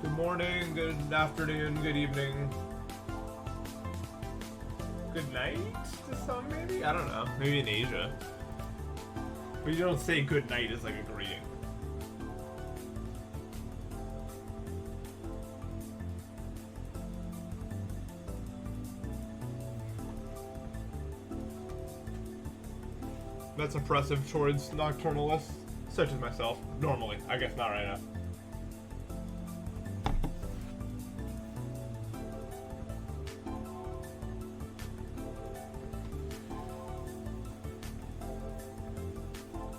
Good morning, good afternoon, good evening. Good night to some, maybe? I don't know. Maybe in Asia. But you don't say good night as like a greeting. That's oppressive towards nocturnalists, such as myself. Normally. I guess not right now.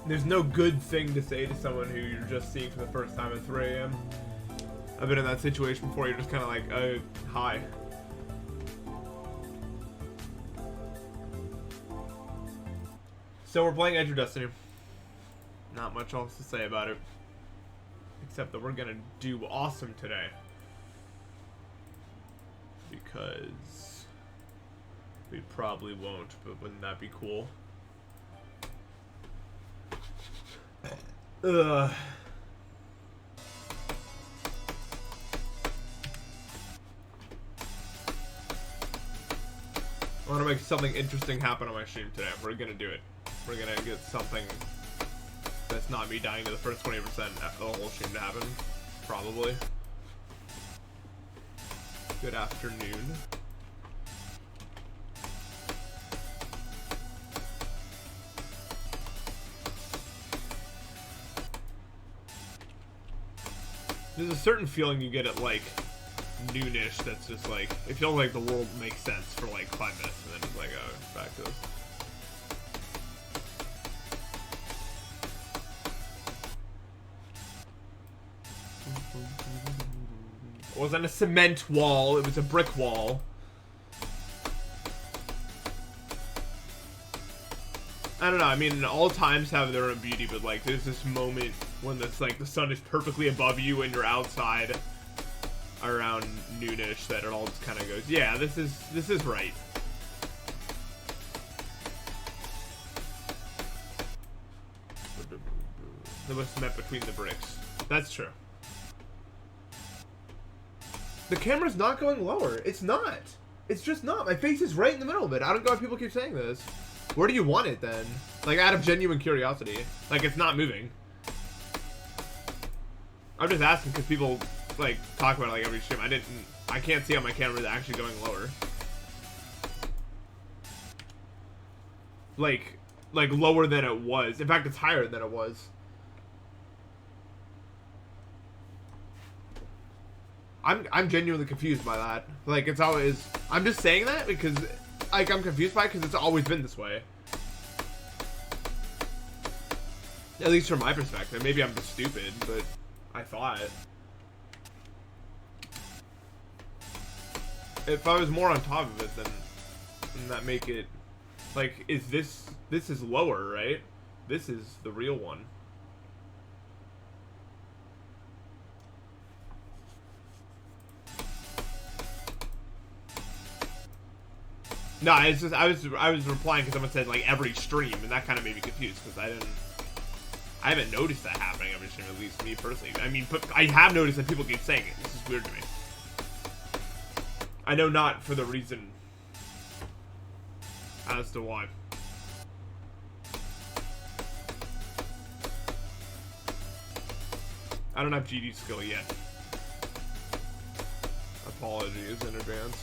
There's no good thing to say to someone who you're just seeing for the first time at 3 a.m. I've been in that situation before. You're just kind of like, hi. So we're playing Edge of Destiny. Not much else to say about it. Except that we're gonna do awesome today. Because we probably won't, but wouldn't that be cool? Ugh. I want to make something interesting happen on my stream today. We're gonna do it. We're gonna get something that's not me dying to the first 20% of the whole stream to happen. Probably. Good afternoon. There's a certain feeling you get at like noonish that's just like, it feels like the world makes sense for like 5 minutes and then it's like, oh, back to this. It wasn't a cement wall, it was a brick wall. I don't know, I mean, all times have their own beauty, but like, there's this moment when it's like the sun is perfectly above you and you're outside around noonish that it all just kind of goes, yeah, this is right. There was cement between the bricks. That's true. The camera's not going lower. It's not. It's just not. My face is right in the middle of it. I don't know why people keep saying this. Where do you want it then? Like, out of genuine curiosity. Like, it's not moving. I'm just asking because people, like, talk about it like every stream. I can't see how my camera is actually going lower. Like lower than it was. In fact, it's higher than it was. I'm genuinely confused by that. Like, it's always... I'm just saying that because... Like, I'm confused by it because it's always been this way. At least from my perspective. Maybe I'm just stupid, but I thought. If I was more on top of it, then wouldn't that make it... Like, is this... This is lower, right? This is the real one. No, it's just I was replying because someone said like every stream, and that kind of made me confused because I haven't noticed that happening every stream, at least me personally. I mean, but I have noticed that people keep saying it. This is weird to me. I know not for the reason as to why. I don't have GD skill yet. Apologies in advance.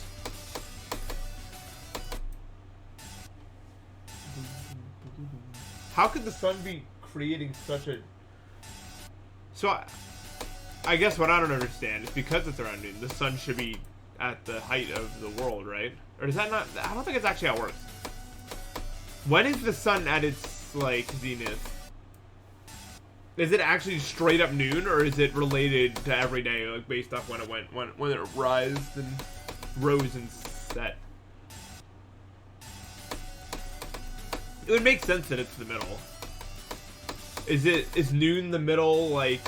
How could the sun be creating such a... So, I guess what I don't understand is because it's around noon, the sun should be at the height of the world, right? Or does that not... I don't think it's actually how it works. When is the sun at its, like, zenith? Is it actually straight up noon, or is it related to every day, like, based off when it went... When it rised and rose and set? It would make sense that it's the middle. Is noon the middle, like,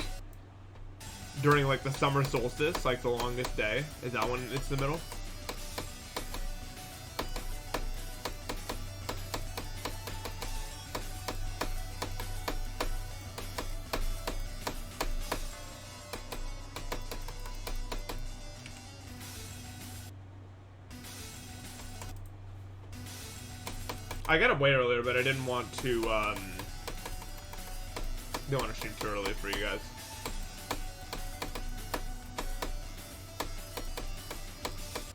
during, like, the summer solstice, like the longest day? Is that when it's the middle? I got up way earlier, but I didn't want to, didn't want to stream too early for you guys.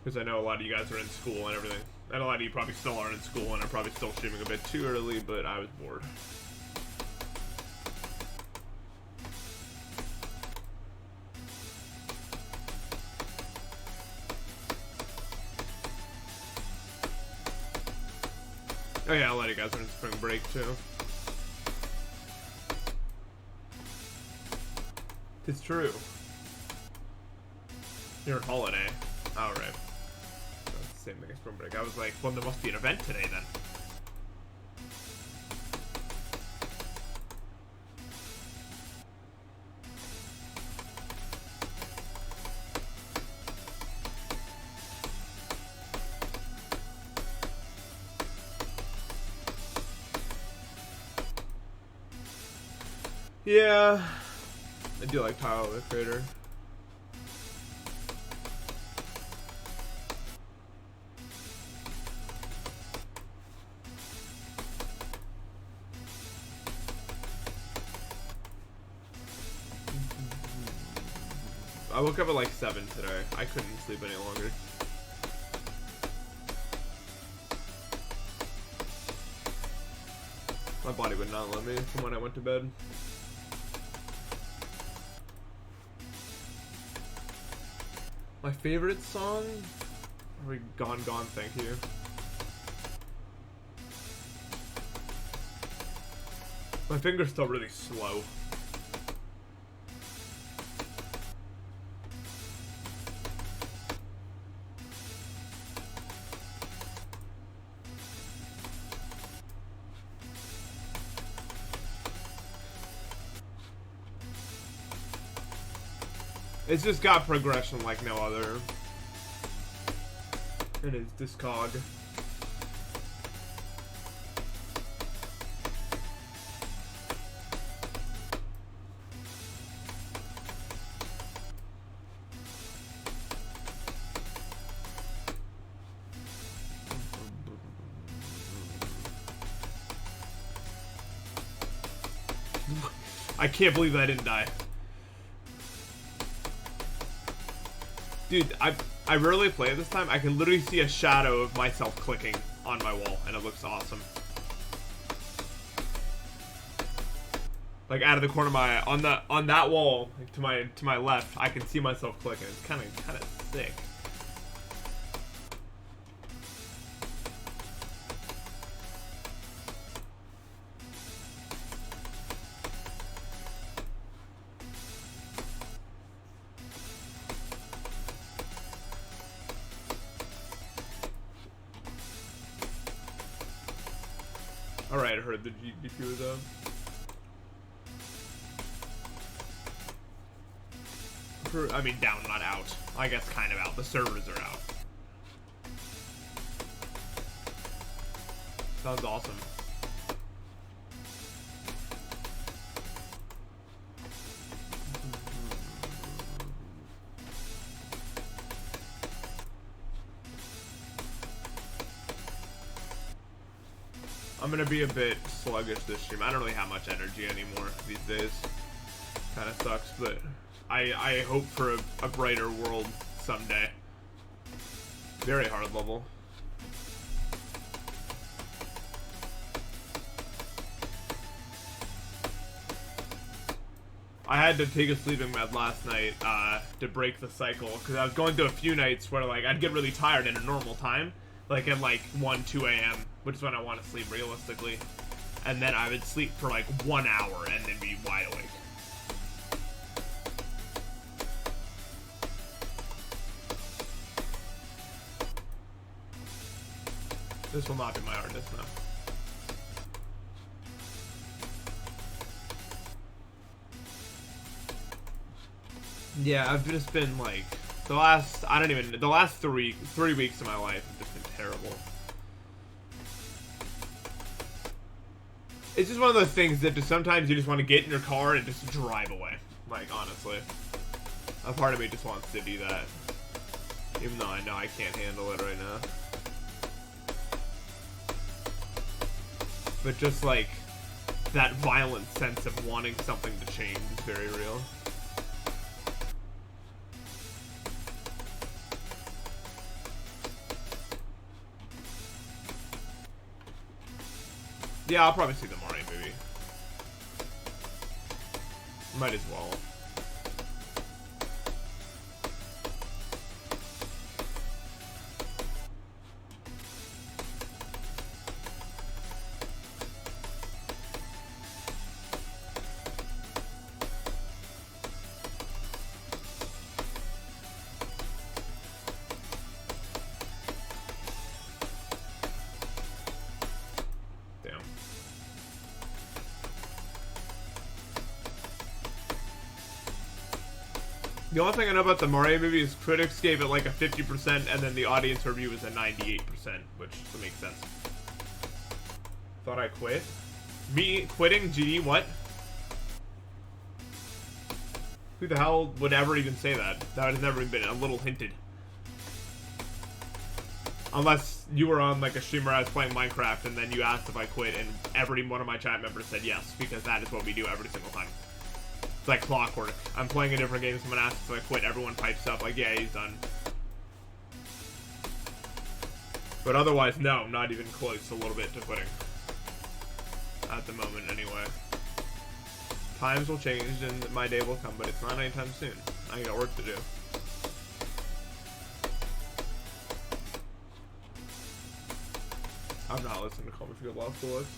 Because I know a lot of you guys are in school and everything. And a lot of you probably still are in school and are probably still streaming a bit too early, but I was bored. Oh yeah, a lot of you guys are in spring break too. It's true. You're on holiday. Oh, right. That's the same thing as spring break. I was like, well, there must be an event today then. Yeah, I do like Tyler the Creator. I woke up at like 7 today. I couldn't sleep any longer. My body would not let me from when I went to bed. My favorite song? Are we Gone Gone, thank you. My finger's still really slow. It's just got progression like no other. It is Discog. I can't believe I didn't die. Dude, I rarely play it this time. I can literally see a shadow of myself clicking on my wall, and it looks awesome. Like out of the corner of my eye, on that wall, like to my left, I can see myself clicking. It's kind of sick. Alright, I heard the GPU was up. I mean, down, not out. I guess kind of out. The servers are out. Sounds awesome. I'm gonna be a bit sluggish this stream. I don't really have much energy anymore these days. Kind of sucks, but I hope for a brighter world someday. Very hard level. I had to take a sleeping med last night to break the cycle, because I was going through a few nights where like I'd get really tired at a normal time. Like at like 1, 2 a.m., which is when I want to sleep realistically. And then I would sleep for like 1 hour and then be wide awake. This will not be my hardest now. Yeah, I've just been like, the last 3 weeks of my life have just been terrible. It's just one of those things that just sometimes you just want to get in your car and just drive away. Like, honestly. A part of me just wants to do that. Even though I know I can't handle it right now. But just like that violent sense of wanting something to change is very real. Yeah, I'll probably see the Mario movie. Might as well. The only thing I know about the Mario movie is critics gave it like a 50% and then the audience review was a 98%, which makes sense. Thought I quit? Me quitting? GD, what? Who the hell would ever even say that? That has never even been a little hinted. Unless you were on like a stream where I was playing Minecraft and then you asked if I quit and every one of my chat members said yes, because that is what we do every single time. It's like clockwork. I'm playing a different game, someone asks if I quit, everyone pipes up like, yeah, he's done. But otherwise, no, not even close a little bit to quitting. At the moment, anyway. Times will change and my day will come, but it's not anytime soon. I got work to do. I'm not listening to Call Me For Good Love Bullets.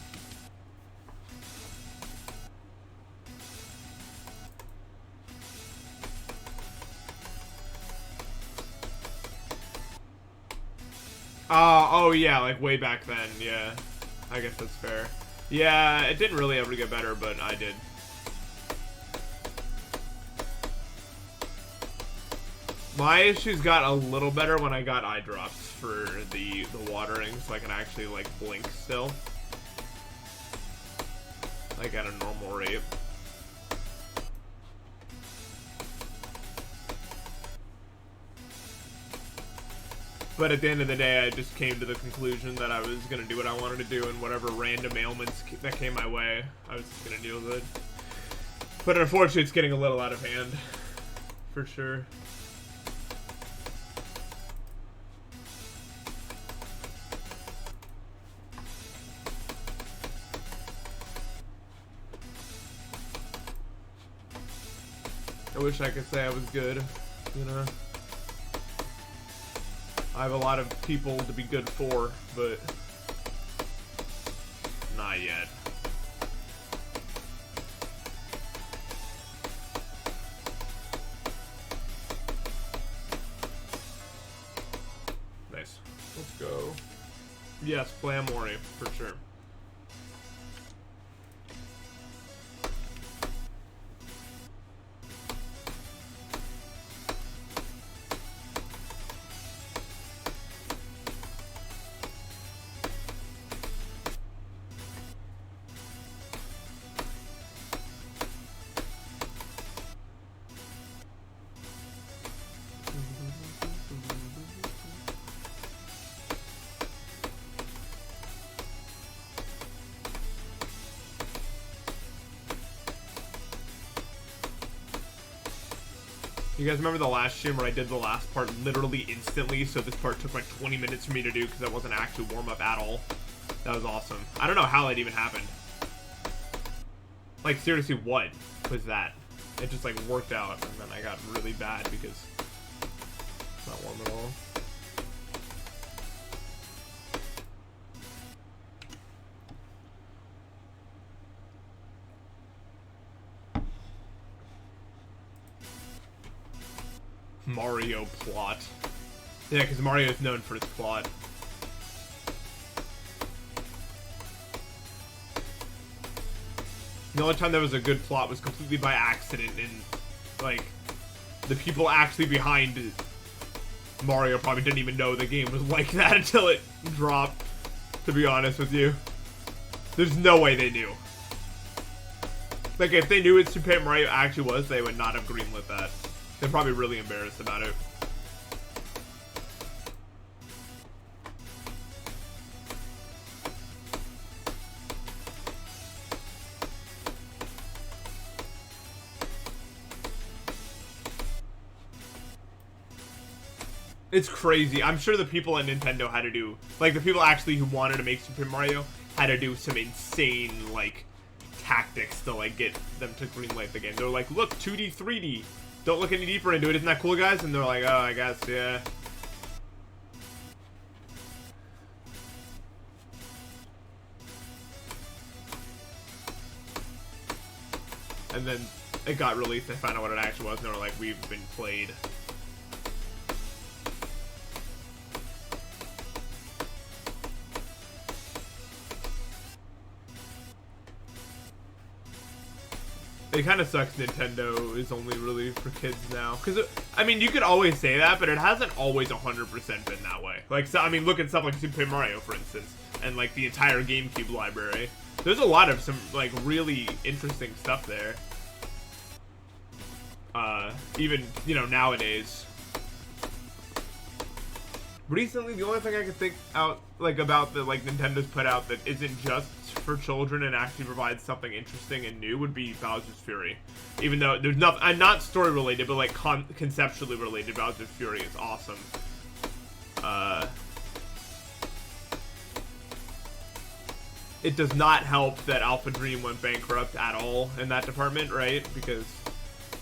Oh yeah, like way back then, yeah. I guess that's fair. Yeah, it didn't really ever get better, but I did. My issues got a little better when I got eye drops for the watering, so I can actually like blink still. Like at a normal rate. But at the end of the day, I just came to the conclusion that I was going to do what I wanted to do, and whatever random ailments that came my way, I was just going to deal with it. But unfortunately, it's getting a little out of hand. For sure. I wish I could say I was good, you know? I have a lot of people to be good for, but not yet. Nice. Let's go. Yes, play Amori, for sure. You guys remember the last stream where I did the last part literally instantly, so this part took like 20 minutes for me to do because that wasn't actually warm-up at all? That was awesome. I don't know how that even happened. Like, seriously, what was that? It just like worked out, and then I got really bad because it's not warm at all. Mario plot. Yeah, because Mario is known for his plot. The only time there was a good plot was completely by accident, and like the people actually behind Mario probably didn't even know the game was like that until it dropped, to be honest with you. There's no way they knew. Like, if they knew what Super Paper Mario actually was, they would not have greenlit that. They're probably really embarrassed about it. It's crazy. I'm sure the people at Nintendo had to do, like, the people actually who wanted to make Super Mario had to do some insane, like, tactics to, like, get them to greenlight the game. They're like, look, 2D, 3D. Don't look any deeper into it. Isn't that cool, guys? And they're like, oh, I guess, yeah. And then it got released, they found out what it actually was, and they were like, we've been played. It kind of sucks Nintendo is only really for kids now. Because, I mean, you could always say that, but it hasn't always 100% been that way. Like, so, I mean, look at stuff like Super Mario, for instance, and, like, the entire GameCube library. There's a lot of some, like, really interesting stuff there. Even, you know, nowadays. Recently, the only thing I could think out, like, about that, like, Nintendo's put out that isn't just for children and actually provides something interesting and new would be Bowser's Fury. Even though there's nothing, not story related, but, like, conceptually related, Bowser's Fury is awesome. It does not help that Alpha Dream went bankrupt at all in that department, right? Because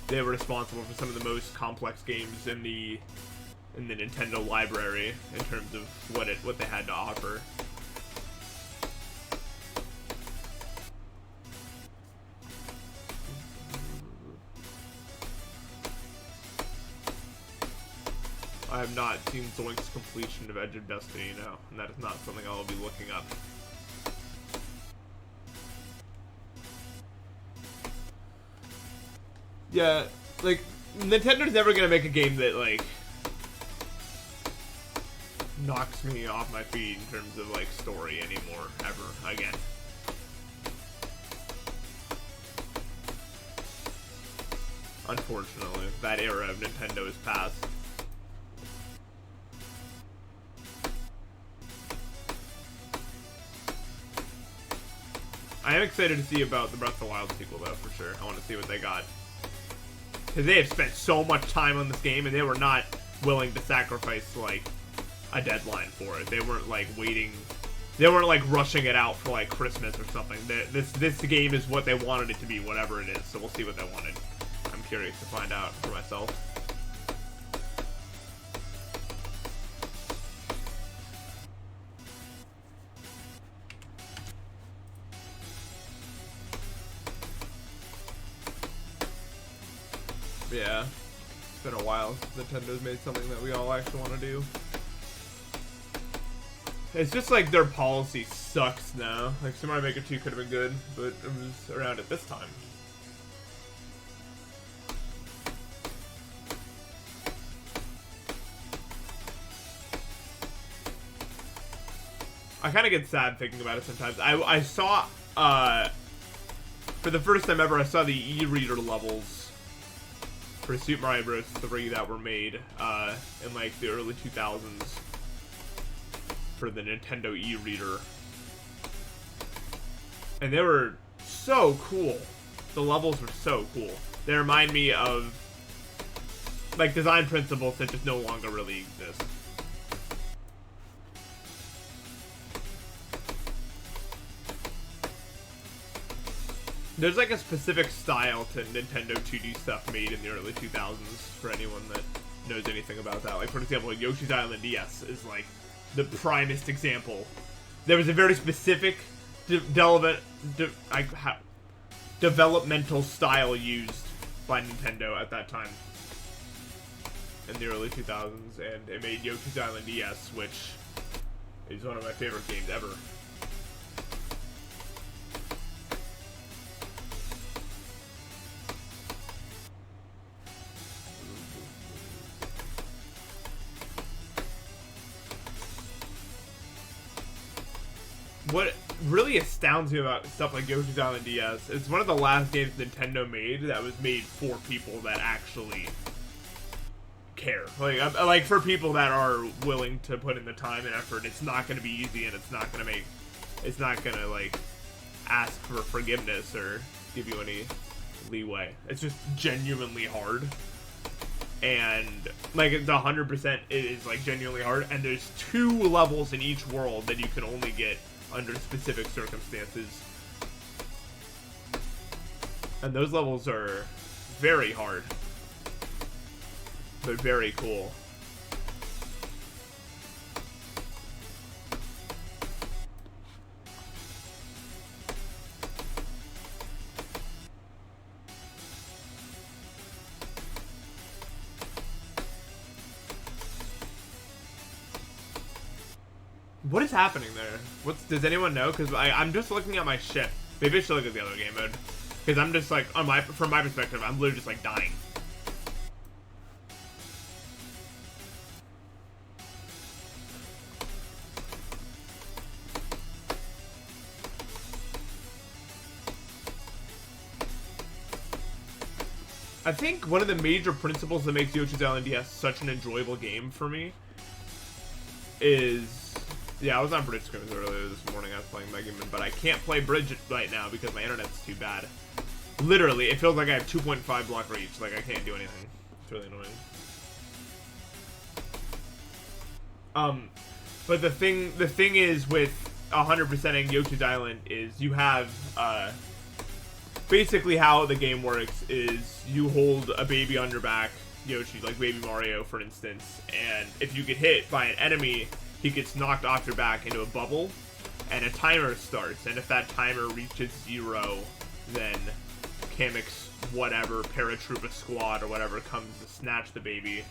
they were responsible for some of the most complex games in the Nintendo library in terms of what they had to offer. I have not seen Zoink's completion of Edge of Destiny, no, and that is not something I will be looking up. Yeah, like, Nintendo's never gonna make a game that, like, knocks me off my feet in terms of, like, story anymore, ever, again. Unfortunately, that era of Nintendo is past. I am excited to see about the Breath of the Wild sequel, though, for sure. I want to see what they got. Because they have spent so much time on this game, and they were not willing to sacrifice, like, a deadline for it. They weren't, like, waiting. They weren't, like, rushing it out for, like, Christmas or something. This game is what they wanted it to be, whatever it is. So we'll see what they wanted. I'm curious to find out for myself. Yeah, it's been a while since Nintendo's made something that we all actually want to do. It's just like their policy sucks now. Like, Super Mario Maker 2 could have been good, but it was around at this time. I kind of get sad thinking about it sometimes. I saw, for the first time ever, I saw the e-reader levels for Super Mario Bros. 3 that were made in, like, the early 2000s for the Nintendo e-reader. And they were so cool. The levels were so cool. They remind me of, like, design principles that just no longer really exist. There's, like, a specific style to Nintendo 2D stuff made in the early 2000s for anyone that knows anything about that. Like, for example, Yoshi's Island DS is, like, the primest example. There was a very specific developmental style used by Nintendo at that time in the early 2000s, and it made Yoshi's Island DS, which is one of my favorite games ever. What really astounds me about stuff like Yoshi's Island DS, it's one of the last games Nintendo made that was made for people that actually care. Like for people that are willing to put in the time and effort. It's not going to be easy, and it's not going to like ask for forgiveness or give you any leeway. It's just genuinely hard. and like the 100% is like genuinely hard, and there's 2 levels in each world that you can only get under specific circumstances, and those levels are very hard but very cool. What is happening there? Does anyone know? Because I'm just looking at my ship. Maybe I should look at the other game mode. Because I'm just like, from my perspective, I'm literally just like dying. I think one of the major principles that makes Yoshi's Island DS such an enjoyable game for me is... Yeah, I was on Bridge Scrimmage earlier this morning. I was playing Mega Man, but I can't play Bridge right now because my internet's too bad. Literally, it feels like I have 2.5 block reach. Like, I can't do anything. It's really annoying. But the thing is with 100%ing Yoshi's Island is you have, basically how the game works is you hold a baby on your back, Yoshi, like Baby Mario, for instance, and if you get hit by an enemy, he gets knocked off your back into a bubble, and a timer starts, and if that timer reaches 0, then Kamek's whatever, paratrooper squad or whatever comes to snatch the baby.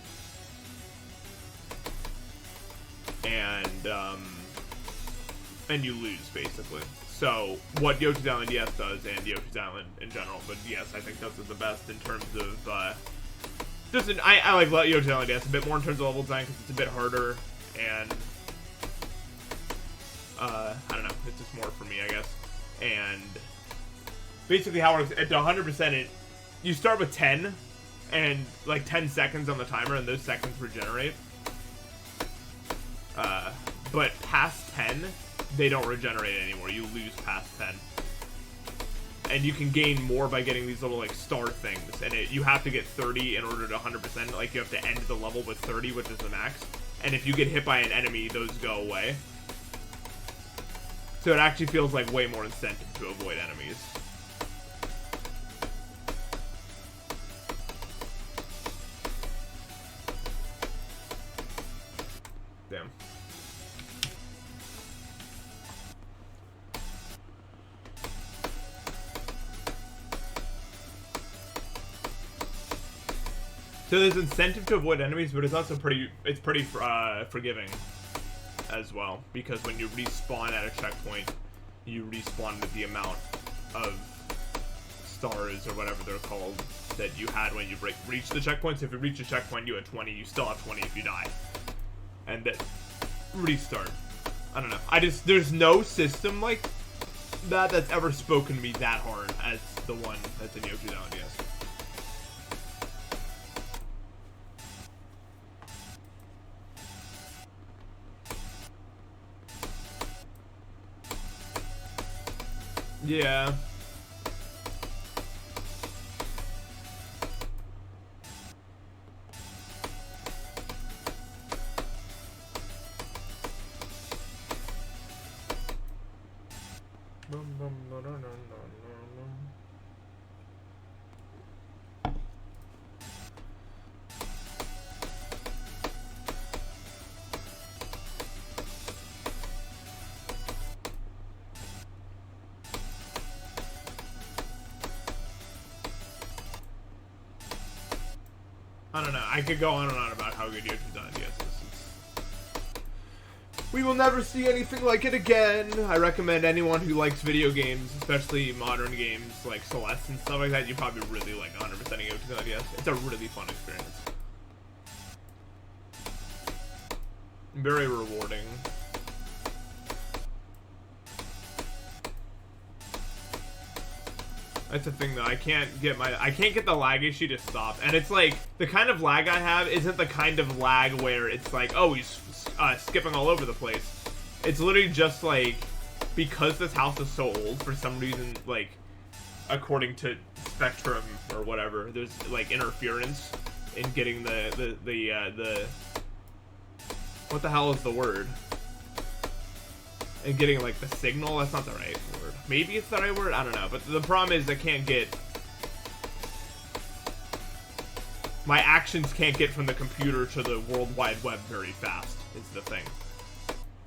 And you lose, basically. So, what Yoshi's Island DS does, and Yoshi's Island in general, but yes, I think those are the best in terms of, I like Yoshi's Island DS a bit more in terms of level design, because it's a bit harder, and I don't know, it's just more for me, I guess. And basically how it works, at 100% you start with 10, and like 10 seconds on the timer, and those seconds regenerate. But past 10, they don't regenerate anymore, you lose past 10. And you can gain more by getting these little like star things, and you have to get 30 in order to 100%, like you have to end the level with 30, which is the max. And if you get hit by an enemy, those go away. So it actually feels like way more incentive to avoid enemies. Damn. So there's incentive to avoid enemies, but it's also pretty forgiving as well, because when you respawn at a checkpoint, you respawn with the amount of stars or whatever they're called that you had when you reach the checkpoint. So if you reach a checkpoint, you had 20, you still have 20 if you die. And then restart. I don't know. There's no system like that that's ever spoken to me that hard as the one that's in Yoshi's Island, yes. Yeah. I don't know. I could go on and on about how good Yoshi's Island DS is. We will never see anything like it again. I recommend anyone who likes video games, especially modern games like Celeste and stuff like that, you probably really like 100% of Yoshi's Island DS. It's a really fun experience. Very rewarding. That's the thing though, I can't get the lag issue to stop. And it's like, the kind of lag I have isn't the kind of lag where it's like, oh, he's skipping all over the place. It's literally just like, because this house is so old, for some reason, like, according to Spectrum or whatever, there's like interference in getting the what the hell is the word? And getting like the signal. That's not the right word. Maybe it's the right word. I don't know. But the problem is I can't get. My actions can't get from the computer to the World Wide Web very fast, is the thing.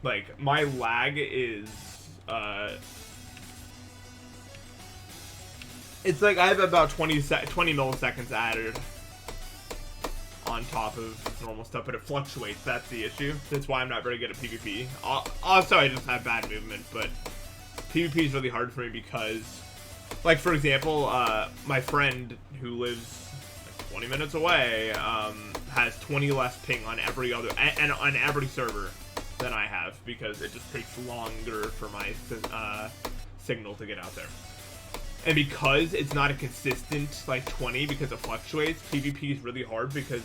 Like, my lag is, it's like I have about 20 milliseconds added on top of normal stuff, but it fluctuates. That's the issue. That's why I'm not very good at PvP. Also, I just have bad movement, but PvP is really hard for me because, like, for example, my friend who lives 20 minutes away, has 20 less ping on every other, and on every server than I have, because it just takes longer for my signal to get out there. And because it's not a consistent, like, 20, because it fluctuates, PvP is really hard because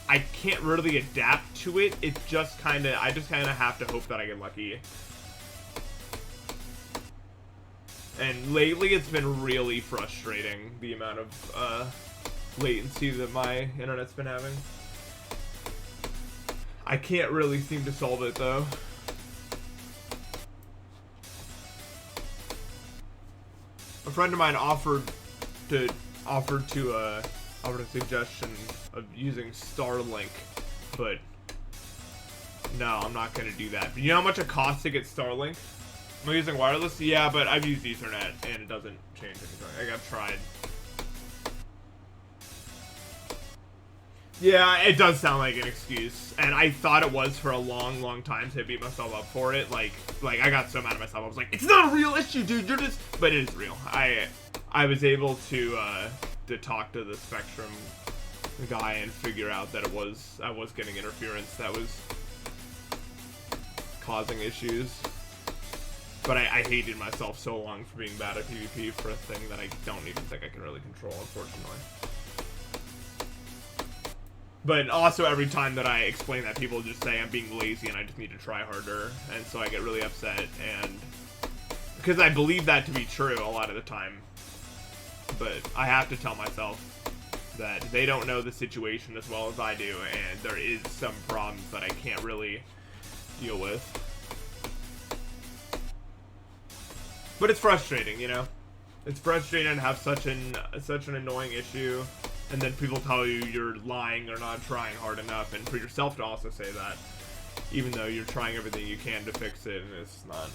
I can't really adapt to it. It's just kinda, I just kinda have to hope that I get lucky. And lately it's been really frustrating, the amount of, latency that my internet's been having. I can't really seem to solve it though. A friend of mine offered a suggestion of using Starlink, but no, I'm not gonna do that. But you know how much it costs to get Starlink? Am I using wireless? Yeah, but I've used Ethernet and it doesn't change anything. Like, I've tried. Yeah, it does sound like an excuse, and I thought it was for a long time, so I beat myself up for it. Like I got so mad at myself. I was like, it's not a real issue, dude. You're just, but it is real. I was able to talk to the Spectrum guy and figure out that I was getting interference that was causing issues. But I hated myself so long for being bad at PvP for a thing that I don't even think I can really control, unfortunately. But also every time that I explain that, people just say I'm being lazy and I just need to try harder, and so I get really upset, and because I believe that to be true a lot of the time. But I have to tell myself that they don't know the situation as well as I do, and there is some problems that I can't really deal with. But it's frustrating, you know? It's frustrating to have such an annoying issue. And then people tell you you're lying or not trying hard enough, and for yourself to also say that, even though you're trying everything you can to fix it, and it's not.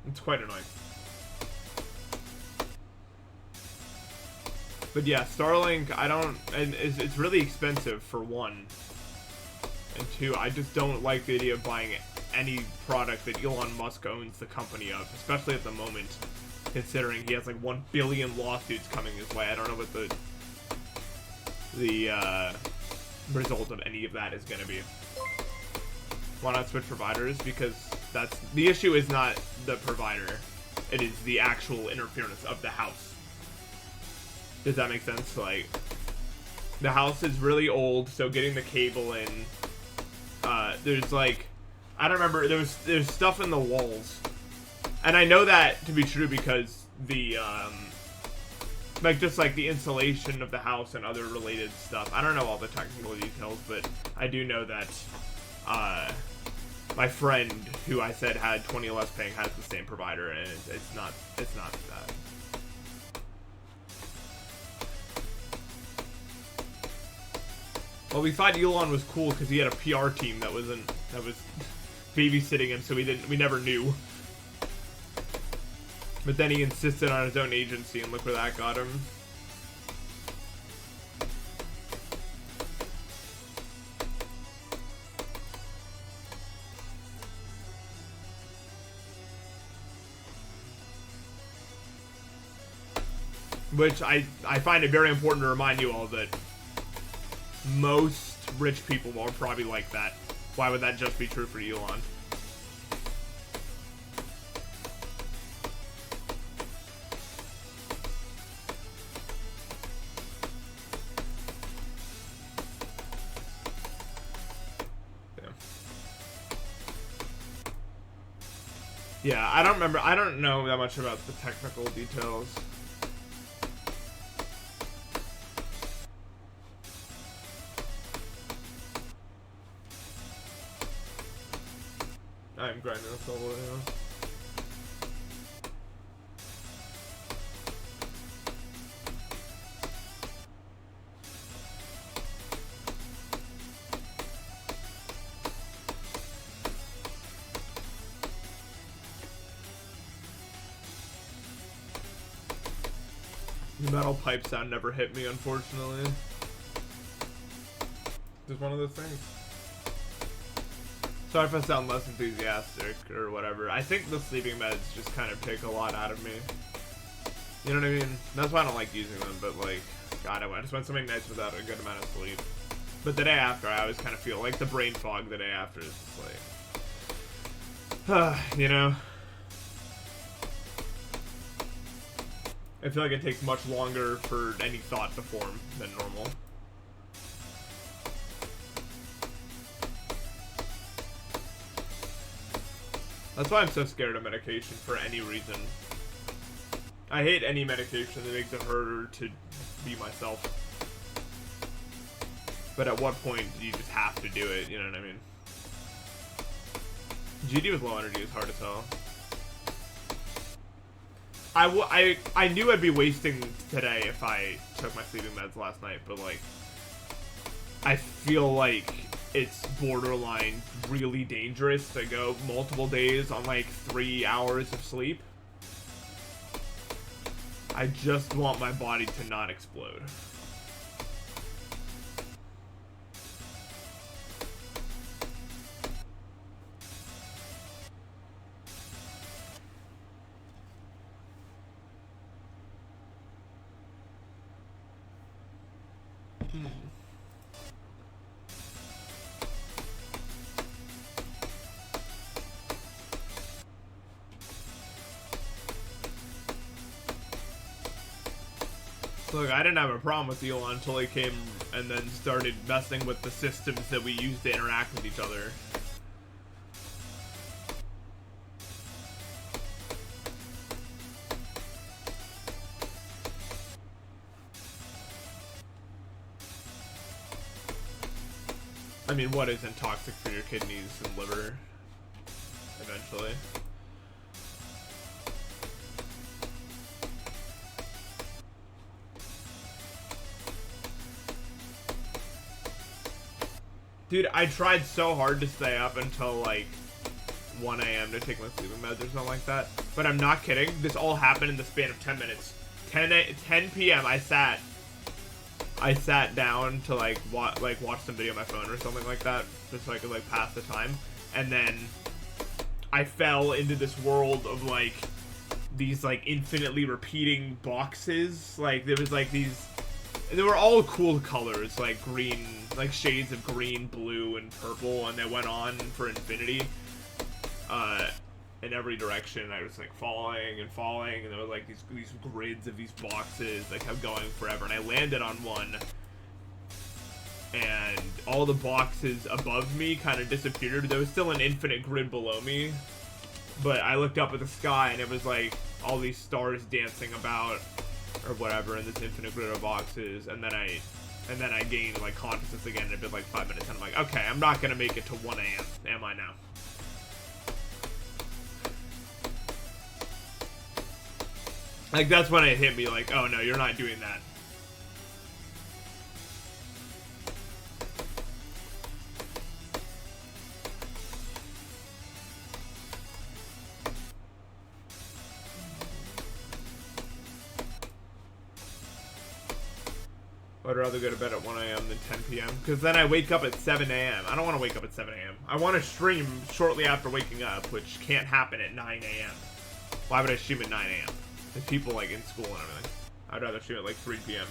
It's quite annoying. But yeah, Starlink, and it's really expensive for one. And two, I just don't like the idea of buying any product that Elon Musk owns the company of, especially at the moment, considering he has like 1 billion lawsuits coming his way. I don't know what the result of any of that is going to be. Why not switch providers? Because that's the issue. Is not the provider, it is the actual interference of the house. Does that make sense? Like, the house is really old, so getting the cable in, there's like, I don't remember, there's stuff in the walls. And I know that to be true because the, like, just like the insulation of the house and other related stuff. I don't know all the technical details, but I do know that, my friend, who I said had 20 less ping, has the same provider, and it's not that. Well, we thought Elon was cool because he had a PR team that was babysitting him, so we never knew. But then he insisted on his own agency, and look where that got him. Which I find it very important to remind you all that most rich people are probably like that. Why would that just be true for Elon? Yeah, I don't know that much about the technical details. I'm grinding a solo, yeah. The metal pipe sound never hit me, unfortunately. Just one of those things. Sorry if I sound less enthusiastic or whatever. I think the sleeping meds just kind of take a lot out of me. You know what I mean? That's why I don't like using them, but like, God, I just went so many nights without a good amount of sleep. But the day after, I always kind of feel like the brain fog the day after is just like, you know? I feel like it takes much longer for any thought to form than normal. That's why I'm so scared of medication for any reason. I hate any medication that makes it harder to be myself. But at what point do you just have to do it, you know what I mean? GD with low energy is hard as hell. I knew I'd be wasting today if I took my sleeping meds last night, but like, I feel like it's borderline really dangerous to go multiple days on like 3 hours of sleep. I just want my body to not explode. Look, I didn't have a problem with Elon until he came and then started messing with the systems that we use to interact with each other. I mean, what isn't toxic for your kidneys and liver? Eventually. Dude, I tried so hard to stay up until like 1 a.m. to take my sleeping meds or something like that. But I'm not kidding. This all happened in the span of 10 minutes. 10 p.m. I sat down to like watch some video on my phone or something like that, just so I could like pass the time. And then I fell into this world of like these like infinitely repeating boxes. Like there was like these, they were all cool colors, like green, like shades of green, blue, and purple, and they went on for infinity. In every direction, I was like falling, and there were like these grids of these boxes that kept going forever, and I landed on one, and all the boxes above me kind of disappeared. There was still an infinite grid below me, but I looked up at the sky, and it was like all these stars dancing about, or whatever, in this infinite grid of boxes, and then I gained like consciousness again in a bit like 5 minutes, and I'm like, okay, I'm not gonna make it to 1 a.m. Am I now? Like, that's when it hit me, like, oh no, you're not doing that. I'd rather go to bed at 1 a.m. than 10 p.m. because then I wake up at 7 a.m. I don't want to wake up at 7 a.m. I want to stream shortly after waking up, which can't happen at 9 a.m. Why would I stream at 9 a.m.? There's people like in school and everything. I'd rather stream at like 3 p.m.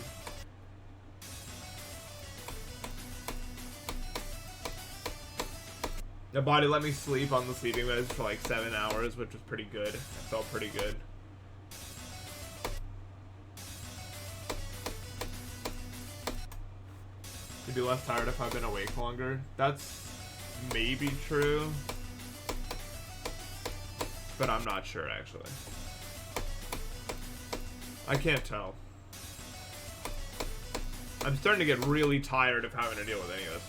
The body let me sleep on the sleeping meds for like 7 hours, which was pretty good. I felt pretty good. You'd be less tired if I've been awake longer. That's maybe true, but I'm not sure actually. I can't tell. I'm starting to get really tired of having to deal with any of this.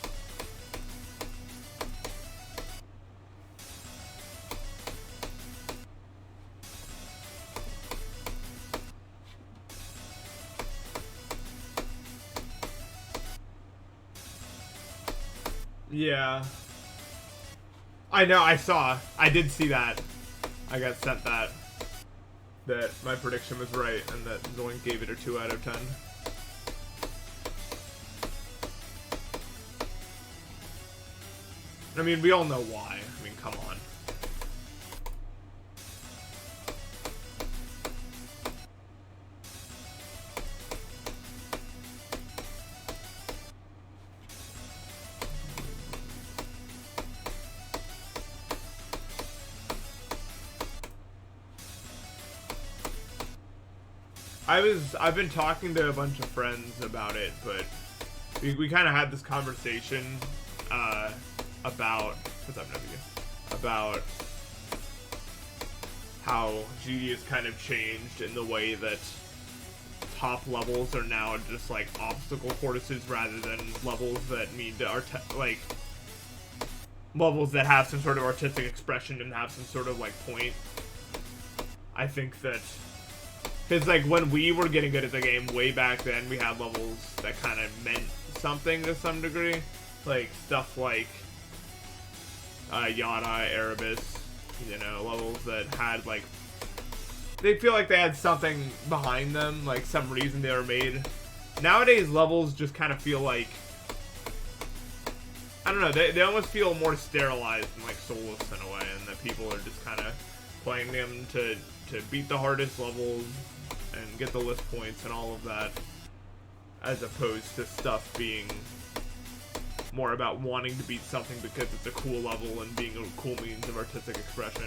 Yeah. I know, I did see that. I got sent that. That my prediction was right, and that Zoink gave it a 2 out of 10. I mean, we all know why. I mean, come on. I've been talking to a bunch of friends about it, but we kind of had this conversation about what's up, W? About how GD has kind of changed in the way that top levels are now just like obstacle courses rather than levels that need to like levels that have some sort of artistic expression and have some sort of like point. I think that because, like, when we were getting good at the game way back then, we had levels that kind of meant something to some degree. Like, stuff like Yada, Erebus, you know, levels that had, like, they feel like they had something behind them, like, some reason they were made. Nowadays, levels just kind of feel like, I don't know, they almost feel more sterilized and, like, soulless in a way, and that people are just kind of playing them to beat the hardest levels and get the list points and all of that, as opposed to stuff being more about wanting to beat something because it's a cool level and being a cool means of artistic expression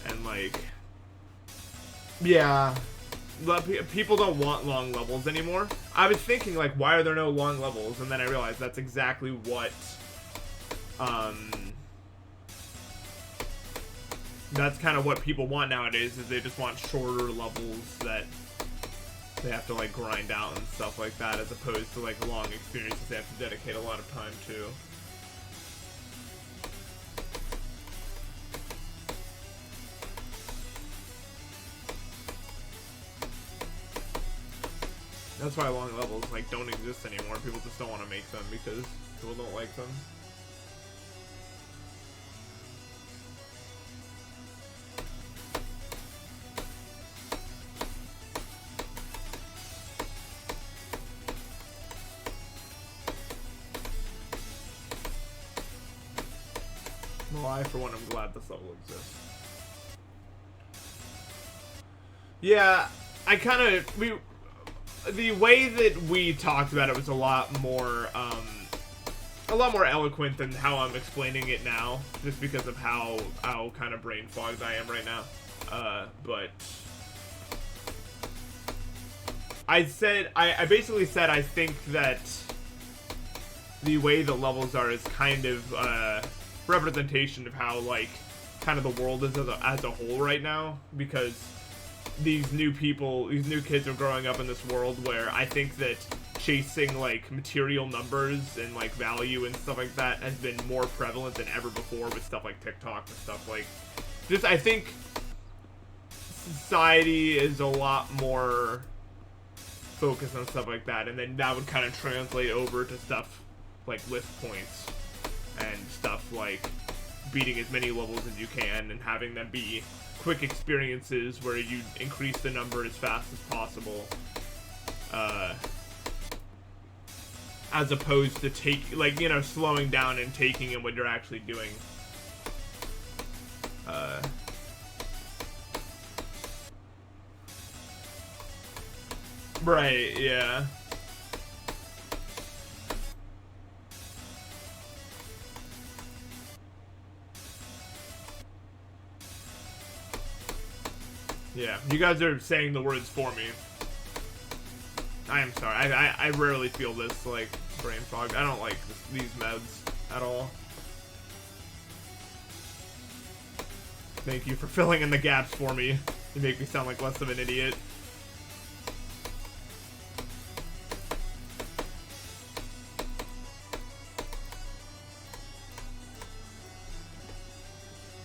and like, yeah, people don't want long levels anymore. I was thinking, like, why are there no long levels? And then I realized that's exactly what that's kind of what people want nowadays, is they just want shorter levels that they have to, like, grind out and stuff like that, as opposed to, like, long experiences they have to dedicate a lot of time to. That's why long levels, like, don't exist anymore. People just don't want to make them because people don't like them. Well, I, for one, am glad this level exists. Yeah, I kind of, the way that we talked about it was a lot more eloquent than how I'm explaining it now, just because of how kind of brain fogged I am right now. But I basically said I think that the way the levels are is kind of representation of how, like, kind of the world is as a whole right now, because these new kids are growing up in this world where I think that chasing, like, material numbers and, like, value and stuff like that has been more prevalent than ever before with stuff like TikTok and stuff like, just, I think society is a lot more focused on stuff like that, and then that would kind of translate over to stuff like list points and stuff like beating as many levels as you can and having them be quick experiences where you increase the number as fast as possible, as opposed to slowing down and taking in what you're actually doing. Right, yeah. Yeah, you guys are saying the words for me. I am sorry. I rarely feel this, like, brain fog. I don't like these meds at all. Thank you for filling in the gaps for me. You make me sound like less of an idiot.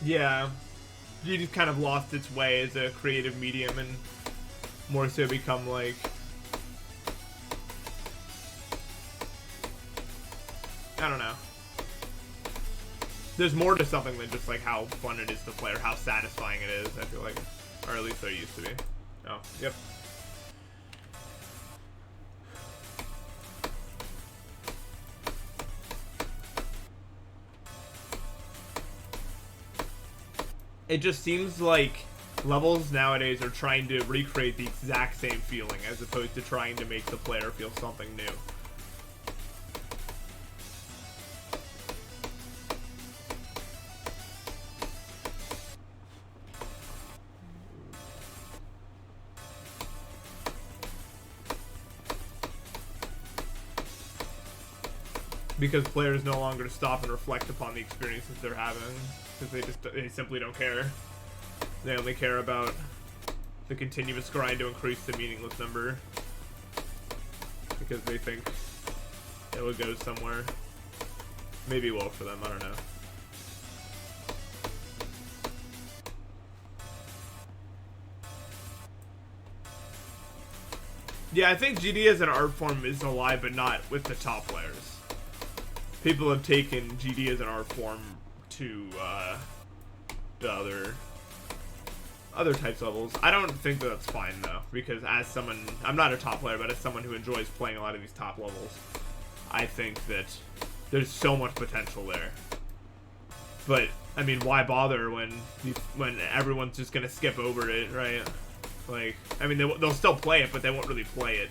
Yeah. You just kind of lost its way as a creative medium and more so become like I don't know. There's more to something than just like how fun it is to play or how satisfying it is, I feel like. Or at least there used to be. Oh, yep. It just seems like levels nowadays are trying to recreate the exact same feeling as opposed to trying to make the player feel something new. Because players no longer stop and reflect upon the experiences they're having, because they simply don't care. They only care about the continuous grind to increase the meaningless number, because they think it will go somewhere. Maybe it will for them, I don't know. Yeah, I think GD as an art form is alive, but not with the top players. People have taken GD as an art form to the other types of levels. I don't think that's fine though, because as someone, I'm not a top player, but as someone who enjoys playing a lot of these top levels, I think that there's so much potential there. But I mean, why bother when everyone's just gonna skip over it, right? Like, I mean, they'll still play it, but they won't really play it.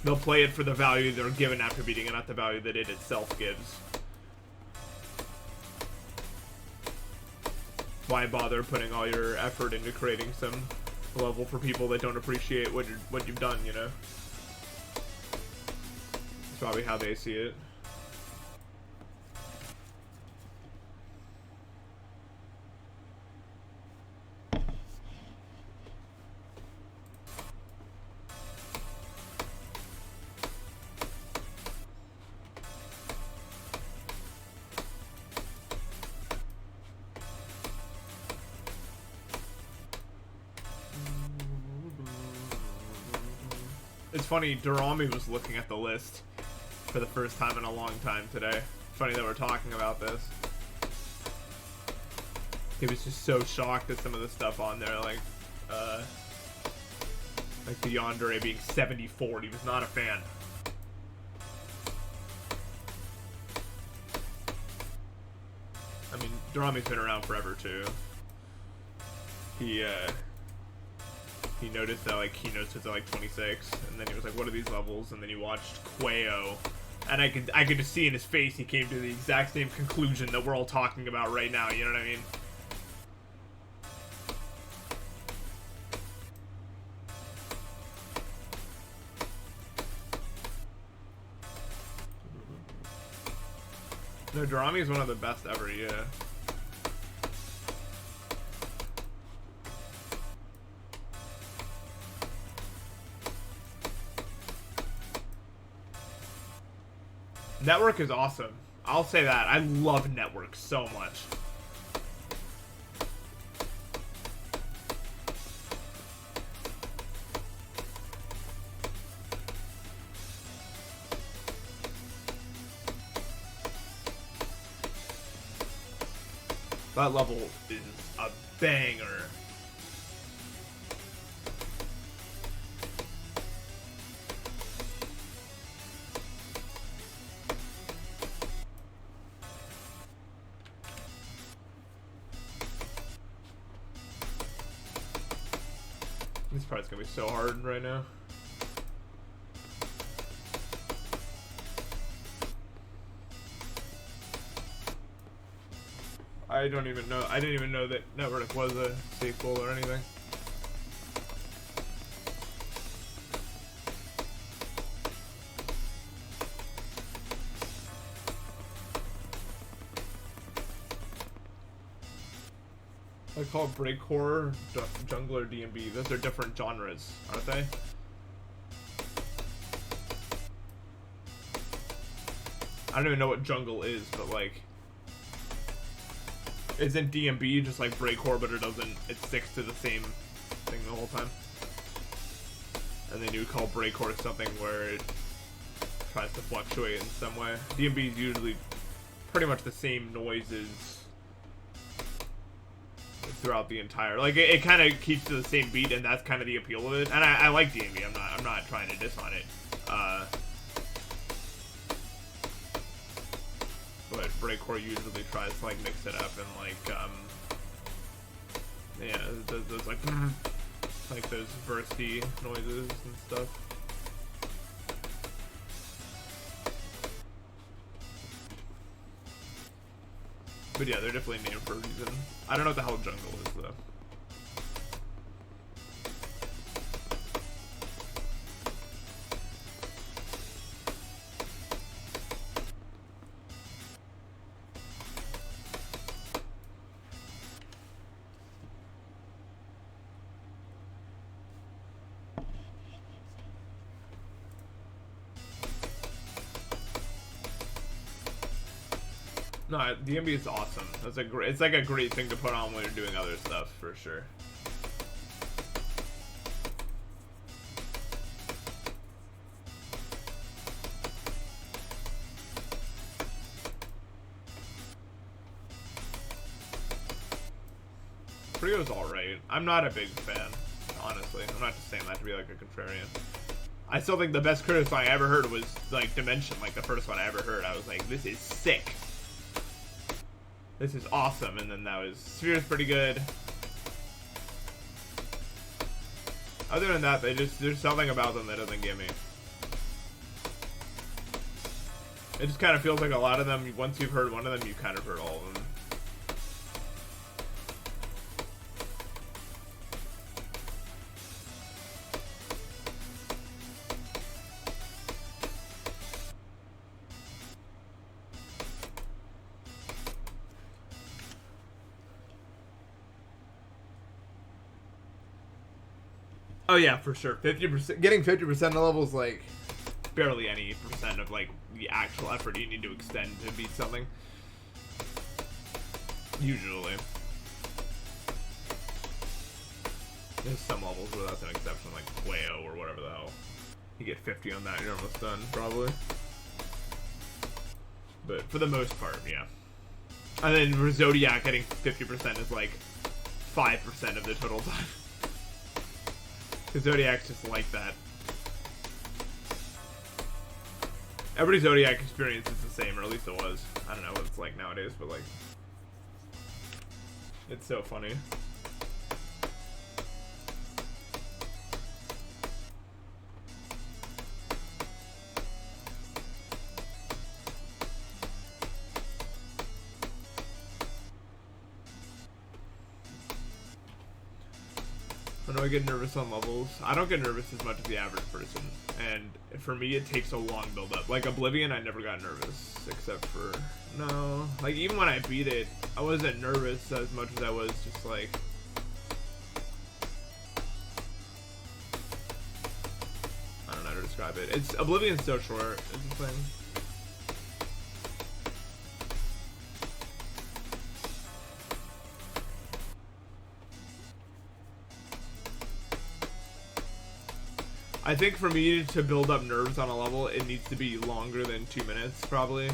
They'll play it for the value they're given after beating it, not the value that it itself gives. Why bother putting all your effort into creating some level for people that don't appreciate what you've done, you know? It's probably how they see it. It's funny, Durami was looking at the list for the first time in a long time today. Funny that we're talking about this. He was just so shocked at some of the stuff on there, like the Yandere being 74. He was not a fan. I mean, Durami's been around forever too. He noticed that like Keynote's at like 26, and then he was like, "What are these levels?" And then he watched Quayo, and I could just see in his face he came to the exact same conclusion that we're all talking about right now. You know what I mean? No, Durami is one of the best ever. Yeah. Network is awesome. I'll say that. I love Network so much. That level is a banger. This part's gonna be so hard right now. I don't even know. I didn't even know that Network was a sequel or anything. I call it breakcore, jungler, DMB. Those are different genres, aren't they? I don't even know what jungle is, but like, isn't DMB just like breakcore, but it sticks to the same thing the whole time? And then you would call breakcore something where it tries to fluctuate in some way. DMB is usually pretty much the same noises throughout the entire, like it kind of keeps to the same beat, and that's kind of the appeal of it. And I like DMB. I'm not trying to diss on it. But breakcore usually tries to like mix it up and like yeah, those like those bursty noises and stuff. But yeah, they're definitely named for a reason. I don't know what the hell jungle is though. No, DMB is awesome. That's a great. It's like a great thing to put on when you're doing other stuff for sure. Trio's alright. I'm not a big fan, honestly. I'm not just saying that to be like a contrarian. I still think the best Creo song I ever heard was like Dimension, like the first one I ever heard. I was like, this is sick. This is awesome. And then that was Sphere's pretty good. Other than that, there's something about them that doesn't get me. It just kind of feels like a lot of them, once you've heard one of them, you kind of heard all of them. Oh yeah, for sure. 50%, getting 50% of levels like barely any percent of like the actual effort you need to extend to beat something. Usually. There's some levels where that's an exception, like Wayo or whatever the hell. You get 50 on that, you're almost done, probably. But for the most part, yeah. And then for Zodiac, getting 50% is like 5% of the total time. Because Zodiac's just like that. Every Zodiac experience is the same, or at least it was. I don't know what it's like nowadays, but like... It's so funny. When do I get nervous on levels? I don't get nervous as much as the average person. And for me, it takes a long build up. Like Oblivion, I never got nervous. Except for... No. Like, even when I beat it, I wasn't nervous as much as I was just like... I don't know how to describe it. Oblivion's so short. It's the thing. I think for me to build up nerves on a level, it needs to be longer than 2 minutes, probably.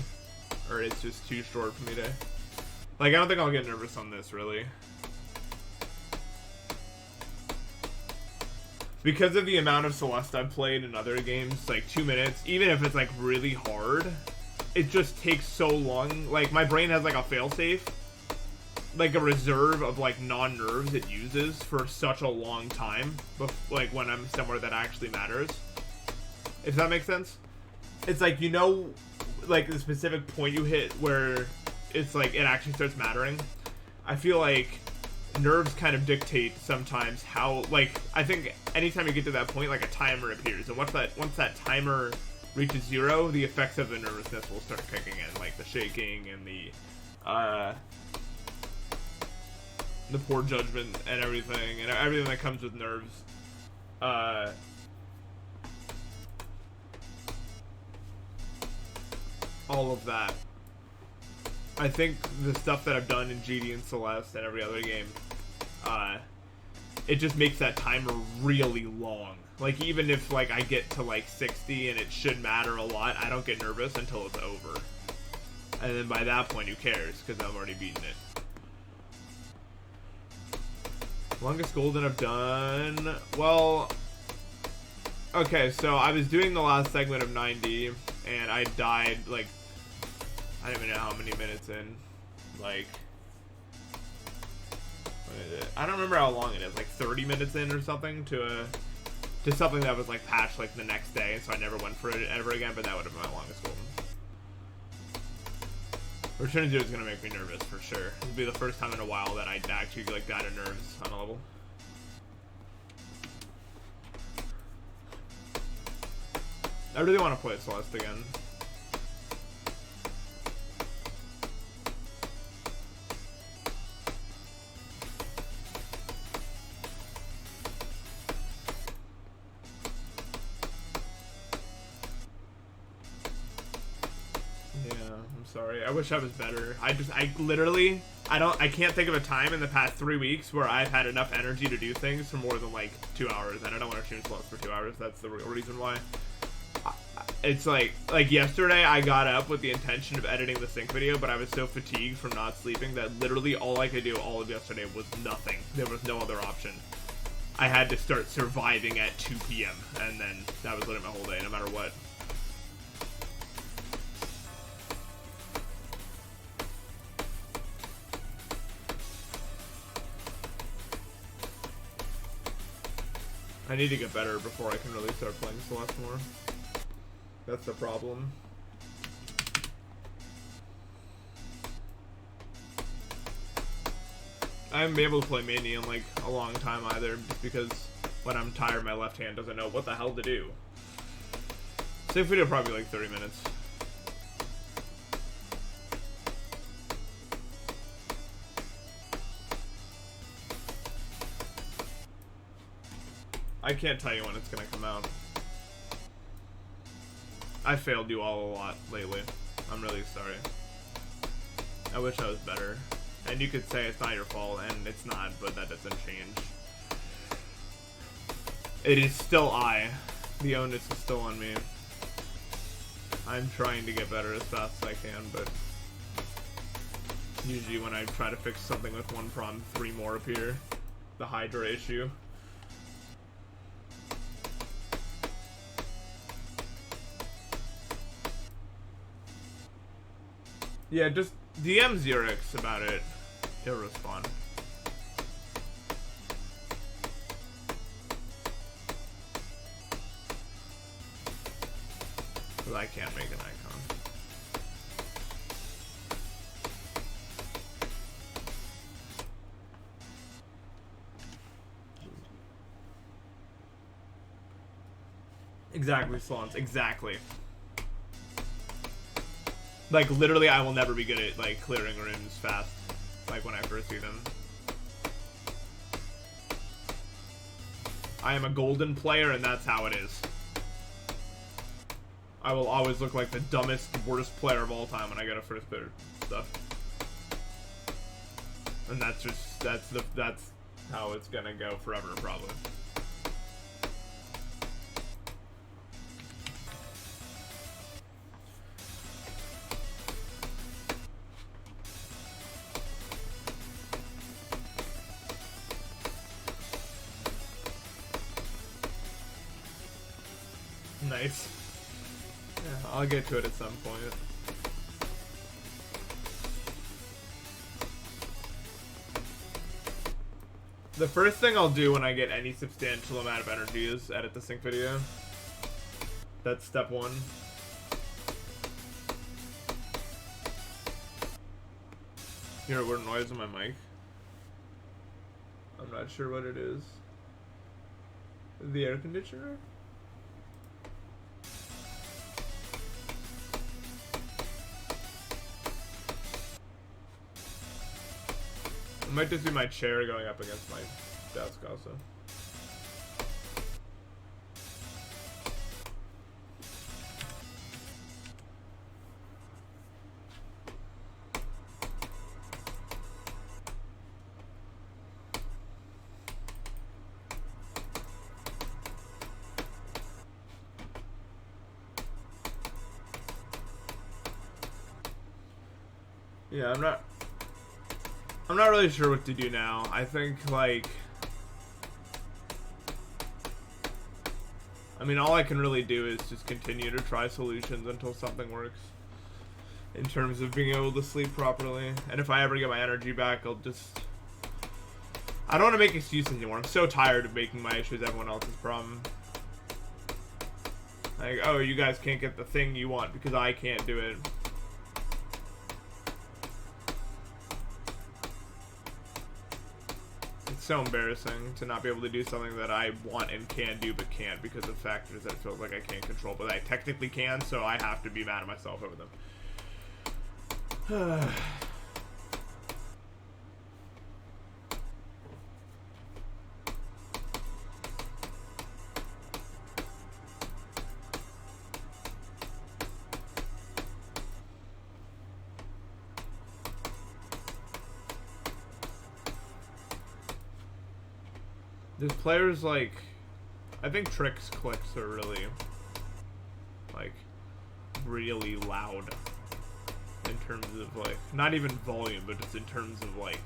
Or it's just too short for me to... Like, I don't think I'll get nervous on this, really. Because of the amount of Celeste I've played in other games, like 2 minutes, even if it's like really hard, it just takes so long. Like, my brain has like a failsafe. Like a reserve of like non-nerves it uses for such a long time, like when I'm somewhere that actually matters, if that makes sense. It's like, you know, like the specific point you hit where it's like it actually starts mattering. I feel like nerves kind of dictate sometimes how, like, I think anytime you get to that point, like a timer appears, and once that timer reaches 0, the effects of the nervousness will start kicking in, like the shaking and the poor judgment and everything that comes with nerves. All of that. I think the stuff that I've done in GD and Celeste and every other game, it just makes that timer really long. Like, even if, like, I get to, like, 60 and it should matter a lot, I don't get nervous until it's over. And then by that point, who cares? Because I've already beaten it. Longest golden I've done... Well... Okay, so I was doing the last segment of 90, and I died, like... I don't even know how many minutes in. Like... What is it? I don't remember how long it is. Like 30 minutes in or something to something that was, like, patched, like, the next day. So I never went for it ever again, but that would have been my longest golden. Return to is gonna make me nervous for sure. It'll be the first time in a while that I actually like died of nerves on a level. I really want to play Celeste again. Sorry, I wish I was better. I literally, I can't think of a time in the past 3 weeks where I've had enough energy to do things for more than like 2 hours, and I don't want to stream slots for 2 hours. That's the real reason why. It's like yesterday I got up with the intention of editing the sync video, but I was so fatigued from not sleeping that literally all I could do all of yesterday was nothing. There was no other option. I had to start surviving at 2 p.m. and then that was literally my whole day, no matter what. I need to get better before I can really start playing Celeste more. That's the problem. I haven't been able to play Mania in like a long time either, just because when I'm tired my left hand doesn't know what the hell to do. Same video probably like 30 minutes. I can't tell you when it's gonna come out. I failed you all a lot lately. I'm really sorry. I wish I was better. And you could say it's not your fault, and it's not, but that doesn't change. It is still I. The onus is still on me. I'm trying to get better as fast as I can, but usually when I try to fix something with one problem, 3 more appear. The Hydra issue. Yeah, just DM Xerix about it. He'll respond. Because I can't make an icon. Exactly, Swans. Exactly. Like, literally, I will never be good at, like, clearing rooms fast. Like, when I first see them. I am a golden player, and that's how it is. I will always look like the dumbest, worst player of all time when I get a first bit of stuff. And that's just, that's how it's gonna go forever, probably. Nice. Yeah, I'll get to it at some point. The first thing I'll do when I get any substantial amount of energy is edit the sync video. That's step 1. You hear a weird noise on my mic? I'm not sure what it is. The air conditioner? It might just be my chair going up against my desk also. Yeah, I'm not really sure what to do now. I think, like, I mean, all I can really do is just continue to try solutions until something works in terms of being able to sleep properly. And if I ever get my energy back, I'll just, I don't want to make excuses anymore. I'm so tired of making my issues everyone else's problem. Like, oh, you guys can't get the thing you want because I can't do it. It's so embarrassing to not be able to do something that I want and can do but can't because of factors that it feels like I can't control, but I technically can, so I have to be mad at myself over them. There's players like, I think Trick's clicks are really, like, really loud in terms of, like, not even volume, but just in terms of, like,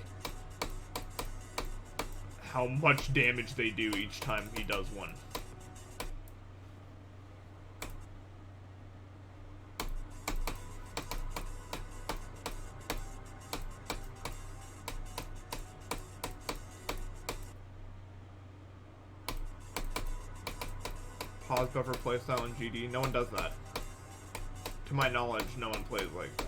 how much damage they do each time he does one. Pause buffer playstyle in GD. No one does that. To my knowledge, no one plays like that.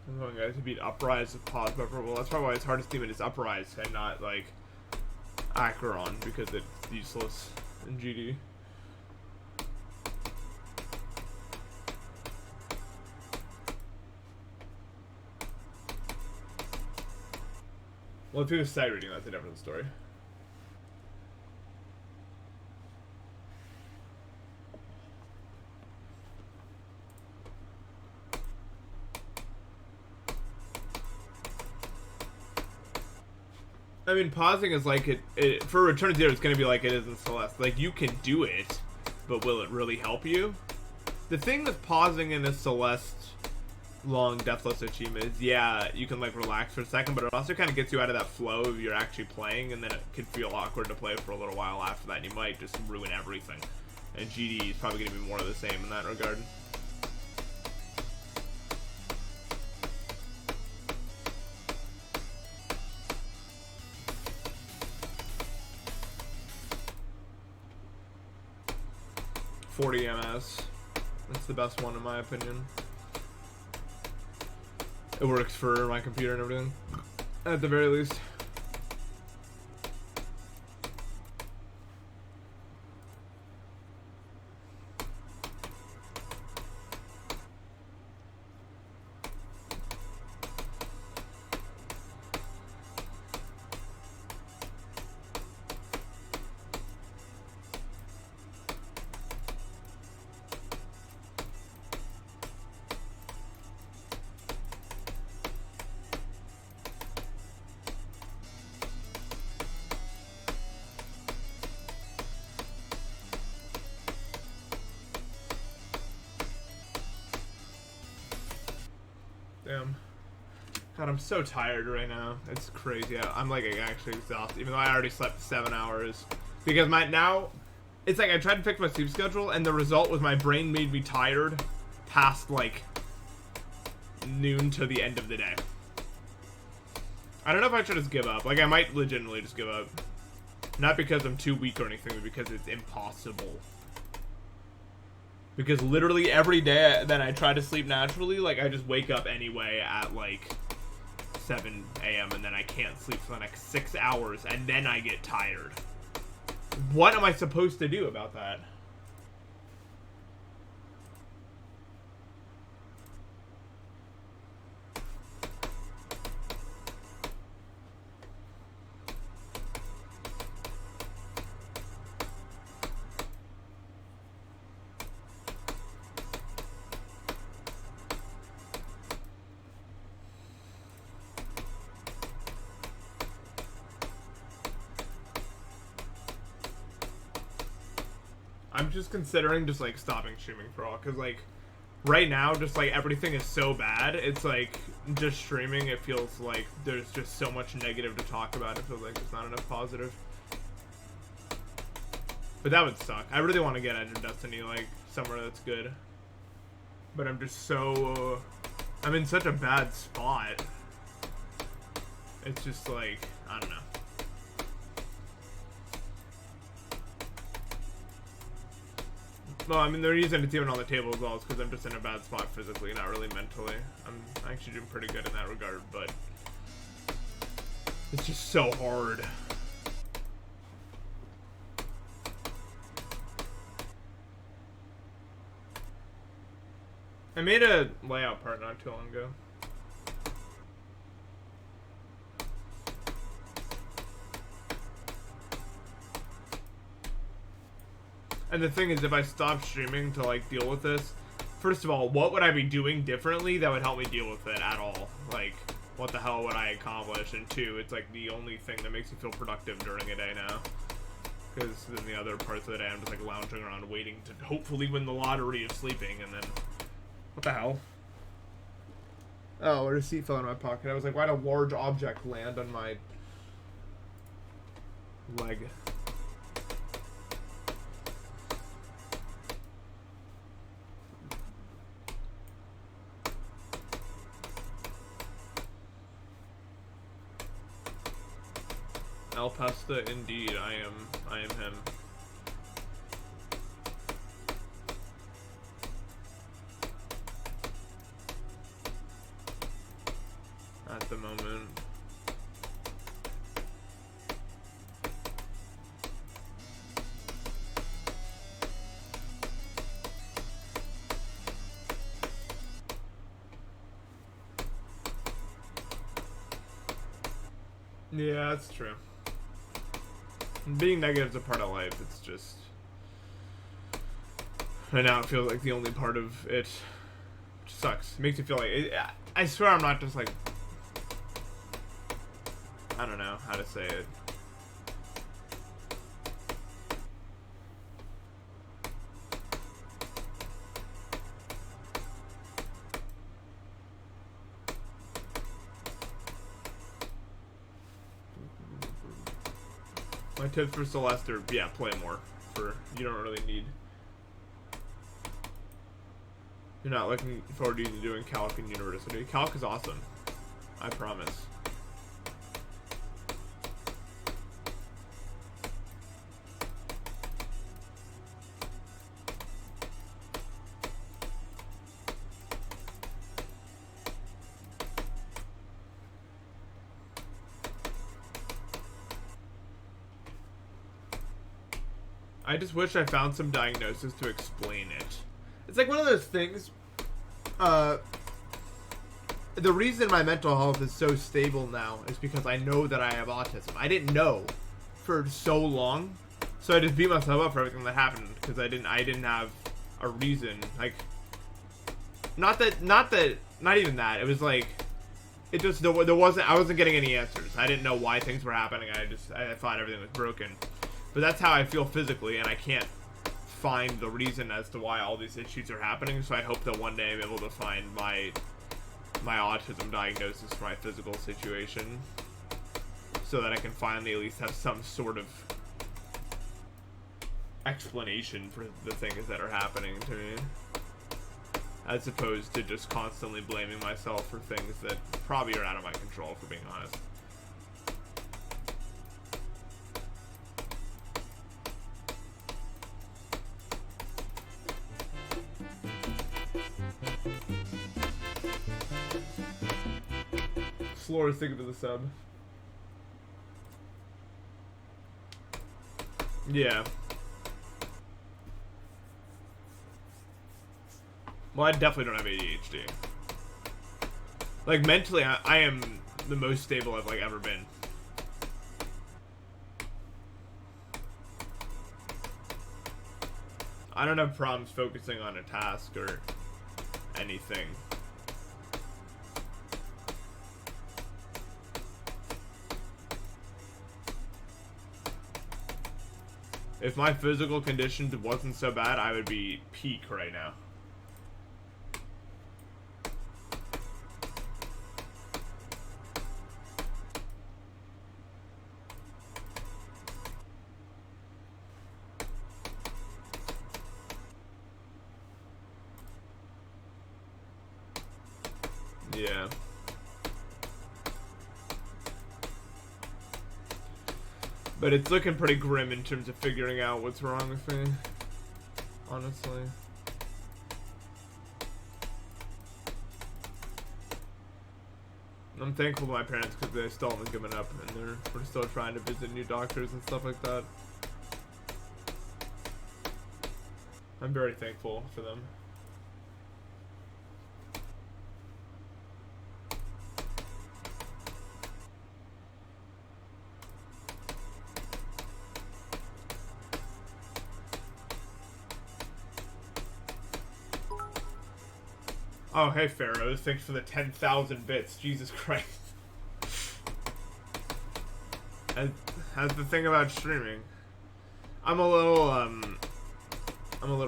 I'm going, guys, to beat Uprise with pause buffer. Well, that's probably why it's hardest team is Uprise and not, like, Acheron, because it's useless in GD. Well, if he was sight reading, that's a different story. I mean, pausing is like it for Return to Zero, it's going to be like it is in Celeste. Like, you can do it, but will it really help you? The thing with pausing in a Celeste long Deathless achievement is, yeah, you can, like, relax for a second, but it also kind of gets you out of that flow of you're actually playing, and then it can feel awkward to play for a little while after that, and you might just ruin everything. And GD is probably going to be more of the same in that regard. MS. That's the best one in my opinion. It works for my computer and everything, at the very least. Damn. God, I'm so tired right now. It's crazy. I'm like actually exhausted, even though I already slept 7 hours. Because it's like I tried to fix my sleep schedule, and the result was my brain made me tired past like noon to the end of the day. I don't know if I should just give up. Like, I might legitimately just give up. Not because I'm too weak or anything, but because it's impossible. Because literally every day that I try to sleep naturally, like, I just wake up anyway at, like, 7 a.m. and then I can't sleep for the next 6 hours, and then I get tired. What am I supposed to do about that? I'm just considering just like stopping streaming for all, because like right now just like everything is so bad. It's like just streaming, it feels like there's just so much negative to talk about. It feels like there's not enough positive. But that would suck. I really want to get into Destiny, like somewhere that's good. But I'm just so I'm in such a bad spot. It's just like, I don't know. Well, I mean, the reason it's even on the table as well is because I'm just in a bad spot physically, not really mentally. I'm actually doing pretty good in that regard, but it's just so hard. I made a layout part not too long ago. And the thing is, if I stop streaming to like deal with this, first of all, what would I be doing differently that would help me deal with it at all? Like, what the hell would I accomplish? And two, it's like the only thing that makes me feel productive during a day now. Because then the other parts of the day, I'm just like lounging around waiting to hopefully win the lottery of sleeping, and then... What the hell? Oh, a receipt fell in my pocket. I was like, why'd a large object land on my leg? Npesta, indeed, I am him. At the moment. Yeah, that's true. Being negative is a part of life. It's just, and now it feels like the only part of it. Which sucks. It makes me feel like I swear I'm not just like, I don't know how to say it. My tips for Celeste are, yeah, play more. You don't really need. You're not looking forward to doing Calc in university. Calc is awesome. I promise. I just wish I found some diagnosis to explain it. It's like one of those things, the reason my mental health is so stable now is because I know that I have autism. I didn't know for so long, so I just beat myself up for everything that happened because I didn't have a reason. Like, not even that. It was like, it just, there wasn't, I wasn't getting any answers. I didn't know why things were happening. I thought everything was broken. But that's how I feel physically, and I can't find the reason as to why all these issues are happening, so I hope that one day I'm able to find my autism diagnosis for my physical situation, so that I can finally at least have some sort of explanation for the things that are happening to me, as opposed to just constantly blaming myself for things that probably are out of my control, for being honest. Floor is thinking for the sub. Yeah. Well, I definitely don't have ADHD. Like, mentally, I am the most stable I've, like, ever been. I don't have problems focusing on a task or anything. If my physical condition wasn't so bad, I would be peak right now. Yeah. But it's looking pretty grim in terms of figuring out what's wrong with me. Honestly. I'm thankful to my parents because they still haven't given up and we're still trying to visit new doctors and stuff like that. I'm very thankful for them. Oh, hey, Pharaohs. Thanks for the 10,000 bits. Jesus Christ. That's the thing about streaming. I'm a little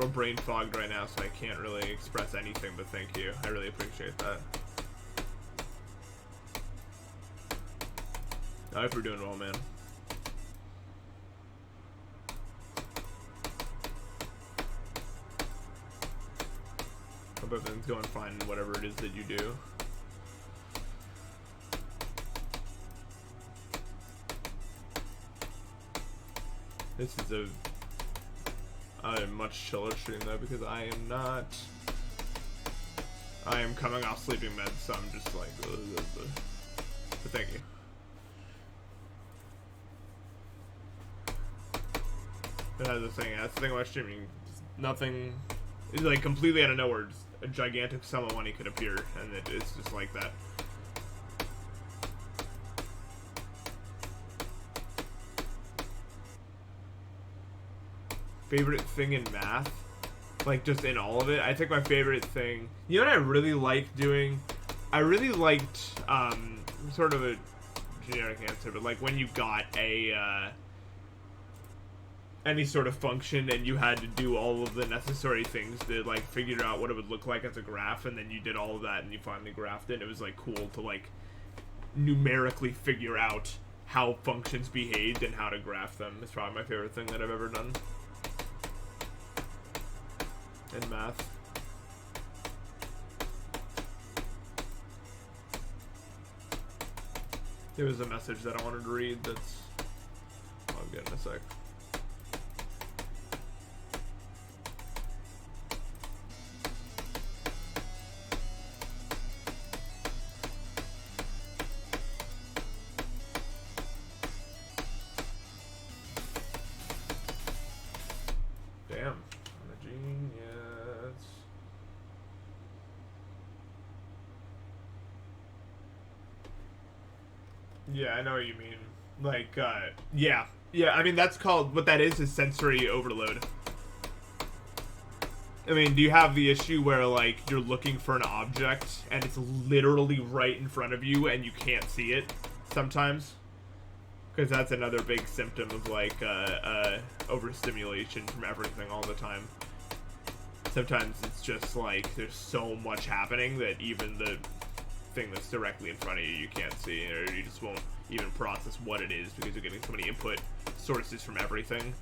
brain fogged right now, so I can't really express anything but thank you. I really appreciate that. I hope you're doing well, man. Hope everything's going fine in whatever it is that you do. This is a much chiller stream though, because I am coming off sleeping meds, so I'm just like, but thank you. That's the thing. That's the thing about streaming. Nothing is like completely out of nowhere. Just a gigantic sum of money could appear, and it's just like that. Favorite thing in math? Like, just in all of it? I think my favorite thing... You know what I really liked doing? I really liked, sort of a generic answer, but like when you got a, any sort of function and you had to do all of the necessary things to like figure out what it would look like as a graph, and then you did all of that and you finally graphed it. It was like cool to like numerically figure out how functions behaved and how to graph them. It's probably my favorite thing that I've ever done in math. There was a message that I wanted to read that's... I'll get in a sec. Damn. I'm a genius. Yeah, I know what you mean. Like, yeah. Yeah, I mean, that's called, what that is sensory overload. I mean, do you have the issue where, like, you're looking for an object, and it's literally right in front of you, and you can't see it, sometimes? Because that's another big symptom of, like, overstimulation from everything all the time. Sometimes it's just, like, there's so much happening that even the thing that's directly in front of you, you can't see, or you just won't even process what it is because you're getting so many input sources from everything.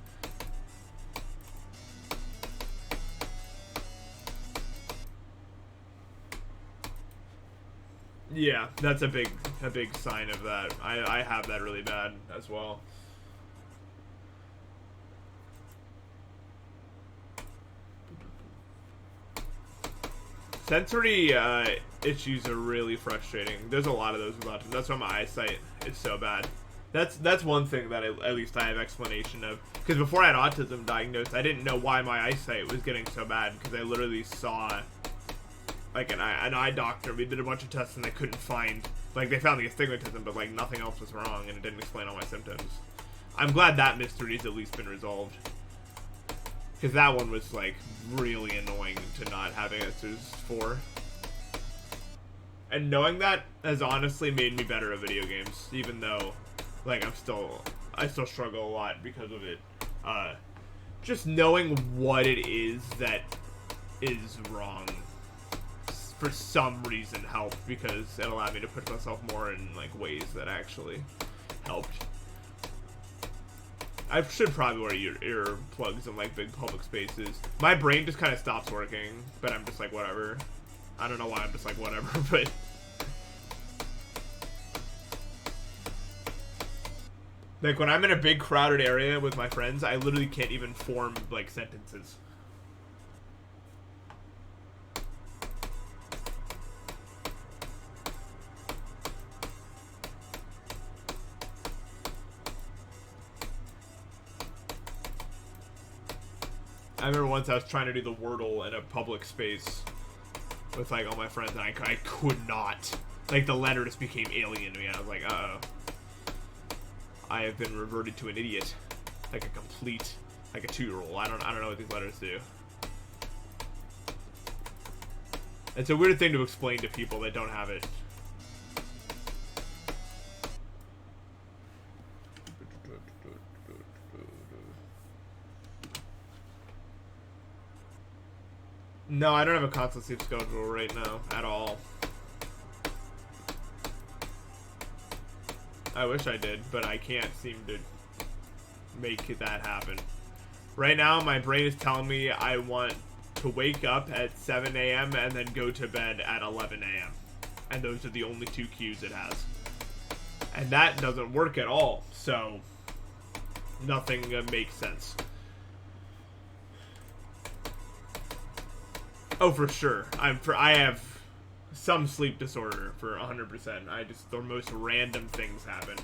Yeah, that's a big sign of that. I have that really bad as well. Sensory issues are really frustrating. There's a lot of those with autism. That's why my eyesight is so bad. That's one thing that at least I have explanation of. Because before I had autism diagnosed, I didn't know why my eyesight was getting so bad. Because I literally saw like an eye doctor. We did a bunch of tests and they couldn't find, like, they found the astigmatism, but like nothing else was wrong, and it didn't explain all my symptoms. I'm glad that mystery has at least been resolved. Because that one was, like, really annoying to not have answers for. And knowing that has honestly made me better at video games, even though, like, I still struggle a lot because of it. just knowing what it is that is wrong for some reason helped, because it allowed me to push myself more in like ways that actually helped. I should probably wear earplugs in like big public spaces. My brain just kind of stops working, but I'm just like whatever. I don't know why I'm just like whatever, but like when I'm in a big crowded area with my friends, I literally can't even form like sentences. I remember once I was trying to do the Wordle in a public space with like all my friends, and I could not. Like the letter just became alien to me, and I was like, uh-oh. I have been reverted to an idiot. Like a complete, like a 2-year-old. I don't know what these letters do. It's a weird thing to explain to people that don't have it. No, I don't have a constant sleep schedule right now at all. I wish I did, but I can't seem to make that happen. Right now, my brain is telling me I want to wake up at 7 a.m. and then go to bed at 11 a.m. And those are the only 2 cues it has. And that doesn't work at all, so nothing makes sense. Oh, for sure. I have some sleep disorder for 100%. The most random things happen.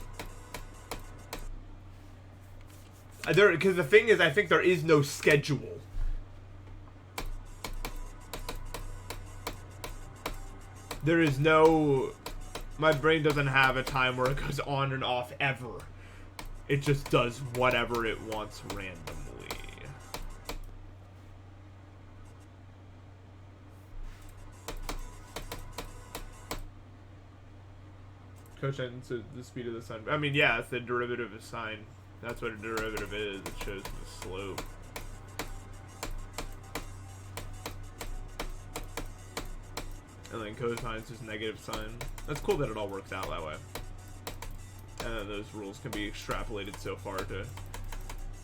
Because the thing is, I think there is no schedule. There is no... My brain doesn't have a time where it goes on and off ever. It just does whatever it wants randomly. Cosine to the speed of the sun. I mean, yeah, it's the derivative of sine. That's what a derivative is. It shows the slope. And then cosine is just negative sine. That's cool that it all works out that way. And then those rules can be extrapolated so far to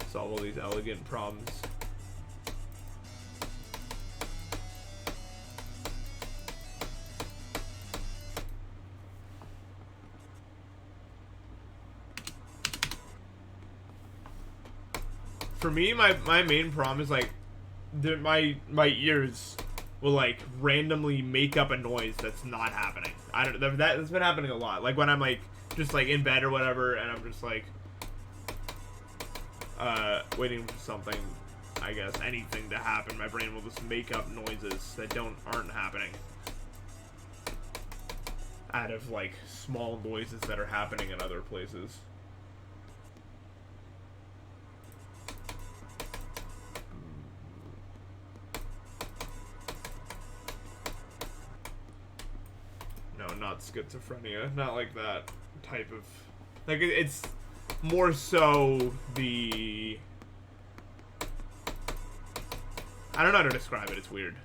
solve all these elegant problems. For me, my main problem is like my ears will like randomly make up a noise that's not happening. That's been happening a lot. Like when I'm like just like in bed or whatever, and I'm just like waiting for something, I guess anything to happen, my brain will just make up noises that aren't happening out of like small noises that are happening in other places. Not schizophrenia, not like that type of, like it's more so the, I don't know how to describe it, it's weird.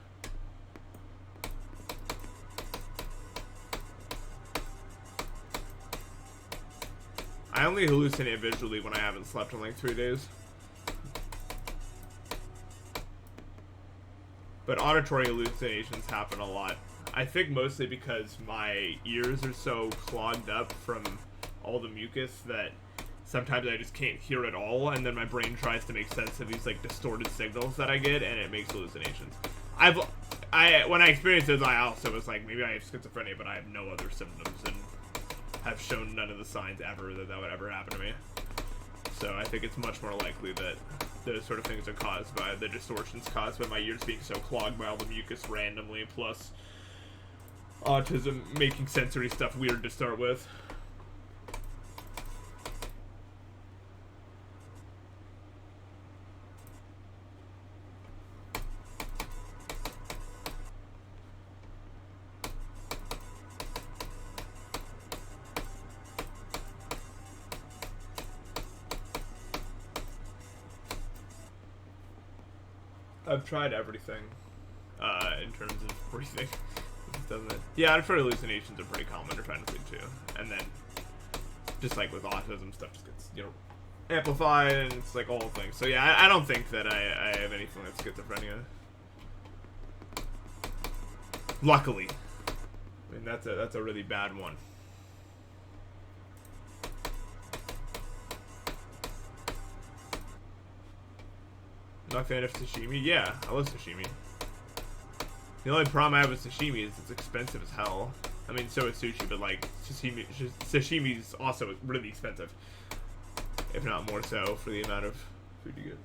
I only hallucinate visually when I haven't slept in like 3 days. But auditory hallucinations happen a lot. I think mostly because my ears are so clogged up from all the mucus that sometimes I just can't hear it all, and then my brain tries to make sense of these like distorted signals that I get, and it makes hallucinations. When I experienced those, I also was like, maybe I have schizophrenia, but I have no other symptoms, and have shown none of the signs ever that would ever happen to me. So I think it's much more likely that those sort of things are caused by the distortions caused by my ears being so clogged by all the mucus randomly, plus autism making sensory stuff weird to start with. I've tried everything in terms of breathing. Doesn't it? Yeah, I'm sure hallucinations are pretty common to trying to sleep too. And then, just like with autism, stuff just gets, you know, amplified, and it's like all things. So yeah, I don't think that I have anything like schizophrenia. Luckily. I mean, that's a really bad one. Not a fan of sashimi? Yeah, I love sashimi. The only problem I have with sashimi is it's expensive as hell. I mean, so is sushi, but like sashimi is also really expensive, if not more so, for the amount of food you get.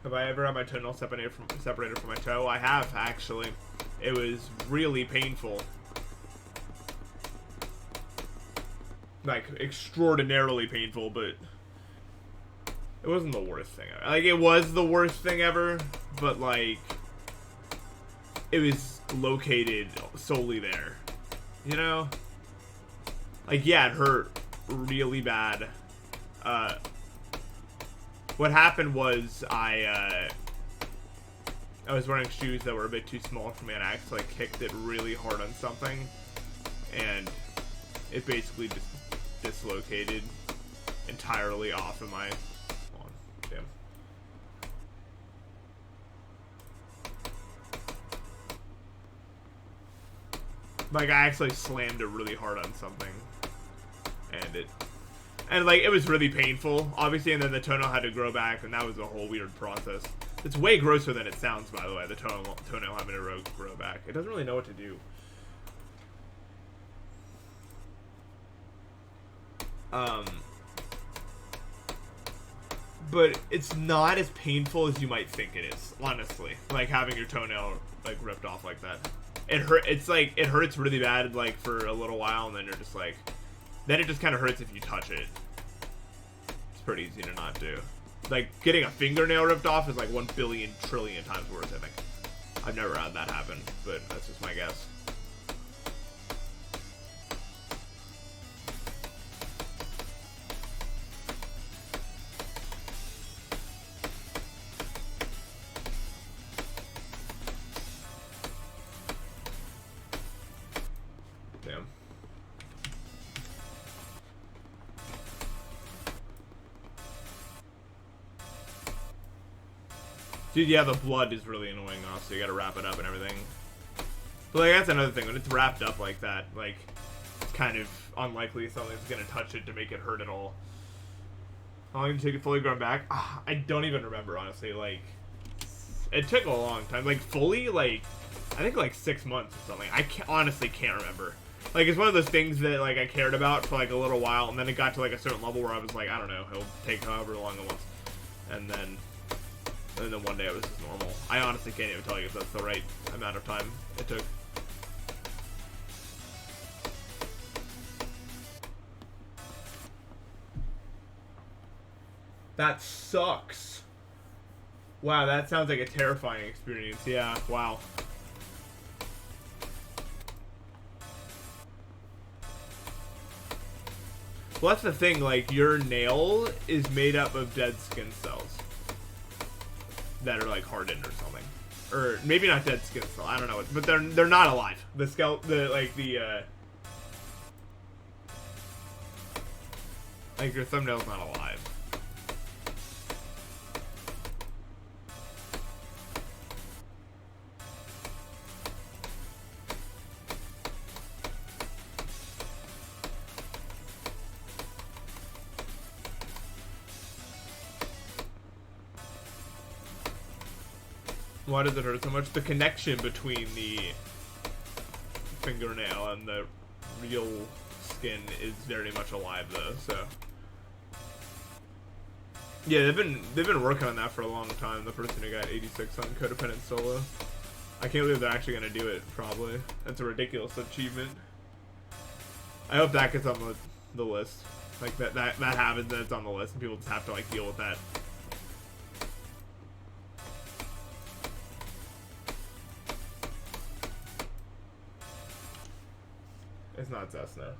Have I ever had my toenail separated from my toe? I have, actually. It was really painful. Like, extraordinarily painful, but it wasn't the worst thing ever. Like, it was the worst thing ever, but, like, it was located solely there. You know? Like, yeah, it hurt really bad. What happened was I was wearing shoes that were a bit too small for me, and I actually kicked it really hard on something, and it basically just dislocated entirely off of my... Hold on, damn. Like, I actually slammed it really hard on something, and like, it was really painful, obviously, and then the toenail had to grow back, and that was a whole weird process. It's way grosser than it sounds, by the way, the toenail having to grow back. It doesn't really know what to do. But it's not as painful as you might think it is, honestly. Like, having your toenail, like, ripped off like that. It's like, it hurts really bad, like, for a little while, and then you're just like... Then it just kind of hurts if you touch it. It's pretty easy to not do. Like, getting a fingernail ripped off is like 1 billion trillion times worse, I think. I've never had that happen, but that's just my guess. Damn. Dude, yeah, the blood is really annoying off, so you gotta wrap it up and everything. But, like, that's another thing. When it's wrapped up like that, like, it's kind of unlikely something's gonna touch it to make it hurt at all. How long did it take it fully grown back? I don't even remember, honestly. Like, it took a long time. Like, fully, like, I think, like, 6 months or something. I honestly can't remember. Like, it's one of those things that, like, I cared about for, like, a little while, and then it got to, like, a certain level where I was like, I don't know, it'll take however long it wants. And then one day it was just normal. I honestly can't even tell you if that's the right amount of time it took. That sucks. Wow, that sounds like a terrifying experience. Yeah, wow. Well, that's the thing, like, your nail is made up of dead skin cells that are, like, hardened or something. Or maybe not dead skin cells, I don't know, but they're not alive. The like, your thumbnail's not alive. Why does it hurt so much? The connection between the fingernail and the real skin is very much alive, though. So yeah, they've been working on that for a long time. The person who got 86 on Codependent Solo. I can't believe they're actually gonna do it. Probably that's a ridiculous achievement. I hope that gets on the list. Like that happens and it's on the list, and people just have to like deal with that. It's not Cessna.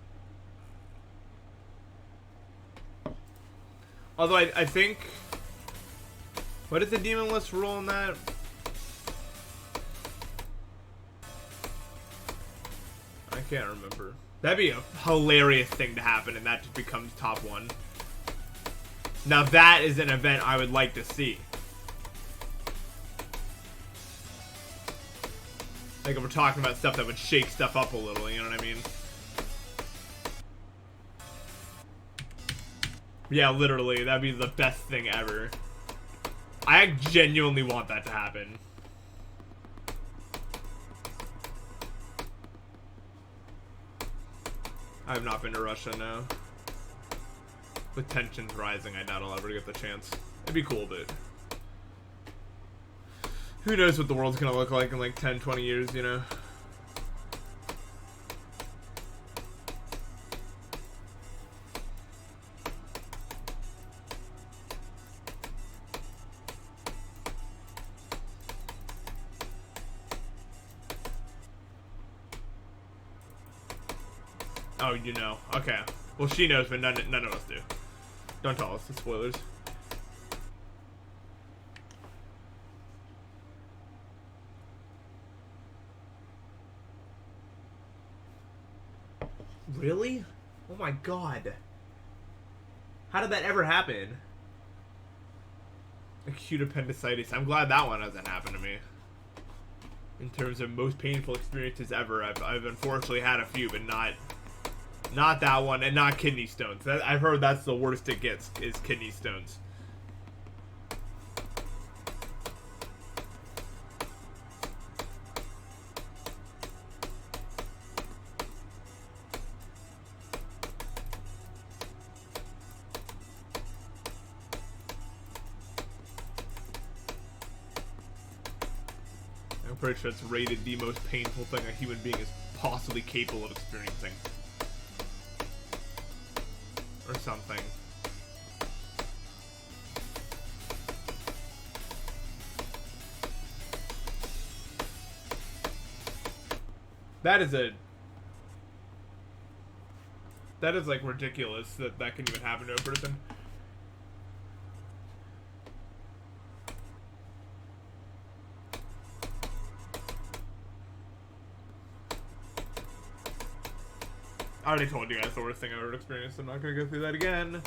Although I think... What is the demon list rule on that? I can't remember. That'd be a hilarious thing to happen, and that just becomes top 1. Now that is an event I would like to see. Like if we're talking about stuff that would shake stuff up a little, you know what I mean? Yeah, literally, that'd be the best thing ever. I genuinely want that to happen. I've not been to Russia, no. With tensions rising, I doubt I'll ever get the chance. It'd be cool, but... Who knows what the world's gonna look like in like 10, 20 years, you know? Oh, you know. Okay. Well, she knows, but none of us do. Don't tell us the spoilers. Really? Oh my god. How did that ever happen? Acute appendicitis. I'm glad that one hasn't happened to me. In terms of most painful experiences ever, I've unfortunately had a few, but not that one, and not kidney stones. I've heard that's the worst it gets, is kidney stones. I'm pretty sure it's rated the most painful thing a human being is possibly capable of experiencing. Or something. That is like ridiculous that that can even happen to a person. I already told you guys the worst thing I've ever experienced. I'm not gonna go through that again.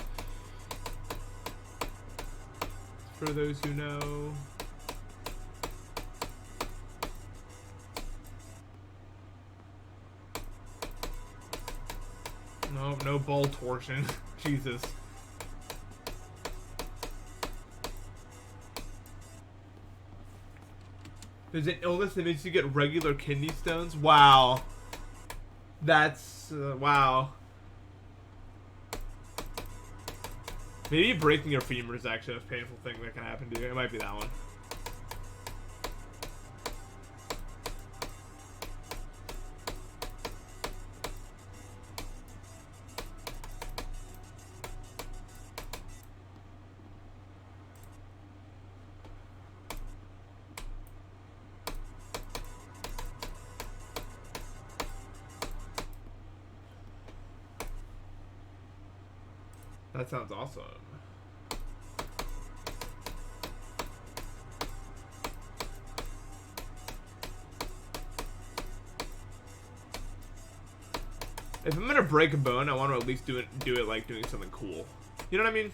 For those who know. No, no ball torsion. Jesus. There's an illness that makes you get regular kidney stones? Wow. That's, wow. Maybe breaking your femur is actually a painful thing that can happen to you. It might be that one. That sounds awesome. If I'm gonna break a bone, I want to at least do it like doing something cool. You know what I mean?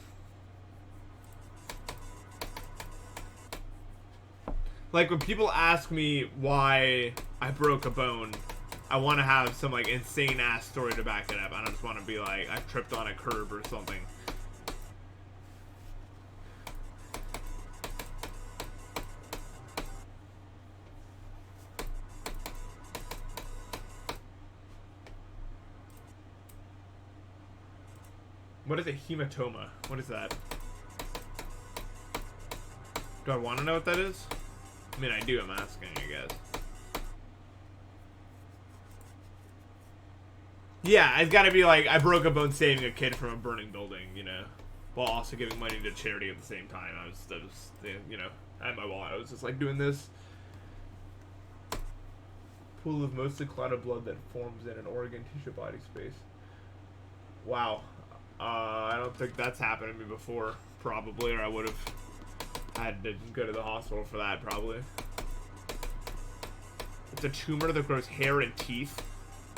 Like when people ask me why I broke a bone, I want to have some like insane ass story to back it up. I don't just want to be like I tripped on a curb or something. What is a hematoma? What is that? Do I want to know what that is? I mean, I do. I'm asking, I guess. Yeah, it's got to be like I broke a bone saving a kid from a burning building, you know, while also giving money to charity at the same time. I was you know, at my wallet. I was just like doing this. Pool of mostly clotted blood that forms in an organ, tissue, body space. Wow. I don't think that's happened to me before, probably, or I would have had to go to the hospital for that, probably. It's a tumor that grows hair and teeth.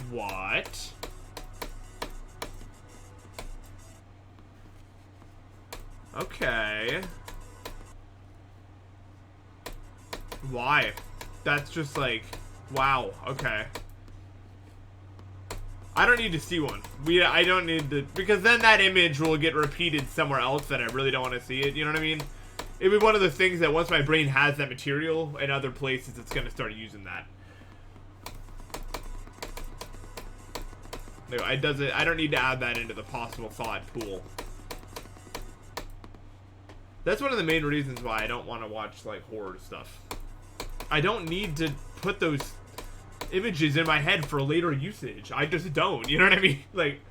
What? Okay. Why? That's just like, wow, okay. I don't need to see one. I don't need to, because then that image will get repeated somewhere else that I really don't want to see it, you know what I mean? It'd be one of the things that once my brain has that material in other places, it's going to start using that. No, I don't need to add that into the possible thought pool. That's one of the main reasons why I don't want to watch, like, horror stuff. I don't need to put those images in my head for later usage. I just don't, you know what I mean? Like,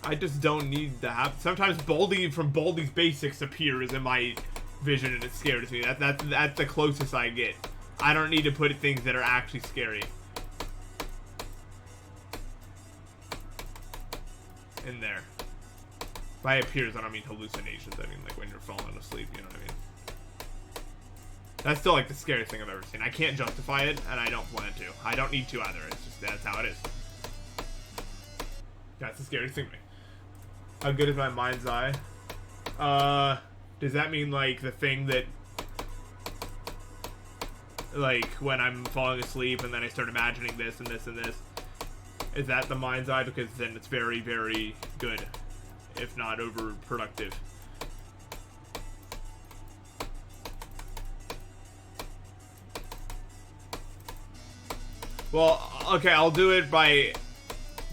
I just don't need to have. Sometimes Baldi from Baldi's Basics appears in my vision and it scares me. That's the closest I get. I don't need to put things that are actually scary in there. By appears, I don't mean hallucinations. I mean like when you're falling asleep, you know what I mean? That's still like the scariest thing I've ever seen. I can't justify it, and I don't plan to. I don't need to either. It's just, that's how it is. That's the scariest thing to me. How good is my mind's eye? Does that mean like the thing that, like when I'm falling asleep and then I start imagining this and this and this? Is that the mind's eye? Because then it's very, very good, if not overproductive. Well, okay, I'll do it by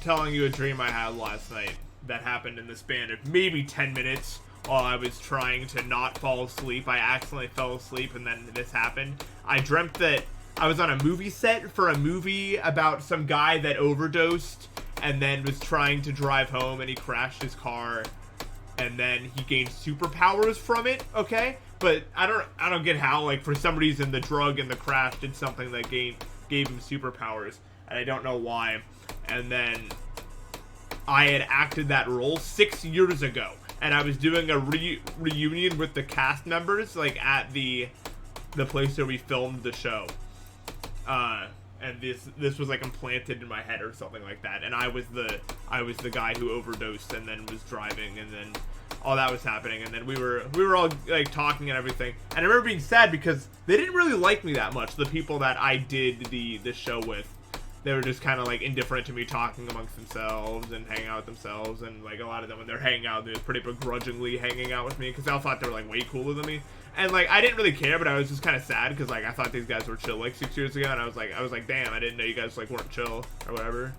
telling you a dream I had last night that happened in the span of maybe 10 minutes while I was trying to not fall asleep. I accidentally fell asleep and then this happened. I dreamt that I was on a movie set for a movie about some guy that overdosed and then was trying to drive home and he crashed his car and then he gained superpowers from it, okay? But I don't get how, like, for some reason the drug and the crash did something that gave him superpowers, and I don't know why. And then I had acted that role 6 years ago, and I was doing a reunion with the cast members, like at the place where we filmed the show. And this was like implanted in my head or something like that, and I was the guy who overdosed and then was driving, and then all that was happening, and then we were all like talking and everything, and I remember being sad because they didn't really like me that much. The people that I did the show with, they were just kind of like indifferent to me talking amongst themselves and hanging out with themselves, and like a lot of them when they're hanging out, they're pretty begrudgingly hanging out with me because they all thought they were like way cooler than me. And like I didn't really care, but I was just kind of sad because like I thought these guys were chill like 6 years ago, and I was like, damn, I didn't know you guys like weren't chill or whatever.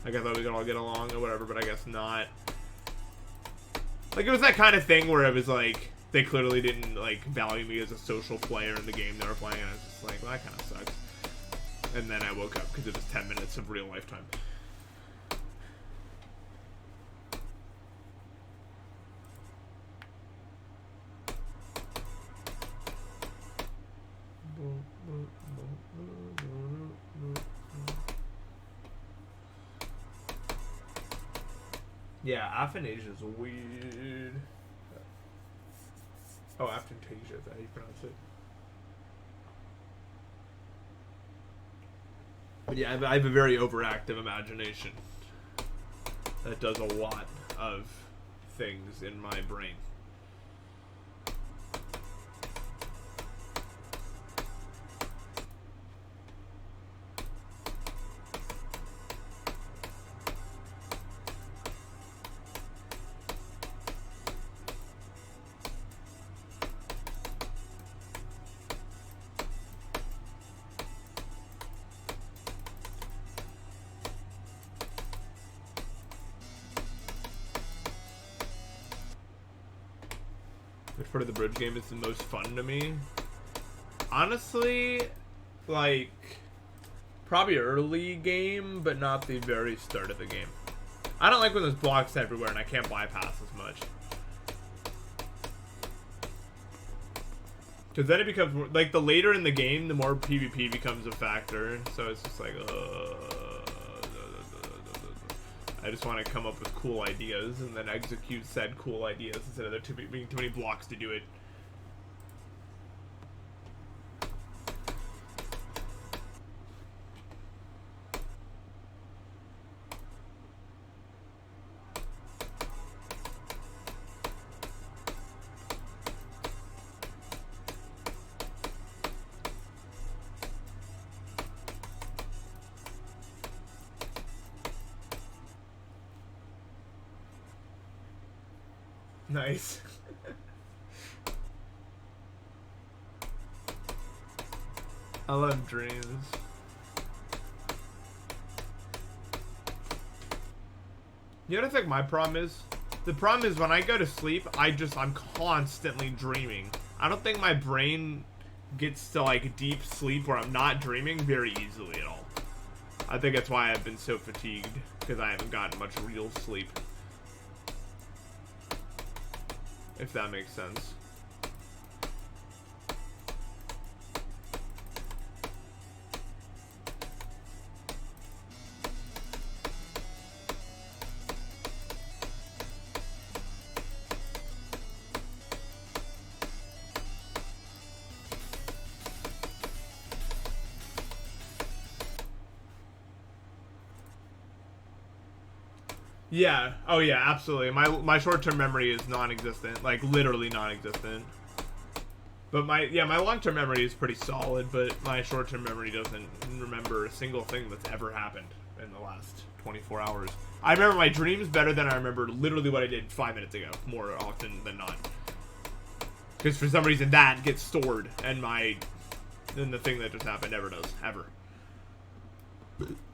Like I thought we could all get along or whatever, but I guess not. Like it was that kind of thing where it was like they clearly didn't like value me as a social player in the game they were playing, and I was just like, well, that kind of sucks. And then I woke up because it was 10 minutes of real life time. Yeah, aphantasia is weird. Oh, aphantasia, is that how you pronounce it? But yeah, I have a very overactive imagination that does a lot of things in my brain. Which part of the bridge game is the most fun to me? Honestly, like, probably early game, but not the very start of the game. I don't like when there's blocks everywhere and I can't bypass as much. Because then it becomes more, like, the later in the game, the more PvP becomes a factor. So it's just like, I just want to come up with cool ideas and then execute said cool ideas instead of there being too many blocks to do it. Nice. I love dreams. You know what I think my problem is? The problem is when I go to sleep, I'm constantly dreaming. I don't think my brain gets to like deep sleep where I'm not dreaming very easily at all. I think that's why I've been so fatigued, because I haven't gotten much real sleep. If that makes sense. Yeah. Oh yeah, absolutely. My short-term memory is non-existent, like literally non-existent. But my long-term memory is pretty solid, but my short-term memory doesn't remember a single thing that's ever happened in the last 24 hours. I remember my dreams better than I remember literally what I did 5 minutes ago, more often than not. Because for some reason that gets stored, and the thing that just happened never does, ever.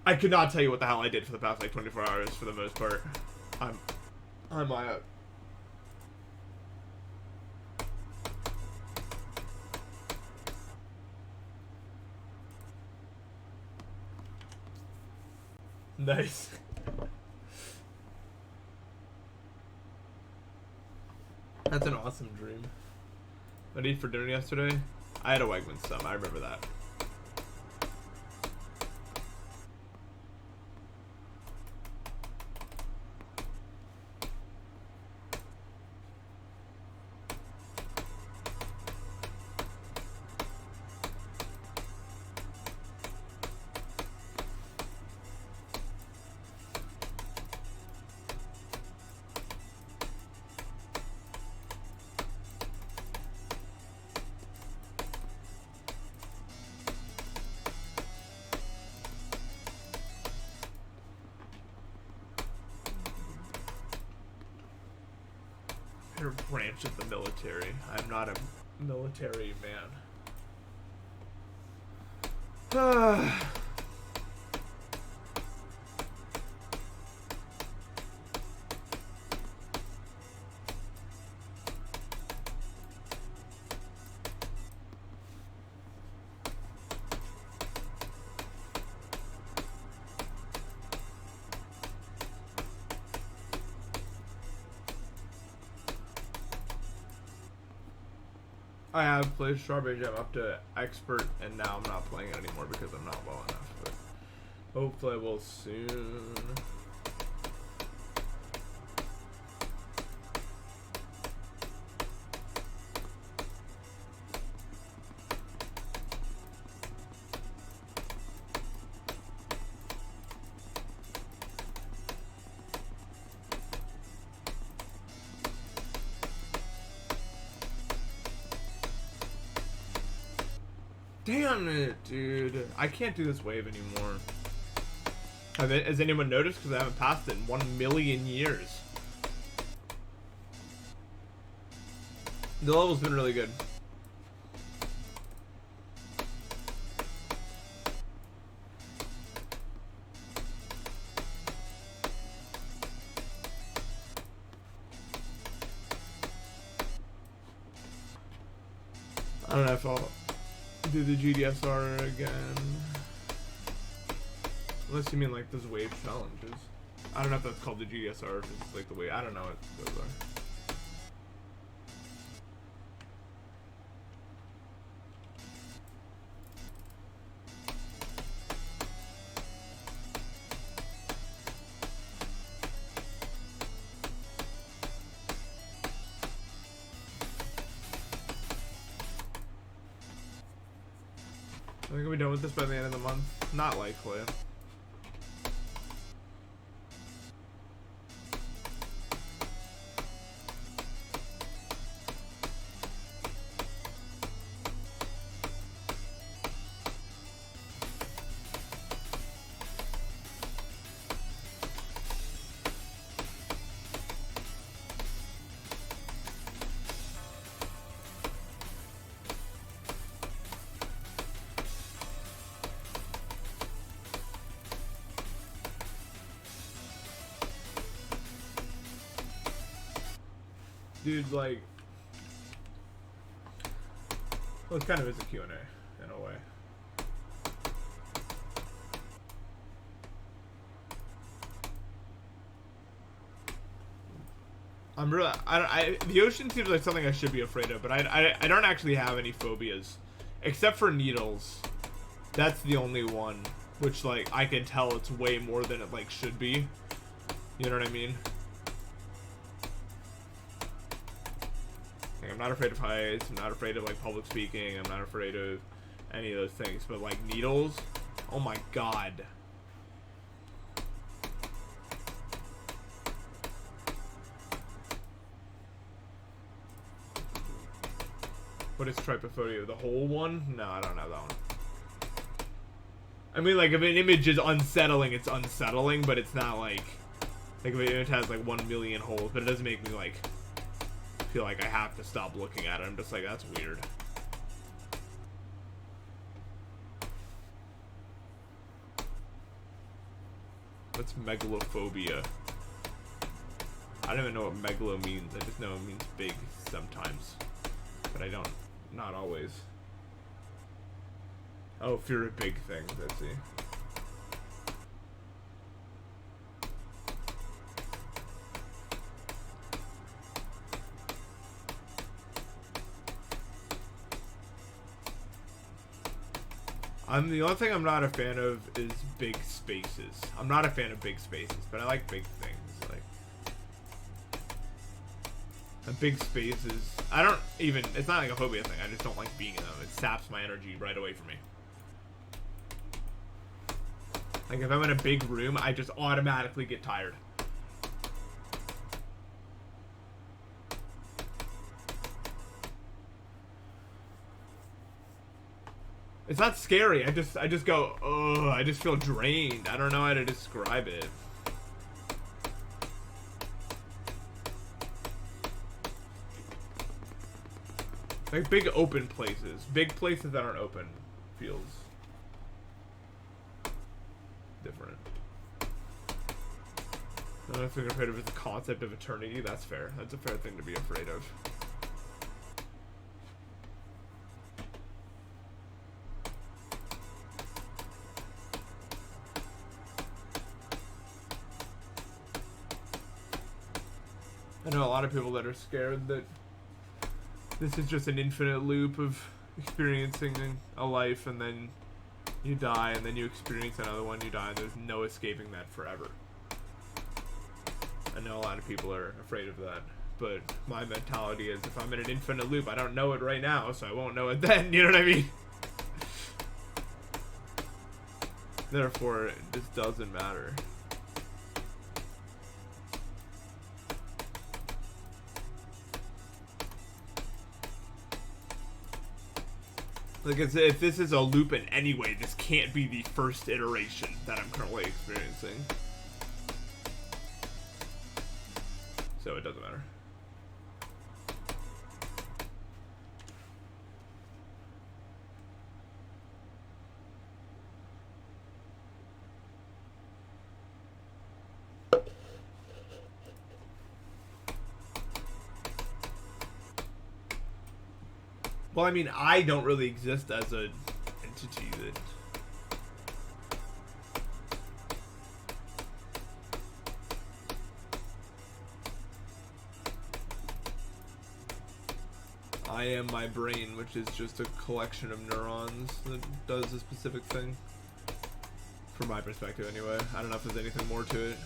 I could not tell you what the hell I did for the past like 24 hours for the most part. I'm Nice. That's an awesome dream. What did I eat for dinner yesterday? I had a Wegmans sub, I remember that. Branch of the military. I'm not a military man. I have played Strawberry Jam up to expert, and now I'm not playing it anymore because I'm not well enough. But hopefully I will soon. Damn it, dude. I can't do this wave anymore. Has anyone noticed? Because I haven't passed it in 1,000,000 years. The level's been really good. I don't know if I'll do the GDSR again. Unless you mean like those wave challenges. I don't know if that's called the GSR or if it's like the way. I don't know what those are. I think we'll be done with this by the end of the month. Not likely. Dude, like, well, it kind of is a Q&A in a way. I'm really, the ocean seems like something I should be afraid of, but I don't actually have any phobias, except for needles. That's the only one, which, like, I can tell it's way more than it, like, should be. You know what I mean? I'm not afraid of heights, I'm not afraid of, like, public speaking, I'm not afraid of any of those things, but, like, needles, oh my god. What is trypophobia? The whole one? No, I don't know that one. I mean, like, if an image is unsettling, it's unsettling, but it's not, like if an image has, like, 1 million holes, but it doesn't make me, like, feel like I have to stop looking at it. I'm just like, that's weird. What's megalophobia? I don't even know what megalo means. I just know it means big sometimes, but I don't. Not always. Oh, fear of big things. I see. The only thing I'm not a fan of is big spaces. I'm not a fan of big spaces, but I like big things. Like, a big spaces. I don't even. It's not like a phobia thing. I just don't like being in them. It saps my energy right away from me. Like, if I'm in a big room, I just automatically get tired. It's not scary. I just go, ugh. I just feel drained. I don't know how to describe it. Like big open places. Big places that aren't open feels different. Another thing I'm afraid of is the concept of eternity. That's fair. That's a fair thing to be afraid of. I know a lot of people that are scared that this is just an infinite loop of experiencing a life, and then you die, and then you experience another one, you die, and there's no escaping that forever. I know a lot of people are afraid of that, but my mentality is, if I'm in an infinite loop, I don't know it right now, so I won't know it then, you know what I mean? Therefore, it just doesn't matter. Like, if this is a loop in any way, this can't be the first iteration that I'm currently experiencing. So it doesn't matter. Well, I mean, I don't really exist as an entity that... I am my brain, which is just a collection of neurons that does a specific thing. From my perspective, anyway. I don't know if there's anything more to it.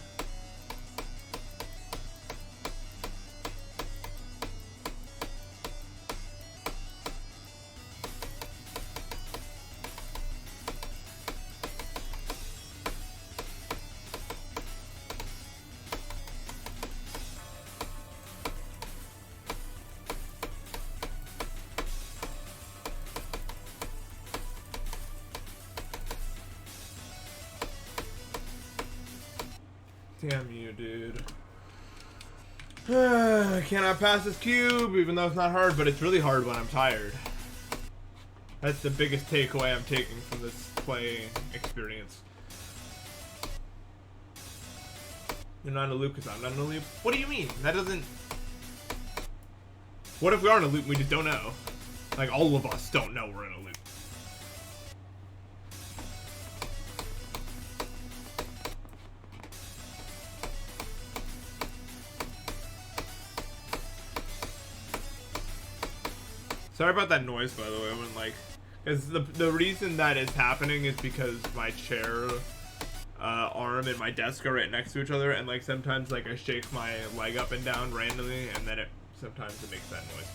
Damn you, dude. I cannot pass this cube, even though it's not hard, but it's really hard when I'm tired. That's the biggest takeaway I'm taking from this play experience. You're not in a loop because I'm not in a loop? What do you mean? That doesn't... What if we are in a loop and we just don't know? Like, all of us don't know we're in a loop. Sorry about that noise, by the way. When like, because the reason that is happening is because my chair arm and my desk are right next to each other, and like sometimes like I shake my leg up and down randomly, and then sometimes it makes that noise.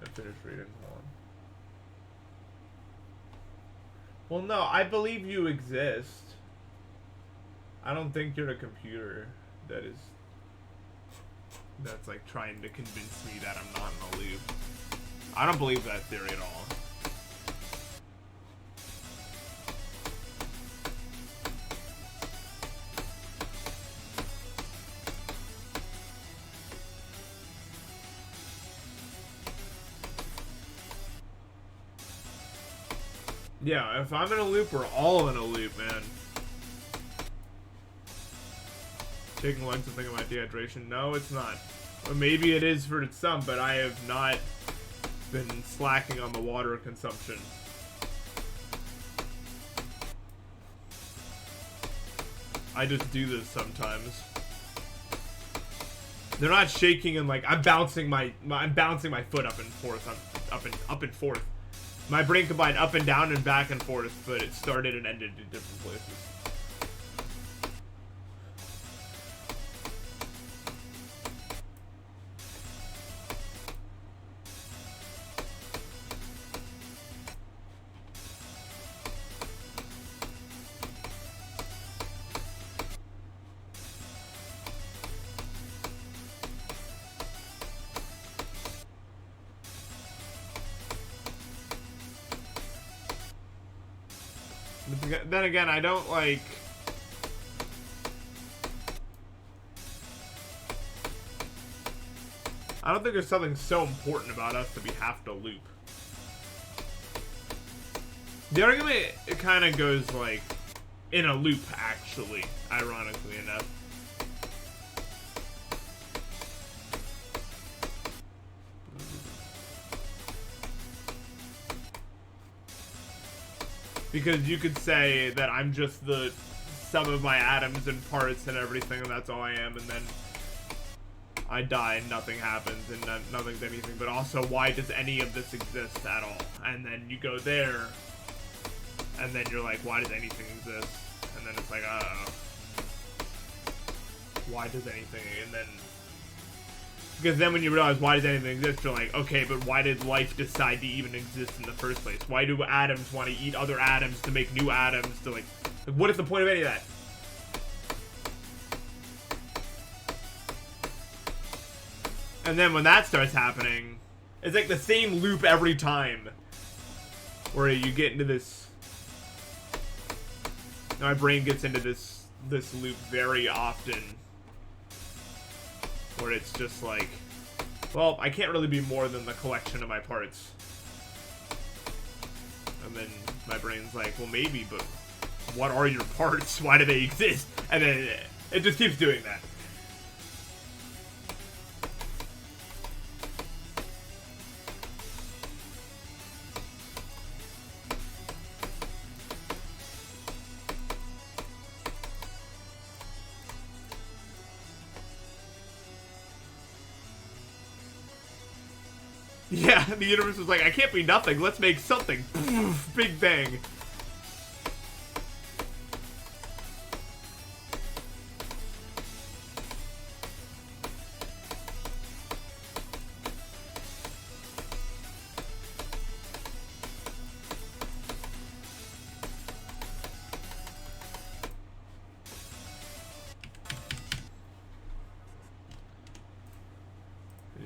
I finished reading. Hold on. Well, no, I believe you exist. I don't think you're a computer that's like trying to convince me that I'm not in a loop. I don't believe that theory at all. Yeah, if I'm in a loop, we're all in a loop, man. Taking legs and thinking about dehydration. No, it's not. Or maybe it is for some, but I have not been slacking on the water consumption. I just do this sometimes. They're not shaking and like I'm bouncing my foot up and forth, up and forth. My brain combined up and down and back and forth, but it started and ended in different places. Then again, I don't like... I don't think there's something so important about us that we have to loop. The argument, it kind of goes like, in a loop, actually, ironically enough. Because you could say that I'm just the sum of my atoms and parts and everything, and that's all I am, and then I die and nothing happens, and nothing's anything. But also, why does any of this exist at all? And then you go there, and then you're like, why does anything exist? And then it's like, why does anything? And then... Because then when you realize why does anything exist, you're like, okay, but why did life decide to even exist in the first place? Why do atoms want to eat other atoms to make new atoms to like what is the point of any of that? And then when that starts happening, it's like the same loop every time. Where you get into this... My brain gets into this loop very often. Where it's just like, well, I can't really be more than the collection of my parts. And then my brain's like, well, maybe, but what are your parts? Why do they exist? And then it just keeps doing that. Yeah, the universe was like, I can't be nothing. Let's make something. Big bang.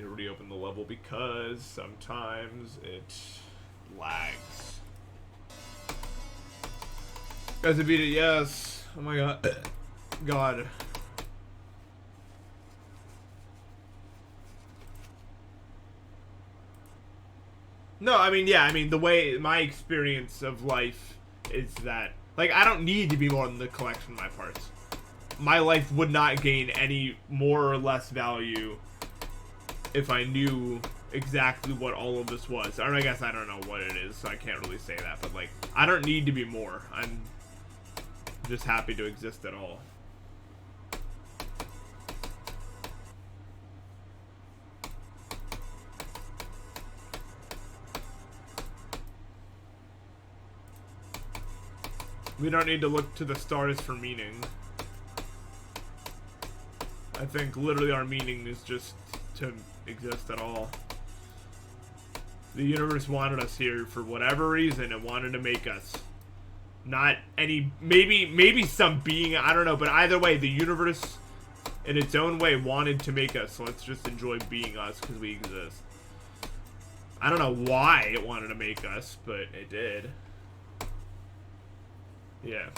Reopen the level because sometimes it lags. Guys, I beat it, yes. Oh my god. God. No, I mean, yeah, I mean, the way my experience of life is that, like, I don't need to be more than the collection of my parts. My life would not gain any more or less value if I knew exactly what all of this was. Or I guess I don't know what it is, so I can't really say that. But, like, I don't need to be more. I'm just happy to exist at all. We don't need to look to the stars for meaning. I think literally our meaning is just to exist at all. The universe wanted us here for whatever reason. It wanted to make us. Not any, maybe some being, I don't know, but either way, the universe in its own way wanted to make us, so let's just enjoy being us because we exist. I don't know why it wanted to make us, but it did. Yeah.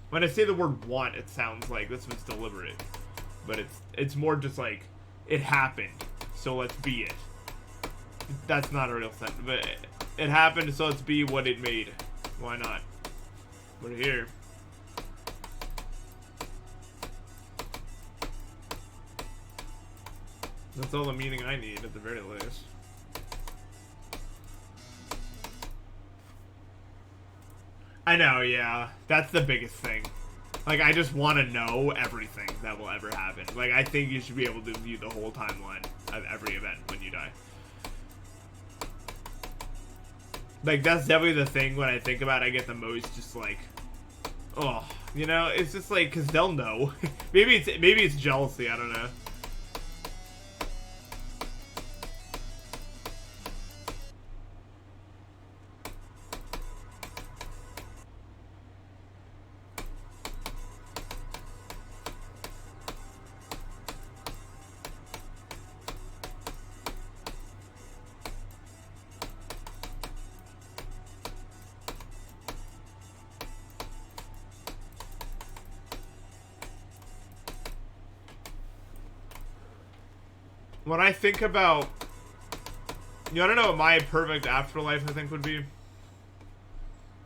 When I say the word want, it sounds like this was deliberate. But it's more just like, it happened, so let's be it. That's not a real sentence, but it happened, so let's be what it made. Why not? We're here. That's all the meaning I need, at the very least. I know, yeah. That's the biggest thing. Like, I just want to know everything that will ever happen. Like, I think you should be able to view the whole timeline of every event when you die. Like, that's definitely the thing when I think about it, I get the most just like, oh, you know, it's just like, because they'll know. maybe it's jealousy, I don't know. When I think about, you want to know what my perfect afterlife I think would be?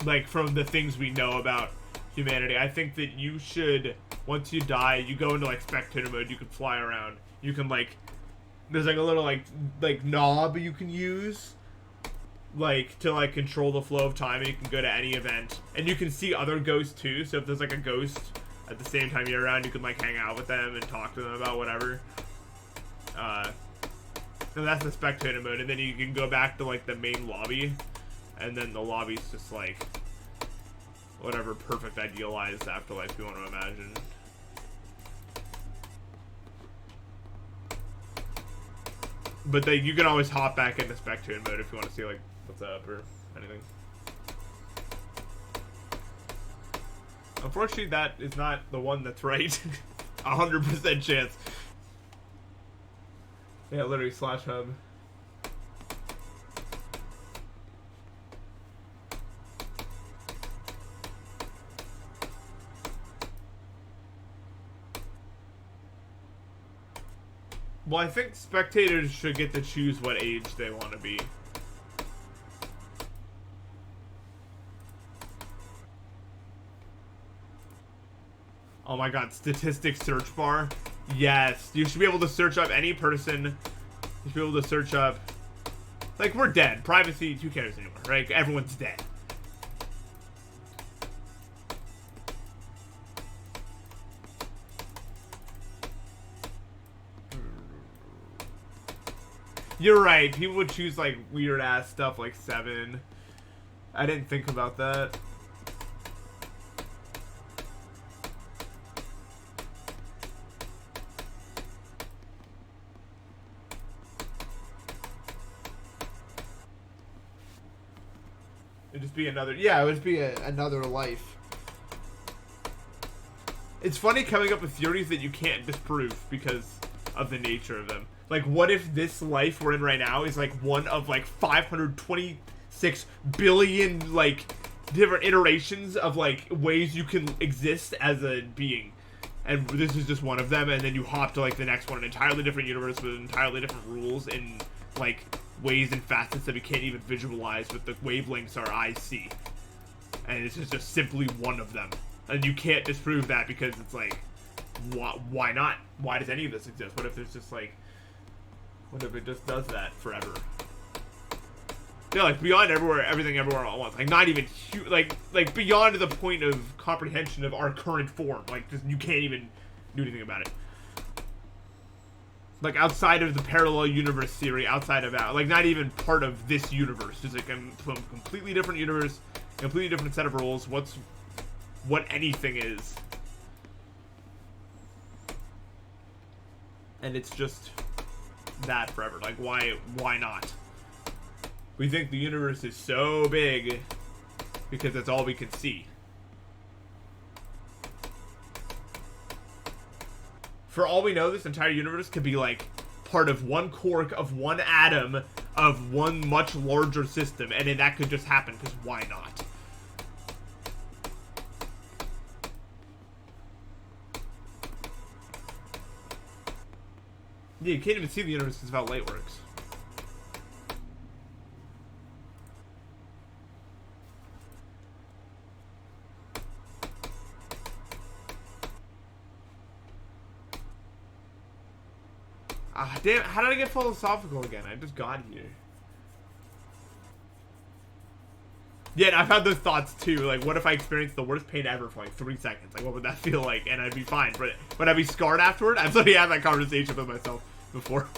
Like, from the things we know about humanity, I think that you should, once you die, you go into like spectator mode, you can fly around, you can like, there's like a little like knob you can use, like, to like control the flow of time, and you can go to any event, and you can see other ghosts too, so if there's like a ghost at the same time you're around, you can like hang out with them and talk to them about whatever. So that's the spectator mode, and then you can go back to like the main lobby, and then the lobby's just like whatever perfect idealized afterlife you want to imagine. But you can always hop back into spectator mode if you want to see like what's up or anything. Unfortunately, that is not the one that's right. 100% chance. Yeah, literally /hub. Well, I think spectators should get to choose what age they want to be. Oh my god, statistics search bar. Yes, you should be able to search up any person. You should be able to search up, like, we're dead. Privacy, who cares anymore, right? Everyone's dead. You're right. People would choose like weird ass stuff like 7. I didn't think about that. It'd just be another, yeah, it would be another life. It's funny coming up with theories that you can't disprove because of the nature of them. Like, what if this life we're in right now is like one of like 526 billion like different iterations of like ways you can exist as a being, and this is just one of them, and then you hop to like the next one, an entirely different universe with entirely different rules and like ways and facets that we can't even visualize with the wavelengths our eyes see, and this is just simply one of them, and you can't disprove that because it's like, why not? Why does any of this exist? What if there's just like, what if it just does that forever? Yeah, like beyond everywhere, everything, everywhere, all at once. Like not even like beyond the point of comprehension of our current form. Like just you can't even do anything about it. Like outside of the parallel universe theory, outside of that, like not even part of this universe. Just like a completely different universe, completely different set of rules. What anything is, and it's just that forever. Like why not? We think the universe is so big because that's all we can see. For all we know, this entire universe could be like part of one quark of one atom of one much larger system, and then that could just happen because why not? Yeah, you can't even see the universe because of how light works. Ah, damn, how did I get philosophical again? I just got here. Yeah, I've had those thoughts too. Like, what if I experienced the worst pain ever for like 3 seconds? Like, what would that feel like? And I'd be fine. But would I be scarred afterward? I've literally had that conversation with myself before.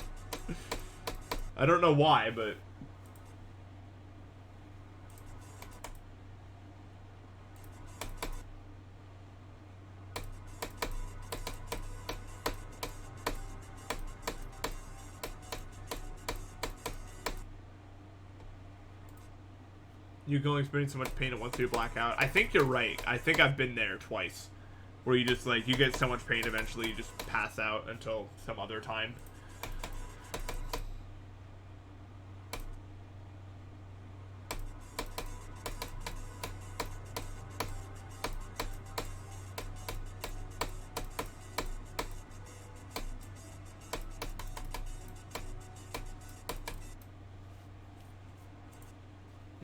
I don't know why, but... You can only experience so much pain at once you black out. I think you're right. I think I've been there twice. Where you just, like, you get so much pain eventually you just pass out until some other time.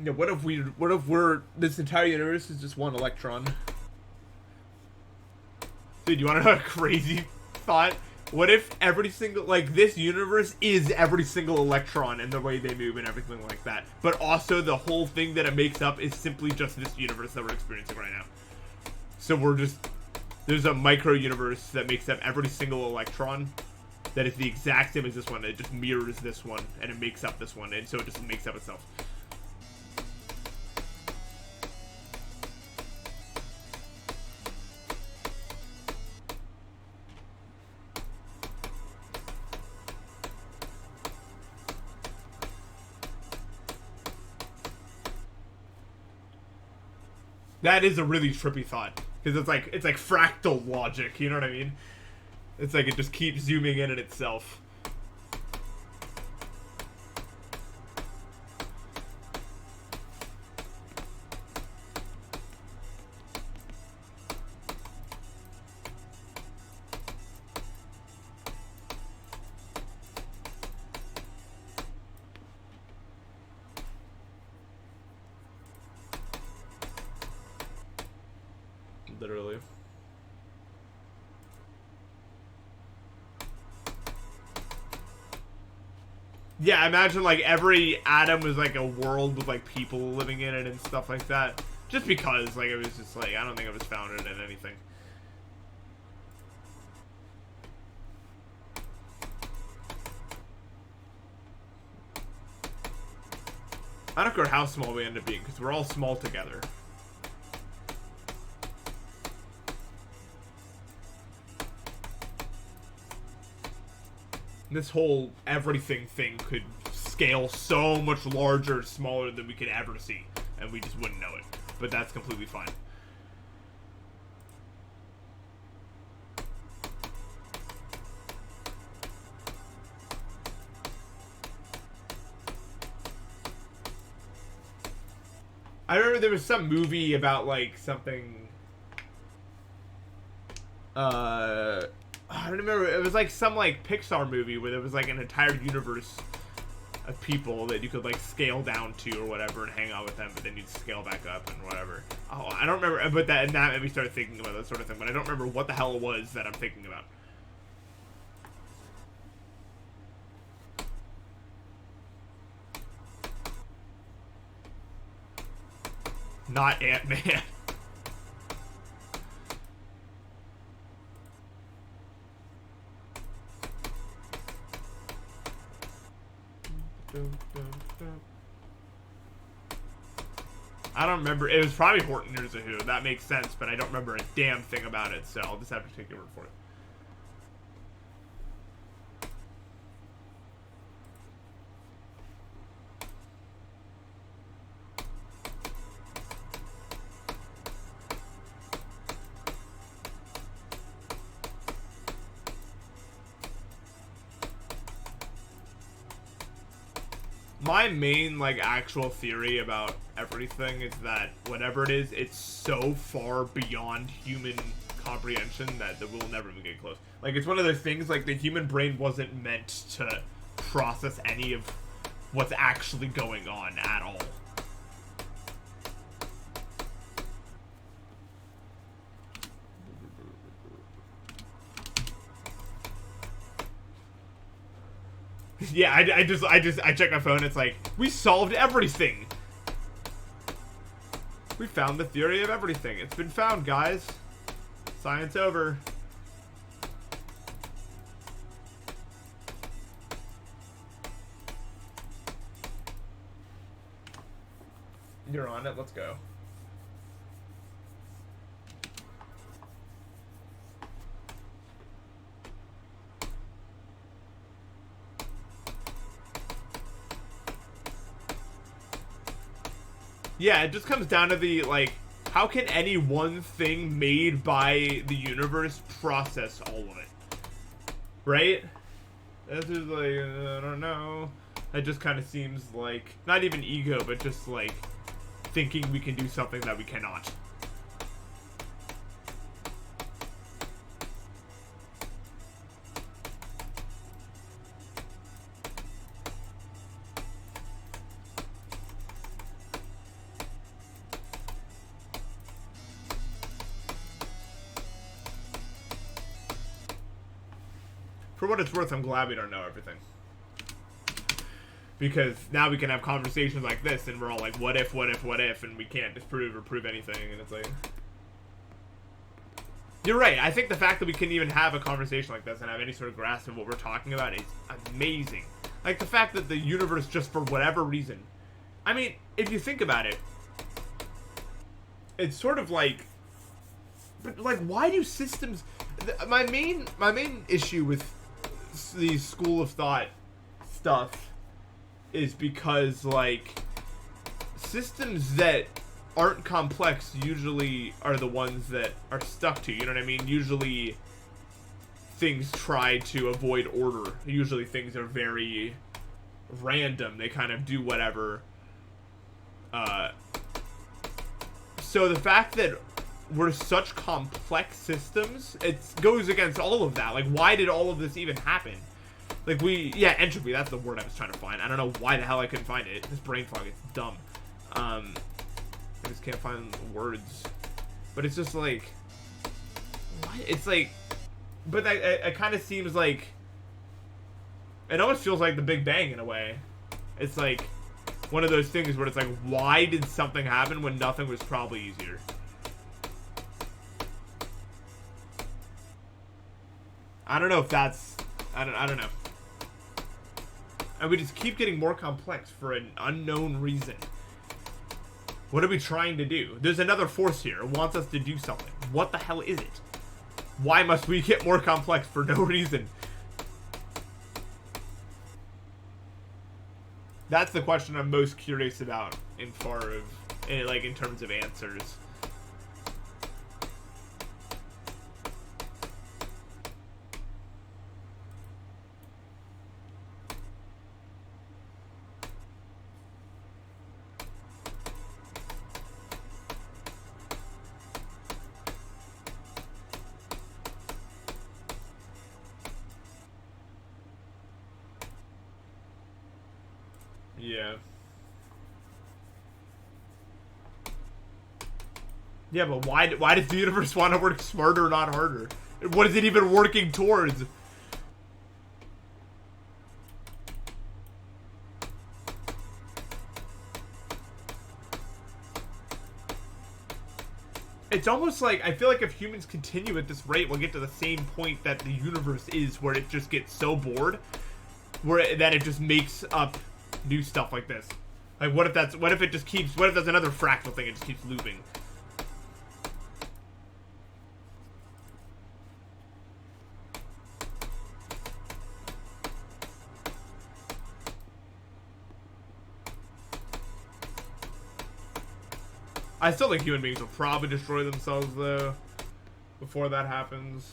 Yeah, what if this entire universe is just one electron? Dude, you wanna know a crazy thought? What if every single, like, this universe is every single electron and the way they move and everything like that, but also the whole thing that it makes up is simply just this universe that we're experiencing right now. So there's a micro universe that makes up every single electron that is the exact same as this one. It just mirrors this one and it makes up this one, and so it just makes up itself. That is a really trippy thought, because it's like fractal logic, you know what I mean? It's like it just keeps zooming in on itself. Literally. Yeah, imagine like every atom was like a world with like people living in it and stuff like that. Just because, like, it was just like, I don't think it was founded in anything. I don't care how small we end up being, because we're all small together. This whole everything thing could scale so much larger, smaller than we could ever see, and we just wouldn't know it. But that's completely fine. I remember there was some movie about, like, something... I don't remember. It was, like, some, like, Pixar movie where there was, like, an entire universe of people that you could, like, scale down to or whatever and hang out with them, but then you'd scale back up and whatever. Oh, I don't remember, but that made me start thinking about that sort of thing, but I don't remember what the hell it was that I'm thinking about. Not Ant-Man. I don't remember. It was probably Horton Hears a Who. That makes sense, but I don't remember a damn thing about it, so I'll just have to take your word for it. My main, like, actual theory about everything is that whatever it is, it's so far beyond human comprehension that we'll never even get close. Like, it's one of those things, like, the human brain wasn't meant to process any of what's actually going on at all. Yeah, I check my phone, it's like, we solved everything! We found the theory of everything. It's been found, guys. Science over. You're on it, let's go. Yeah, it just comes down to the, like, how can any one thing made by the universe process all of it? Right? This is like, I don't know. That just kind of seems like, not even ego, but just like, thinking we can do something that we cannot. For what it's worth, I'm glad we don't know everything. Because now we can have conversations like this, and we're all like, what if, what if, what if, and we can't disprove or prove anything, and it's like... You're right, I think the fact that we can even have a conversation like this and have any sort of grasp of what we're talking about is amazing. Like, the fact that the universe, just for whatever reason... I mean, if you think about it, it's sort of like... But, like, why do systems... My main issue with the school of thought stuff is because, like, systems that aren't complex usually are the ones that are stuck to, you know what I mean? Usually things try to avoid order. Usually things are very random. They kind of do whatever. So the fact that we're such complex systems, it goes against all of that. Like, why did all of this even happen? Like, yeah, entropy, that's the word I was trying to find. I don't know why the hell I couldn't find it. This brain fog, it's dumb. I just can't find words. But it's just like, what? It's like, but that, it kind of seems like, it almost feels like the Big Bang in a way. It's like one of those things where it's like, why did something happen when nothing was probably easier? I don't know if that's... I don't know. And we just keep getting more complex for an unknown reason. What are we trying to do? There's another force here. It wants us to do something. What the hell is it? Why must we get more complex for no reason? That's the question I'm most curious about in terms of answers. Yeah. Yeah, but why does the universe want to work smarter, not harder? What is it even working towards? It's almost like, I feel like if humans continue at this rate, we'll get to the same point that the universe is, where it just gets so bored, that it just makes up new stuff like this. Like, what if that's another fractal thing, it just keeps looping. I still think human beings will probably destroy themselves, though, before that happens.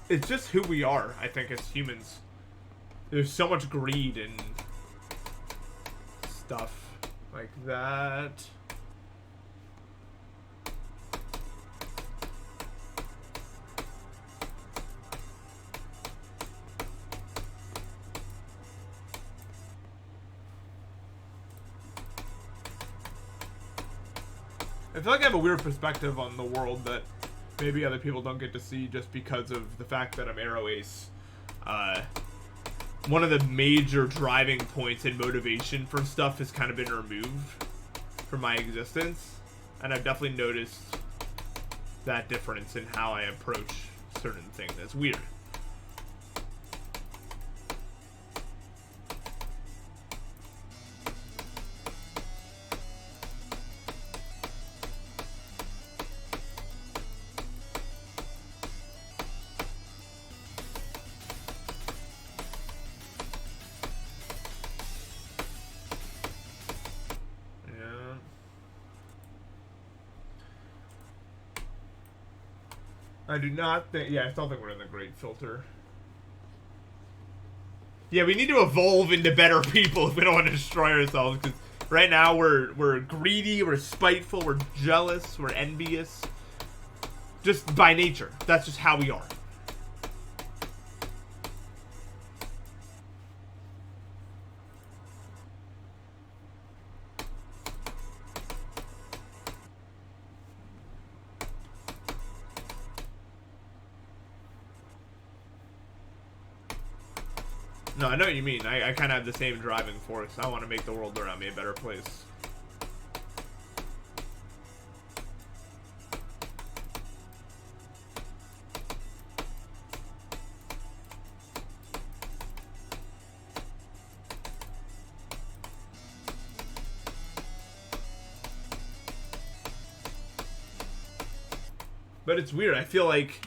It's just who we are, I think, as humans. There's so much greed and stuff like that. I feel like I have a weird perspective on the world that maybe other people don't get to see just because of the fact that I'm Arrow Ace. One of the major driving points and motivation for stuff has kind of been removed from my existence. And I've definitely noticed that difference in how I approach certain things. It's weird. I do not think... Yeah, I still think we're in the great filter. Yeah, we need to evolve into better people if we don't want to destroy ourselves. Because right now we're greedy, we're spiteful, we're jealous, we're envious. Just by nature. That's just how we are. No, I know what you mean. I kind of have the same driving force. I want to make the world around me a better place. But it's weird. I feel like...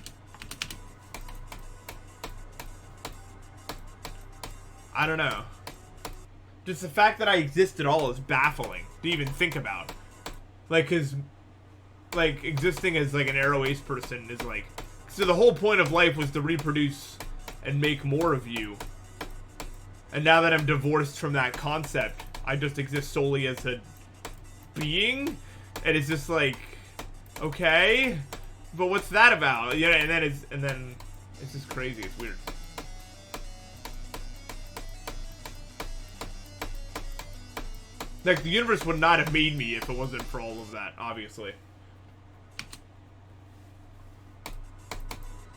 I don't know. Just the fact that I exist at all is baffling to even think about. Like, cause, like, existing as, like, an Arrow Ace person is, like... So the whole point of life was to reproduce and make more of you. And now that I'm divorced from that concept, I just exist solely as a being? And it's just like, okay, but what's that about? Yeah, and then it's just crazy. It's weird. Like, the universe would not have made me if it wasn't for all of that, obviously.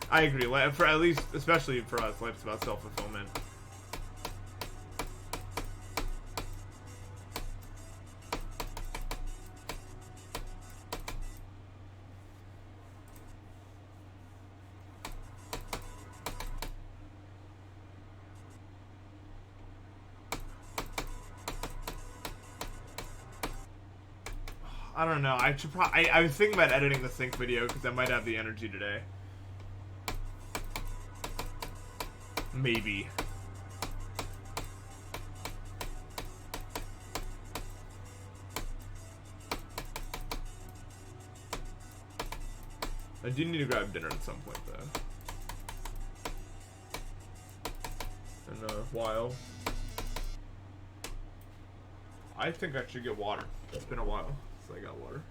I agree. For at least, especially for us, life's about self-fulfillment. I don't know. I should probably. I was thinking about editing the sync video because I might have the energy today. Maybe. I do need to grab dinner at some point, though. In a while. I think I should get water. It's been a while since I got water.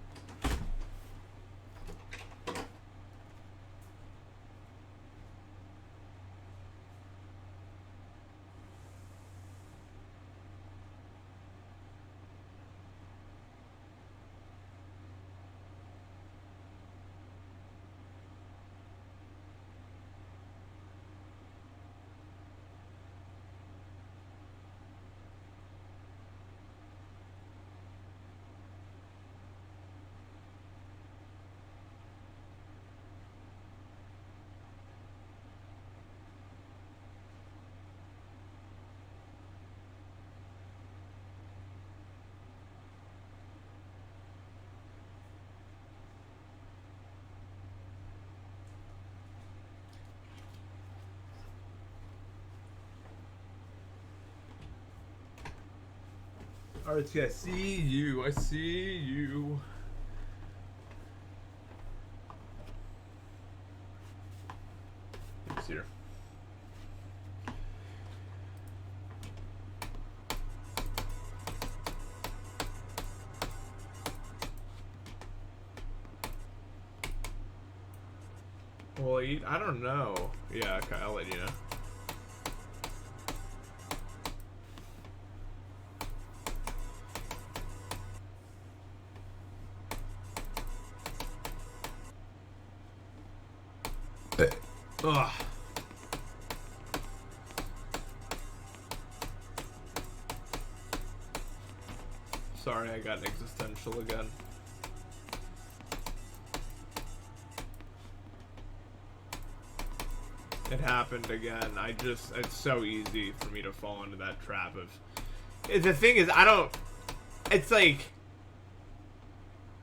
Alright, I see you. I see you. It's here. Will I eat? I don't know. Yeah, okay, I'll let you know. Ugh. Sorry, I got existential again. It happened again. It's so easy for me to fall into that trap of... The thing is, it's like...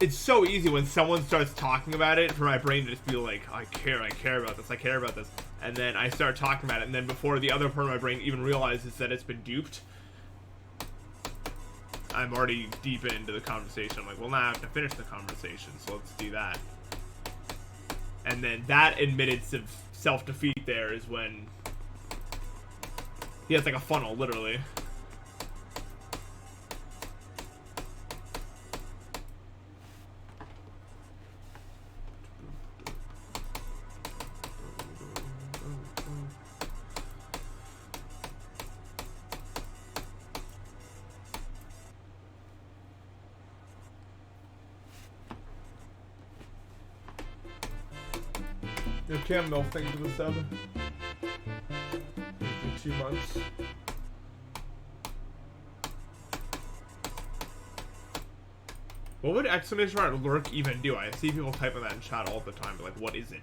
It's so easy when someone starts talking about it for my brain to just be like, I care about this. And then I start talking about it, and then before the other part of my brain even realizes that it's been duped, I'm already deep into the conversation. I'm like, well, now I have to finish the conversation, so let's do that. And then that admittance of self-defeat there is when... Yeah, it's like a funnel, literally. Your Cam Mill thing to the sub. In 2 months. What would exclamation mark lurk even do? I see people typing that in chat all the time, but like, what is it?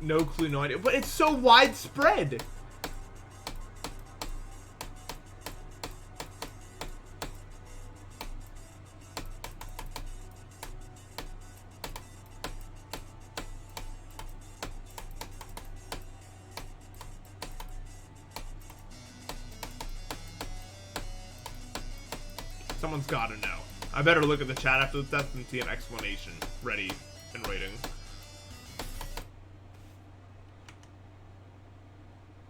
No clue, no idea. But it's so widespread. Someone's gotta know. I better look at the chat after the test and see an explanation ready and waiting.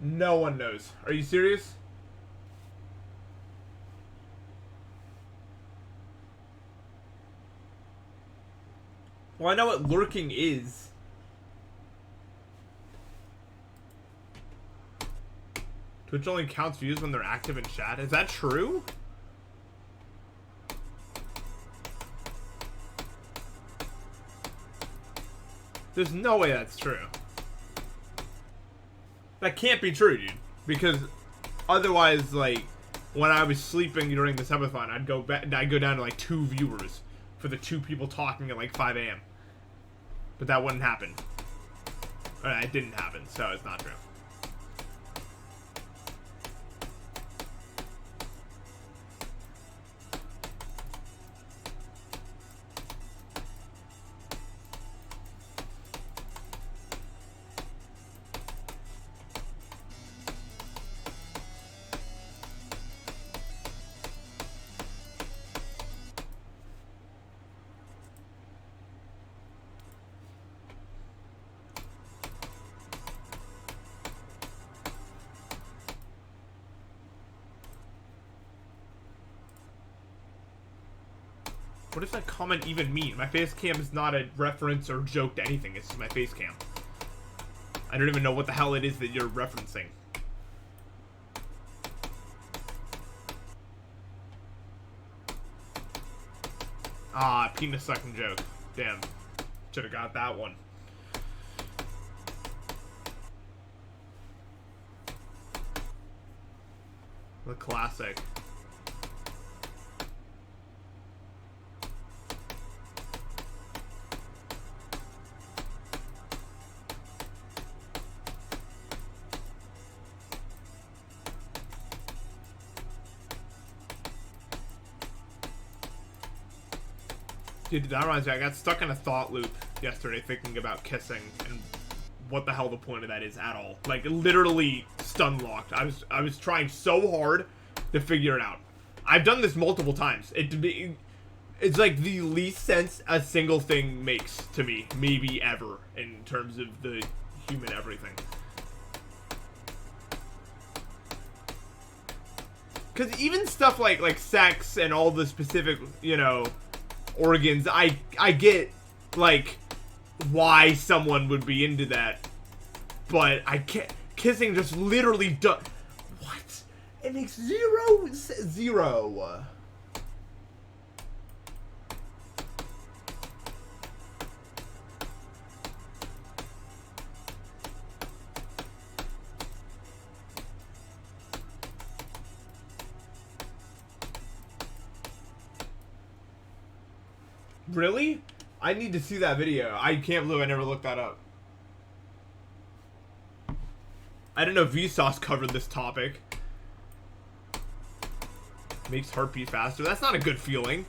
No one knows. Are you serious? Well, I know what lurking is. Twitch only counts views when they're active in chat. Is that true? There's no way that's true. That can't be true, dude. Because otherwise, like, when I was sleeping during the subathon, I'd go down to like 2 viewers for the 2 people talking at like 5 a.m. But that wouldn't happen. Or it didn't happen, so it's not true. What does that comment even mean? My face cam is not a reference or joke to anything. It's just my face cam. I don't even know what the hell it is that you're referencing. Ah, penis sucking joke. Damn. Should have got that one. The classic. Dude, that reminds me, I got stuck in a thought loop yesterday thinking about kissing and what the hell the point of that is at all. Like, literally stun locked. I was trying so hard to figure it out. I've done this multiple times. It's like the least sense a single thing makes to me, maybe ever, in terms of the human everything. Because even stuff like sex and all the specific, you know, organs, I get, like, why someone would be into that, but I can't. Kissing just literally does. What? It makes zero. Really? I need to see that video. I can't believe I never looked that up. I don't know if Vsauce covered this topic. Makes heartbeat faster. That's not a good feeling.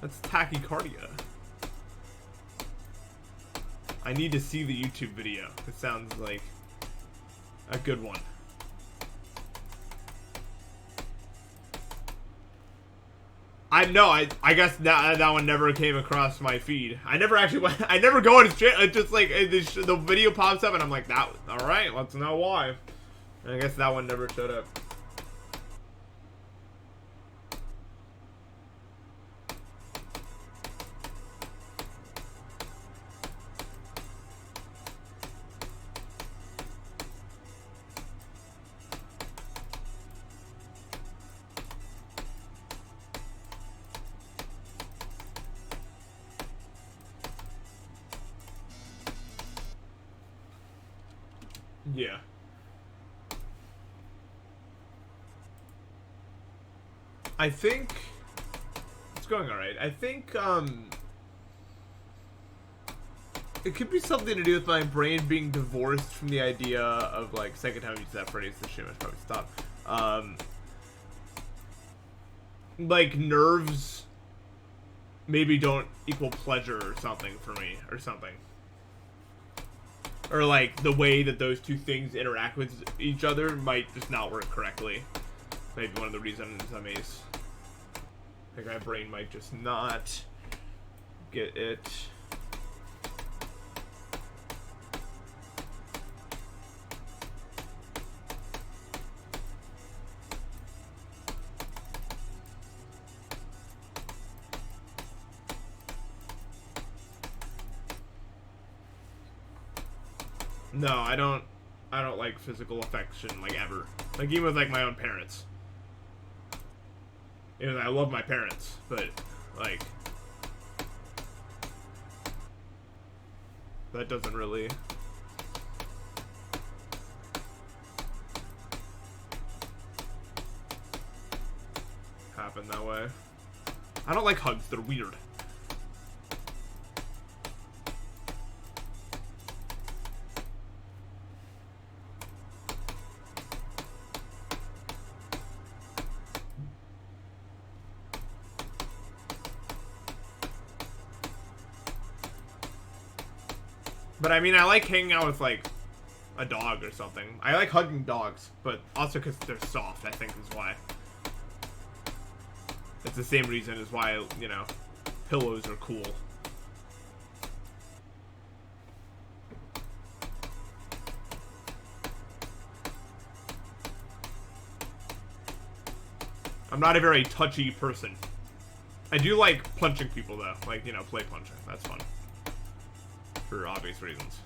That's tachycardia. I need to see the YouTube video. It sounds like a good one. I guess that one never came across my feed. I never actually went, I never go on his channel. It's just like, the video pops up and I'm like, alright, let's know why. And I guess that one never showed up. Yeah. I think it's going alright. I think it could be something to do with my brain being divorced from the idea of, like, second time I use that phrase, this shit, I should probably stop. Like, nerves maybe don't equal pleasure or something for me, or something. Or, like, the way that those two things interact with each other might just not work correctly. Maybe one of the reasons I'm ace. I think my brain might just not get it. No, I don't like physical affection, like, ever. Like, even with, like, my own parents. Even though I love my parents, but, like, that doesn't really happen that way. I don't like hugs. They're weird. But I mean, I like hanging out with, like, a dog or something. I like hugging dogs, but also because they're soft, I think is why. It's the same reason as why, you know, pillows are cool. I'm not a very touchy person. I do like punching people, though. Like, you know, play punching. That's fun. For obvious reasons.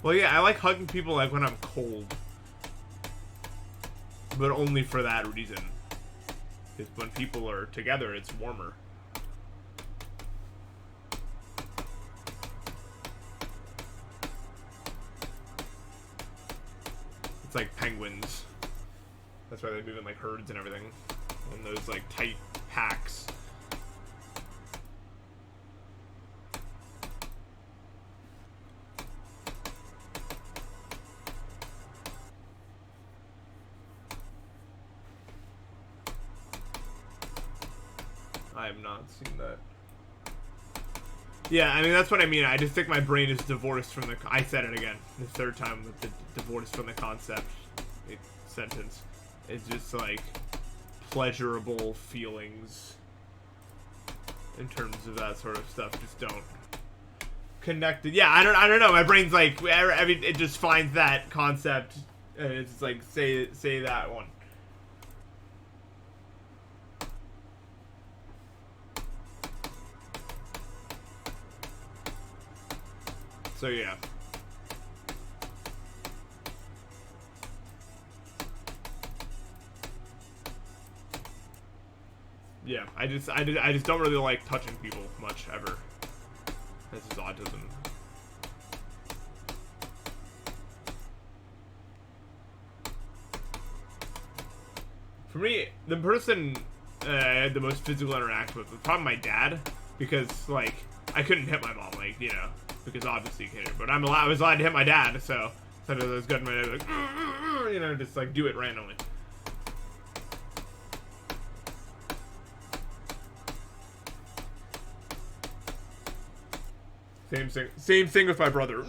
Well, yeah, I like hugging people like when I'm cold. But only for that reason. Because when people are together, it's warmer. It's like penguins. That's why they move in like herds and everything. And those like tight packs. I have not seen that. Yeah, I mean, that's what I mean. I just think my brain is divorced from the... I said it again. The third time with the divorced from the concept sentence. It's just, like, pleasurable feelings in terms of that sort of stuff. Just don't connect it. Yeah, I don't know. My brain's like... I mean, it just finds that concept, and it's like, say that one. So yeah. Yeah, I just don't really like touching people much ever. This is autism. For me, the person I had the most physical interaction with was probably my dad, because like I couldn't hit my mom, like, you know, because obviously you can't. But I was allowed to hit my dad, so I was good. My dad was like, you know, just like do it randomly. Same thing with my brother.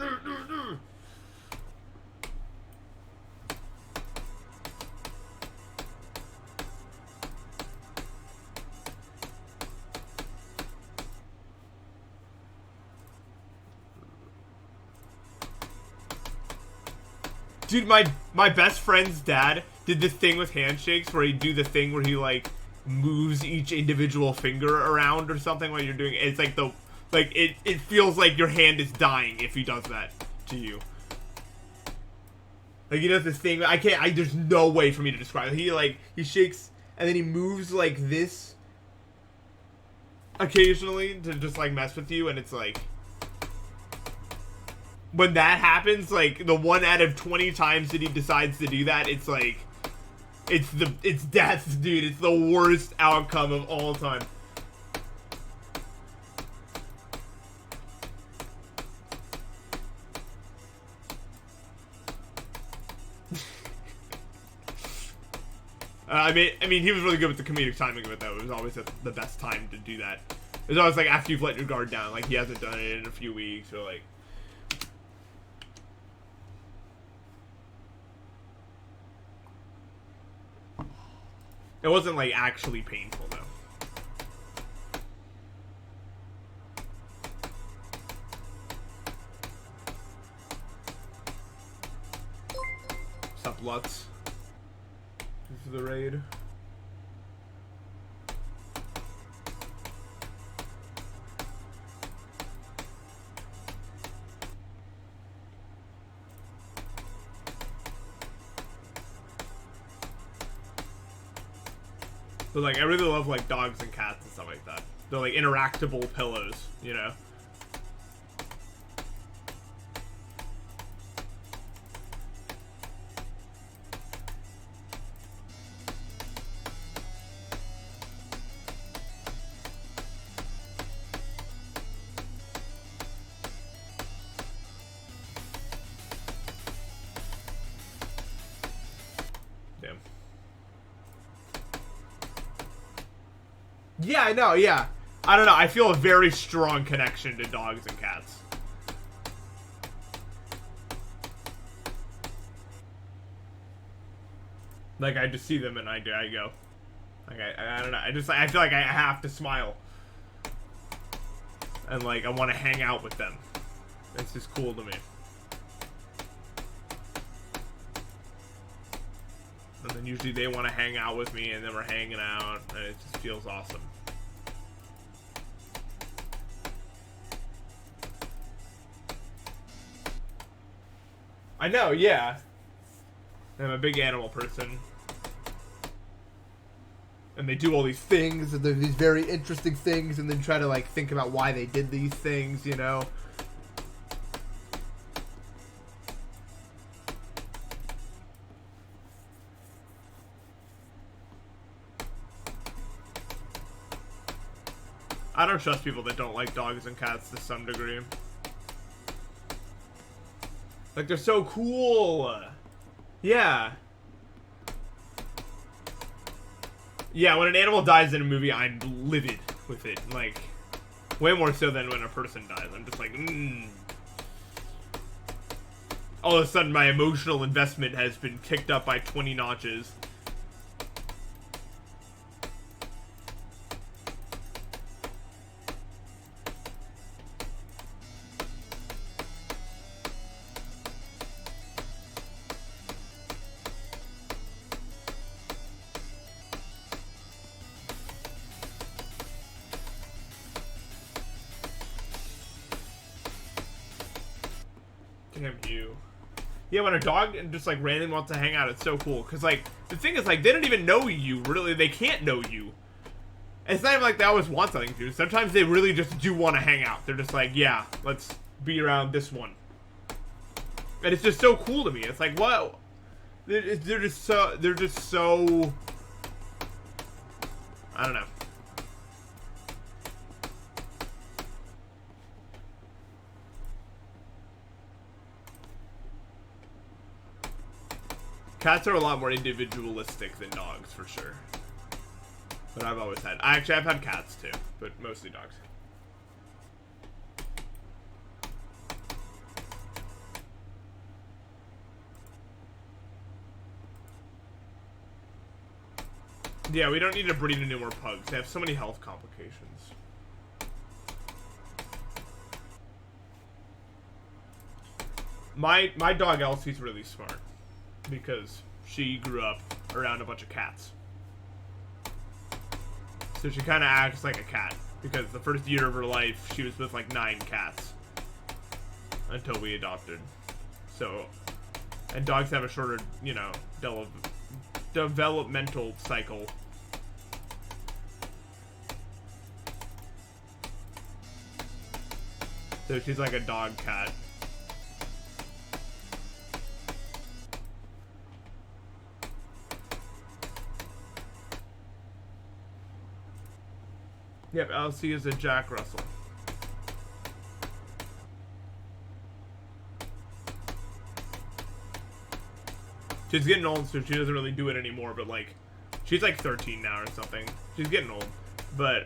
Dude, my best friend's dad did this thing with handshakes where he'd do the thing where he like moves each individual finger around or something while you're doing it. It's like it feels like your hand is dying if he does that to you. Like he does this thing. There's no way for me to describe it. He shakes and then he moves like this occasionally to just like mess with you, and it's like when that happens, like the 1 out of 20 times that he decides to do that, it's like it's death, dude. It's the worst outcome of all time. I mean, he was really good with the comedic timing of it, though. It was always at the best time to do that. It was always like after you've let your guard down, like he hasn't done it in a few weeks, or like. It wasn't like actually painful, though. What's up, Lutz? This is the raid. But like, I really love like dogs and cats and stuff like that. They're like interactable pillows, you know? Damn. Yeah, I know, yeah. I don't know, I feel a very strong connection to dogs and cats. Like, I just see them and I go. Like, I don't know, I feel like I have to smile. And, like, I want to hang out with them. It's just cool to me. And then usually they want to hang out with me and then we're hanging out and it just feels awesome. I know, yeah. I'm a big animal person. And they do all these things, and there's these very interesting things, and then try to, like, think about why they did these things, you know? I don't trust people that don't like dogs and cats to some degree. Like, they're so cool. Yeah. Yeah, when an animal dies in a movie, I'm livid with it. Like, way more so than when a person dies. I'm just like, All of a sudden, my emotional investment has been kicked up by 20 notches. Damn you. Yeah, when a dog just like randomly wants to hang out, it's so cool. Cause like the thing is like they don't even know you. Really, they can't know you. And it's not even like they always want something to. Sometimes they really just do want to hang out. They're just like, yeah, let's be around this one. And it's just so cool to me. It's like, what? They're just so. I don't know. Cats are a lot more individualistic than dogs, for sure. But I've always had. I've had cats too, but mostly dogs. Yeah, we don't need to breed any more pugs. They have so many health complications. My dog Elsie's really smart. Because she grew up around a bunch of cats. So she kind of acts like a cat. Because the first year of her life, she was with like 9 cats. Until we adopted. So, and dogs have a shorter, you know, developmental cycle. So she's like a dog cat. Yep, Elsie is a Jack Russell. She's getting old, so she doesn't really do it anymore, but like, she's like 13 now or something. She's getting old. But,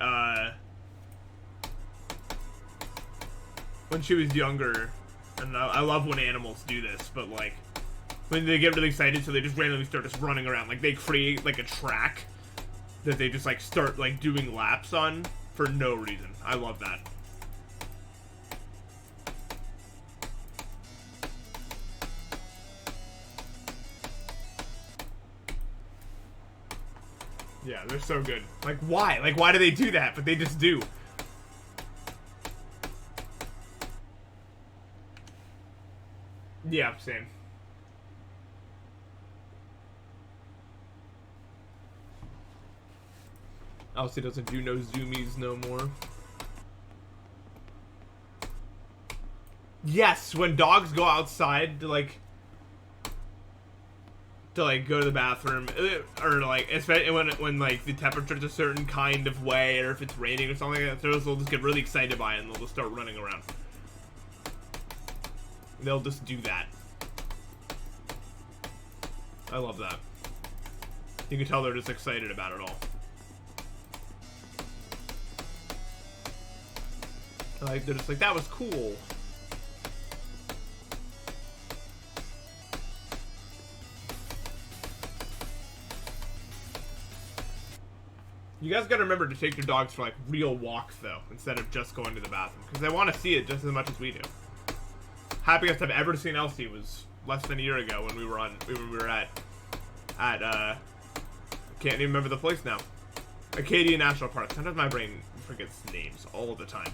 when she was younger, and I love when animals do this, but like, when they get really excited, so they just randomly start just running around. Like, they create like a track that they just like start like doing laps on for no reason. I love that. Yeah, they're so good. Like, why? Like, why do they do that? But they just do. Yeah, same. Elsie doesn't do no zoomies no more. Yes, when dogs go outside to go to the bathroom, or like especially when like the temperature's a certain kind of way, or if it's raining or something like that, those will just get really excited by it and they'll just start running around. They'll just do that. I love that. You can tell they're just excited about it all. Like, they're just like, that was cool. You guys gotta remember to take your dogs for, like, real walks, though, instead of just going to the bathroom. Because they want to see it just as much as we do. Happiest I've ever seen Elsie was less than a year ago when we were can't even remember the place now. Acadia National Park. Sometimes my brain forgets names all the time.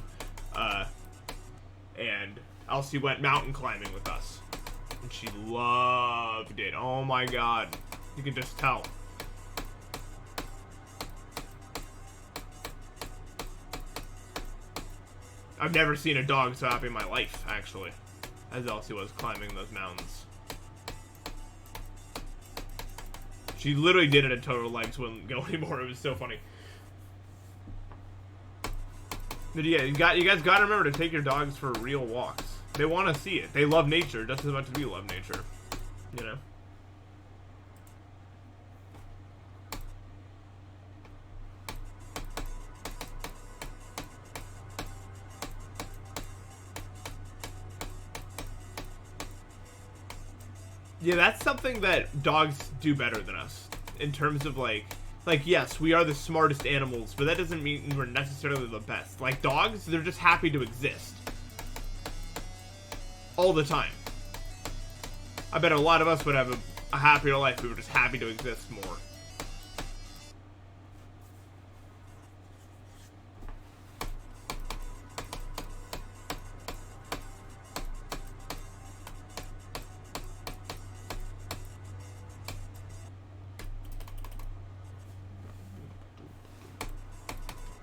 And Elsie went mountain climbing with us. And she loved it. Oh my god. You can just tell. I've never seen a dog so happy in my life, actually, as Elsie was climbing those mountains. She literally did it until her legs wouldn't go anymore. It was so funny. But yeah, you guys gotta remember to take your dogs for real walks. They want to see it. They love nature just as much as we love nature. You know? Yeah, that's something that dogs do better than us. In terms of, like, yes, we are the smartest animals, but that doesn't mean we're necessarily the best. Like, dogs, they're just happy to exist. All the time. I bet a lot of us would have a happier life if we were just happy to exist more.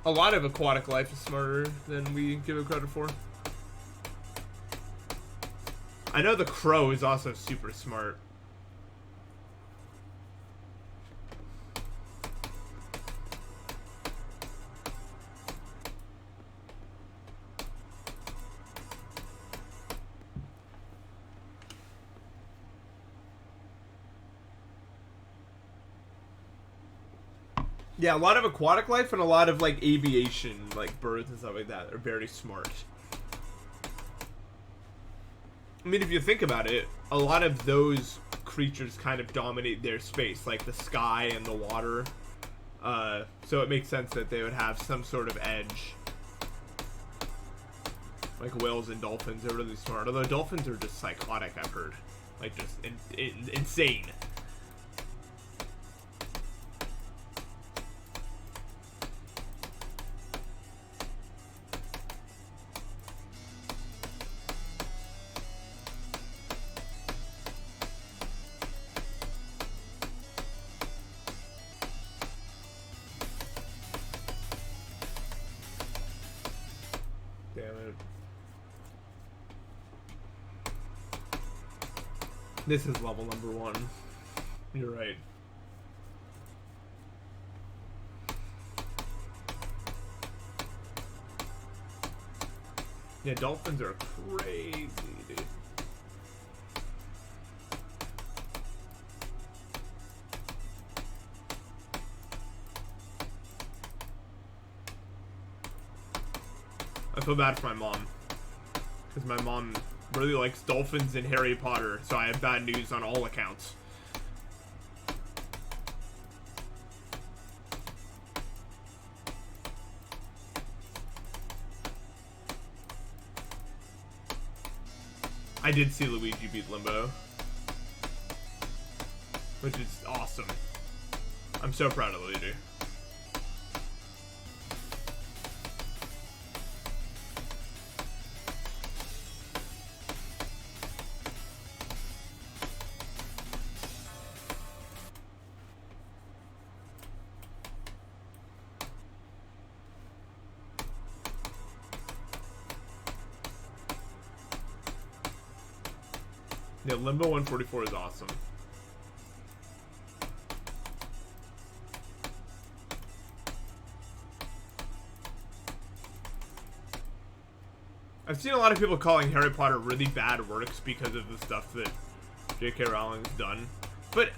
A lot of aquatic life is smarter than we give it credit for. I know the crow is also super smart. Yeah, a lot of aquatic life and a lot of, like, aviation, like birds and stuff like that, are very smart. I mean, if you think about it, a lot of those creatures kind of dominate their space, like the sky and the water. So it makes sense that they would have some sort of edge. Like whales and dolphins are really smart. Although dolphins are just psychotic, I've heard. Like, just insane. This is level number 1. You're right. Yeah, dolphins are crazy, dude. I feel bad for my mom. Because my mom really likes dolphins and Harry Potter, so I have bad news on all accounts. I did see Luigi beat Limbo, which is awesome. I'm so proud of Luigi. Yeah, Limbo 144 is awesome. I've seen a lot of people calling Harry Potter really bad works because of the stuff that J.K. Rowling's done. But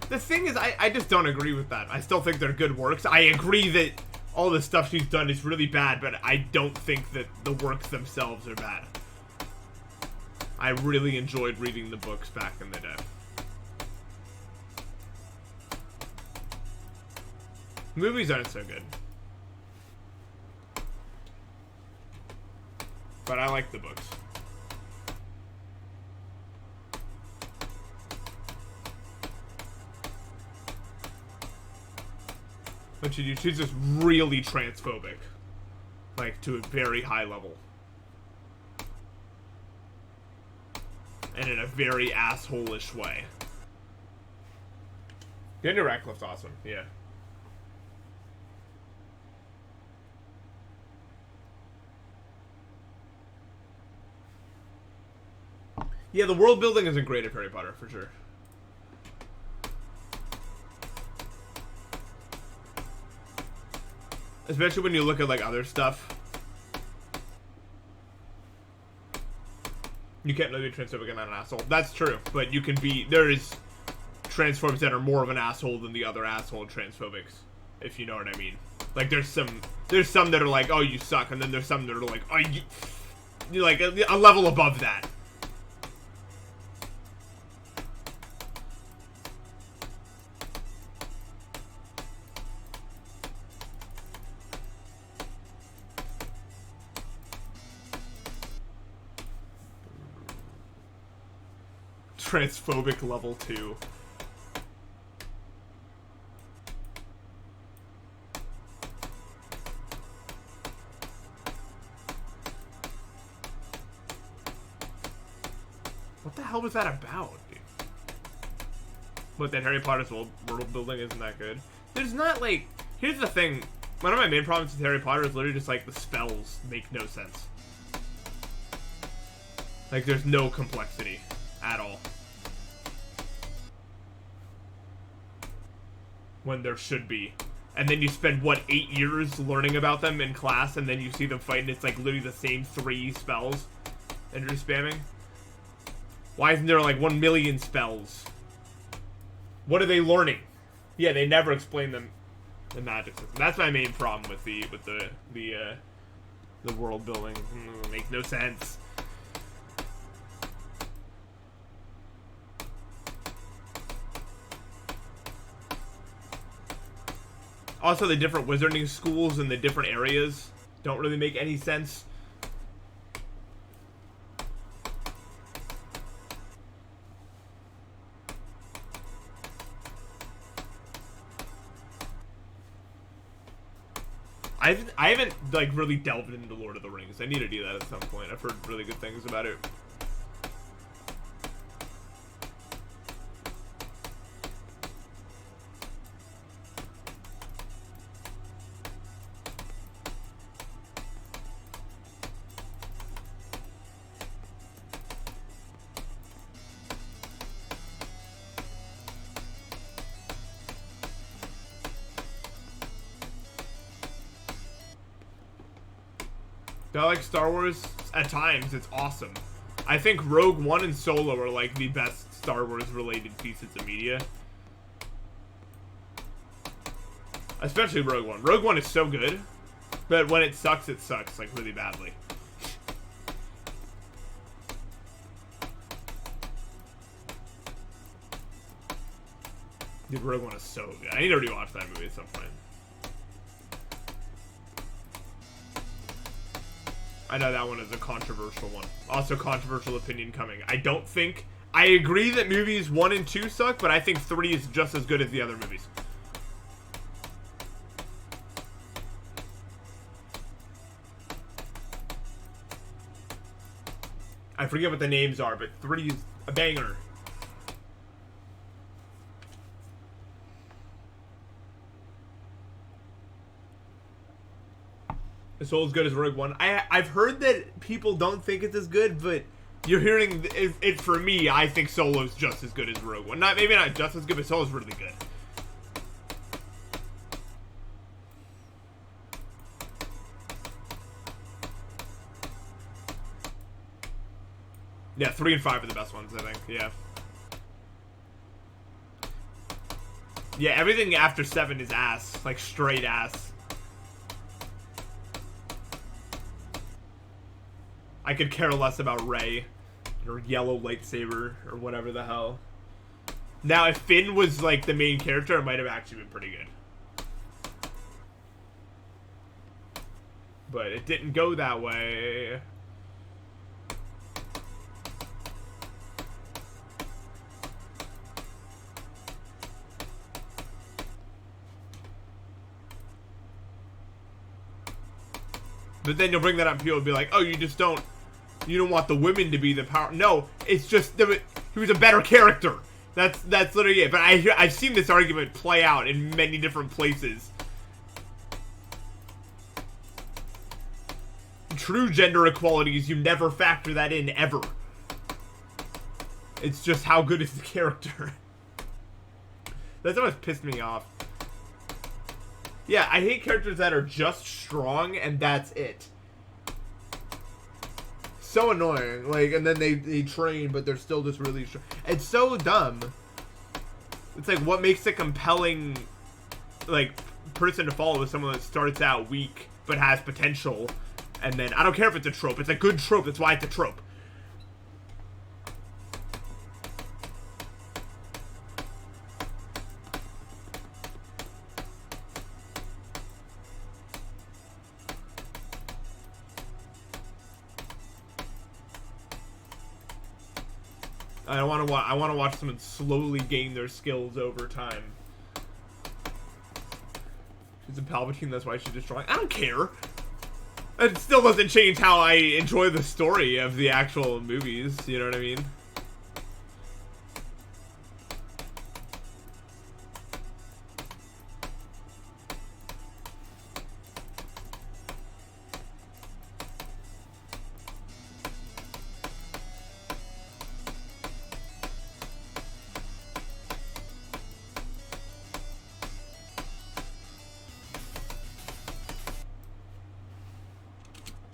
the thing is, I just don't agree with that. I still think they're good works. I agree that all the stuff she's done is really bad, but I don't think that the works themselves are bad. I really enjoyed reading the books back in the day. Movies aren't so good. But I like the books. But she's just really transphobic. Like, to a very high level. And in a very asshole-ish way. Daniel Radcliffe's awesome, yeah. Yeah, the world building isn't great at Harry Potter, for sure. Especially when you look at, like, other stuff. You can't really be transphobic and not an asshole. That's true, but you can be... There is transphobes that are more of an asshole than the other asshole transphobics, if you know what I mean. Like, there's some that are like, oh, you suck, and then there's some that are like, oh, you're like, a level above that. Transphobic level 2. What the hell was that about, dude? What, that Harry Potter's world building isn't that good? There's not, like... Here's the thing. One of my main problems with Harry Potter is literally just, like, the spells make no sense. Like, there's no complexity at all. When there should be. And then you spend, what, 8 years learning about them in class, and then you see them fight, and it's like literally the same 3 spells, and you're spamming? Why isn't there like 1 million spells? What are they learning? Yeah, they never explain them. The magic system. That's my main problem with the world building. Makes no sense. Also, the different wizarding schools in the different areas don't really make any sense. I haven't like really delved into Lord of the Rings. I need to do that at some point. I've heard really good things about it. I like Star Wars at times. It's awesome. I think Rogue One and Solo are like the best Star Wars related pieces of media. Especially Rogue One. Rogue One is so good, but when it sucks like really badly. Dude, Rogue One is so good. I need to rewatch that movie at some point. I know that one is a controversial one. Also, controversial opinion coming. I agree that movies 1 and 2 suck, but I think 3 is just as good as the other movies. I forget what the names are, but 3 is a banger. It's all as good as Rogue One. I've heard that people don't think it's as good, but You're hearing it for me. I think Solo's just as good as Rogue One. Maybe not just as good, but Solo's really good. Yeah, 3 and 5 are the best ones, I think. Yeah. Yeah, everything after 7 is ass. Like, straight ass. I could care less about Rey. Or yellow lightsaber. Or whatever the hell. Now, if Finn was, like, the main character, it might have actually been pretty good. But it didn't go that way. But then you'll bring that up and people will be like, oh, you don't want the women to be the power. No, it's just, he was a better character. That's literally it. But I've seen this argument play out in many different places. True gender equality is you never factor that in, ever. It's just how good is the character. That's always pissed me off. Yeah, I hate characters that are just strong and that's it. So annoying. Like, and then they train, but they're still just really strong. It's so dumb. It's like, what makes a compelling, like, person to follow is someone that starts out weak, but has potential. And then, I don't care if it's a trope. It's a good trope. That's why it's a trope. I want to watch someone slowly gain their skills over time. She's a Palpatine, that's why she's destroying. I don't care. It still doesn't change how I enjoy the story of the actual movies. You know what I mean?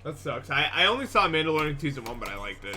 That sucks. I only saw Mandalorian Season 1, but I liked it.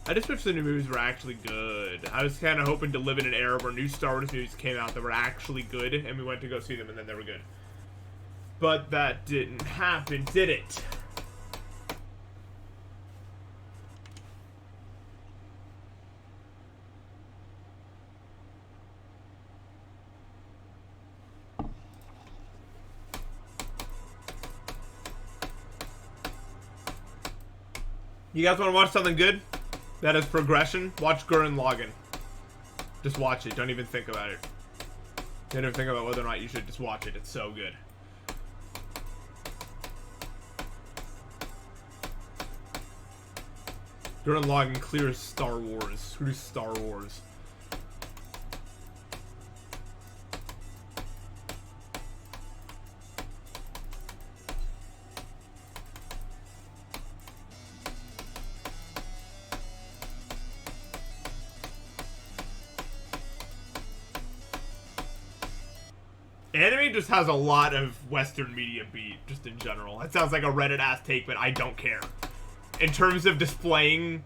I just wish the new movies were actually good. I was kind of hoping to live in an era where new Star Wars movies came out that were actually good, and we went to go see them, and then they were good. But that didn't happen, did it? You guys want to watch something good? That is progression. Watch Gurren Lagann. Just watch it. Don't even think about it. Don't even think about whether or not you should just watch it. It's so good. Gurren Lagann clears Star Wars. Who does Star Wars? Anime just has a lot of Western media beat, just in general. That sounds like a Reddit-ass take, but I don't care. In terms of displaying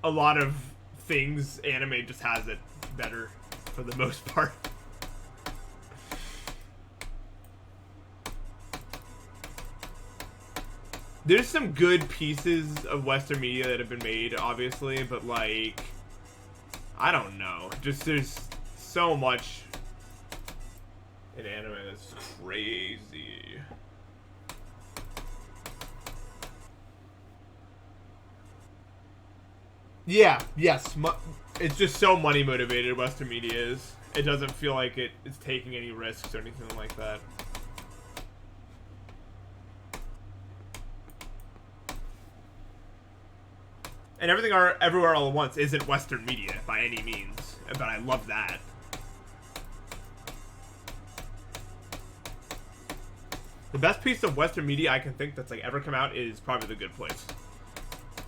a lot of things, anime just has it better, for the most part. There's some good pieces of Western media that have been made, obviously, but, like, I don't know. Just, there's so much in anime that's crazy. Yeah, yes. It's just so money motivated, Western media is. It doesn't feel like it's taking any risks or anything like that. And everything everywhere all at once isn't Western media by any means, but I love that. The best piece of Western media I can think that's like ever come out is probably The Good Place.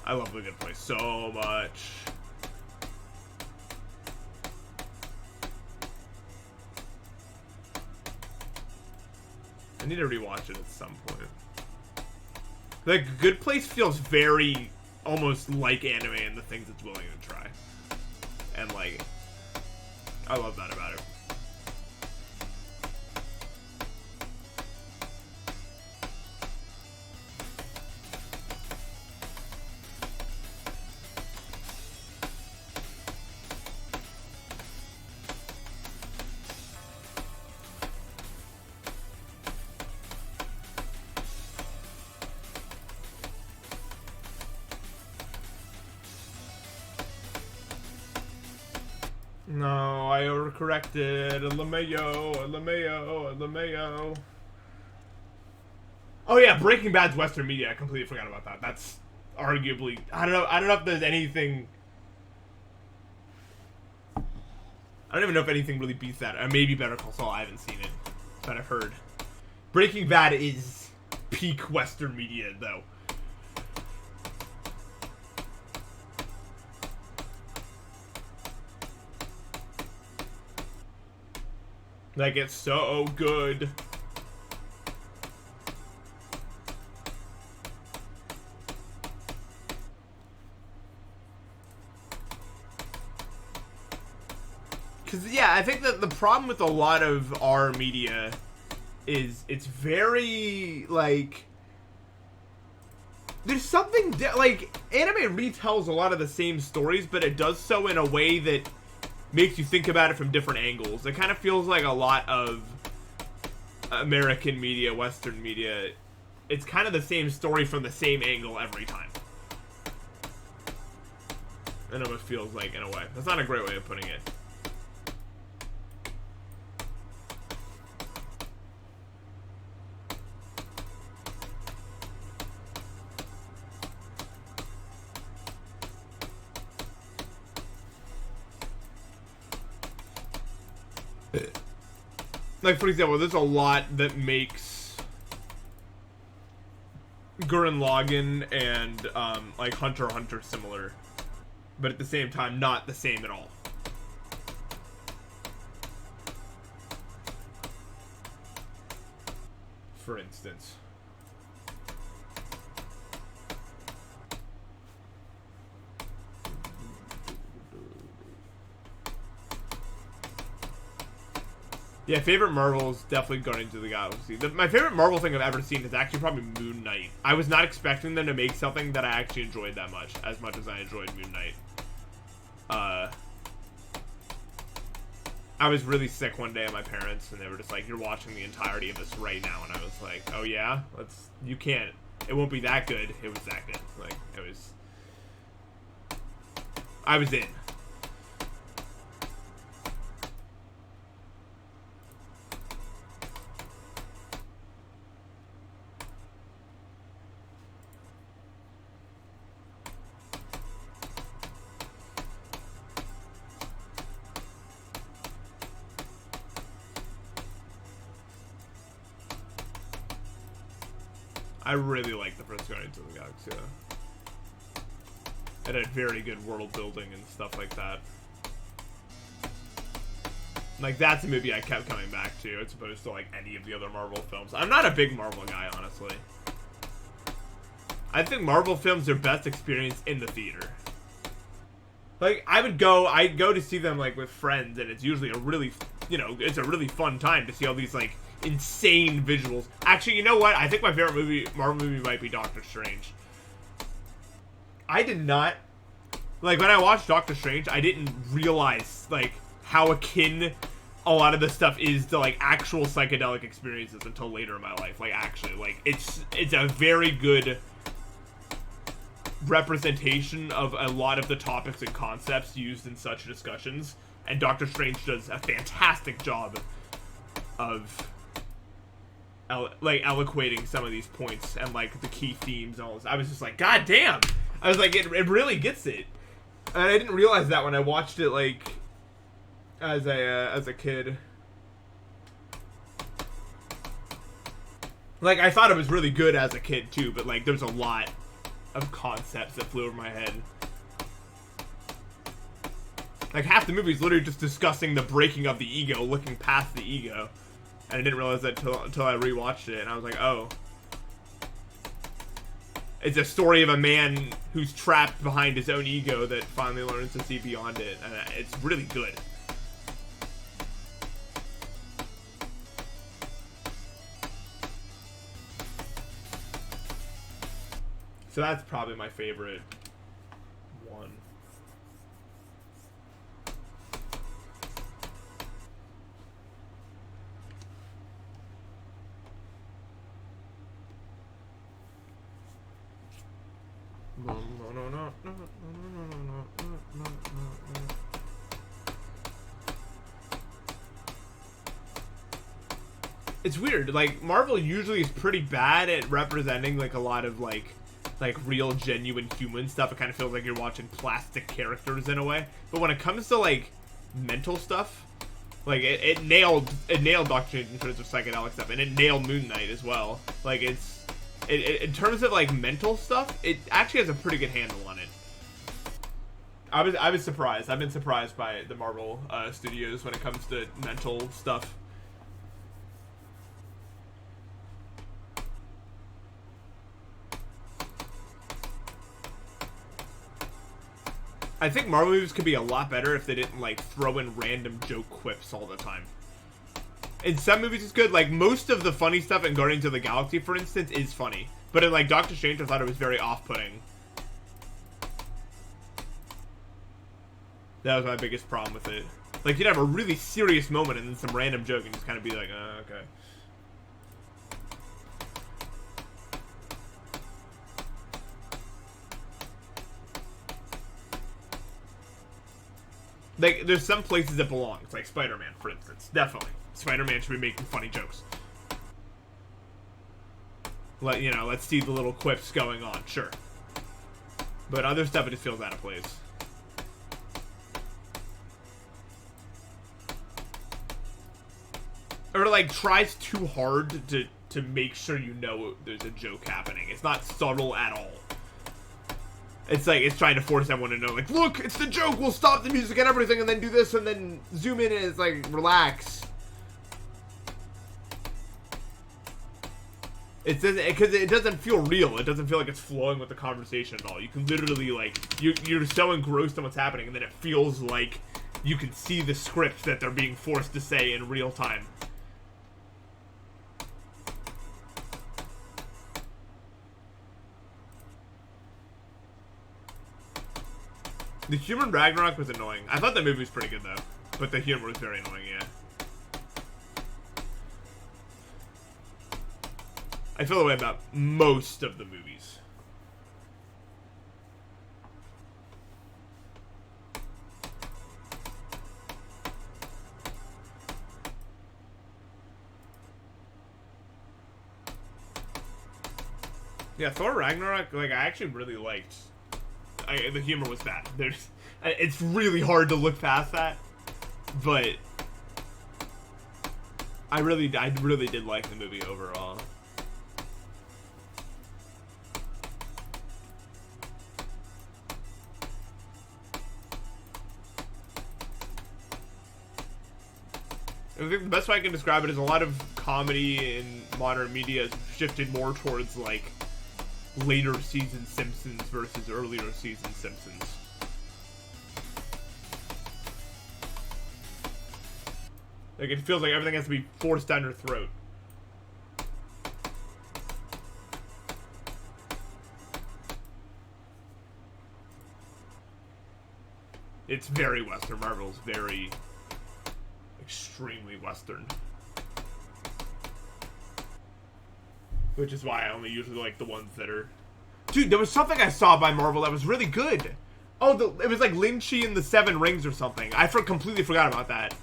I love The Good Place so much. I need to rewatch it at some point. The Good Place feels very almost like anime in the things it's willing to try. And like, I love that about it. No, I overcorrected. LMAO. Oh yeah, Breaking Bad's Western media. I completely forgot about that. That's arguably, I don't know if there's anything. I don't even know if anything really beats that. Maybe Better Call Saul. I haven't seen it, but I've heard. Breaking Bad is peak Western media, though. Like, it's so good. Because, yeah, I think that the problem with a lot of our media is it's very, like... There's something... like, anime retells a lot of the same stories, but it does so in a way that makes you think about it from different angles. It kind of feels like a lot of American media, Western media. It's kind of the same story from the same angle every time. It almost feels like, in a way. That's not a great way of putting it. Like, for example, there's a lot that makes Gurren Lagann and, like, Hunter x Hunter similar, but at the same time, not the same at all. For instance. Yeah, favorite Marvel's definitely Guardians of the Galaxy. My favorite Marvel thing I've ever seen is actually probably Moon Knight. I was not expecting them to make something that I actually enjoyed that much as I enjoyed Moon Knight. I was really sick one day at my parents, and they were just like, "You're watching the entirety of this right now," and I was like, "Oh yeah, you can't. It won't be that good." It was that good. Like, it was. I was in. I really like the first Guardians of the Galaxy, though. It had very good world building and stuff like that. Like, that's a movie I kept coming back to, as opposed to, like, any of the other Marvel films. I'm not a big Marvel guy, honestly. I think Marvel films are best experienced in the theater. Like, I go to see them, like, with friends, and it's usually a really, it's a really fun time to see all these, like, insane visuals. Actually, you know what? I think my favorite Marvel movie might be Doctor Strange. I did not, like, when I watched Doctor Strange, I didn't realize, like, how akin a lot of this stuff is to, like, actual psychedelic experiences until later in my life. Like, actually, like, it's a very good representation of a lot of the topics and concepts used in such discussions, and Doctor Strange does a fantastic job of like eloquating some of these points and like the key themes and all this. I was just like, God damn! I was like, it really gets it, and I didn't realize that when I watched it like as a kid. Like, I thought it was really good as a kid too, but like there's a lot of concepts that flew over my head. Like, half the movie is literally just discussing the breaking of the ego, looking past the ego. And I didn't realize that until I rewatched it, and I was like, oh. It's a story of a man who's trapped behind his own ego that finally learns to see beyond it, and it's really good. So that's probably my favorite one. It's weird, like, Marvel usually is pretty bad at representing, like, a lot of, like real, genuine human stuff. It kind of feels like you're watching plastic characters in a way. But when it comes to, like, mental stuff, like, it nailed Doctor Strange in terms of psychedelic stuff, and it nailed Moon Knight as well. Like, in terms of, like, mental stuff, it actually has a pretty good handle on it. I was surprised. I've been surprised by the Marvel studios when it comes to mental stuff. I think Marvel movies could be a lot better if they didn't, like, throw in random joke quips all the time. In some movies it's good. Like, most of the funny stuff in Guardians of the Galaxy, for instance, is funny. But in, like, Doctor Strange, I thought it was very off-putting. That was my biggest problem with it. Like, you'd have a really serious moment and then some random joke and just kind of be like, okay. Like, there's some places that belong. It's like Spider-Man, for instance. Definitely. Spider-Man should be making funny jokes. You know, let's see the little quips going on. Sure. But other stuff, it just feels out of place. Or, like, tries too hard to make sure you know there's a joke happening. It's not subtle at all. It's like, it's trying to force everyone to know, like, look, it's the joke, we'll stop the music and everything, and then do this, and then zoom in, and it's like, relax. It doesn't, because it doesn't feel real. It doesn't feel like it's flowing with the conversation at all. You can literally, like, you're so engrossed in what's happening, and then it feels like you can see the script that they're being forced to say in real time. The humor in Ragnarok was annoying. I thought the movie was pretty good, though. But the humor was very annoying, yeah. I feel the way about most of the movies. Yeah, Thor Ragnarok, like, I actually really liked. The humor was bad. It's really hard to look past that, but I really did like the movie overall. I think the best way I can describe it is a lot of comedy in modern media has shifted more towards, like, later season Simpsons versus earlier season Simpsons. Like, it feels like everything has to be forced down your throat. It's very Western. Marvel's very extremely Western. Which is why I only usually like the ones that are Dude, there was something I saw by Marvel that was really good. Oh, it was like Lin Chi and the Seven Rings or something. I completely forgot about that.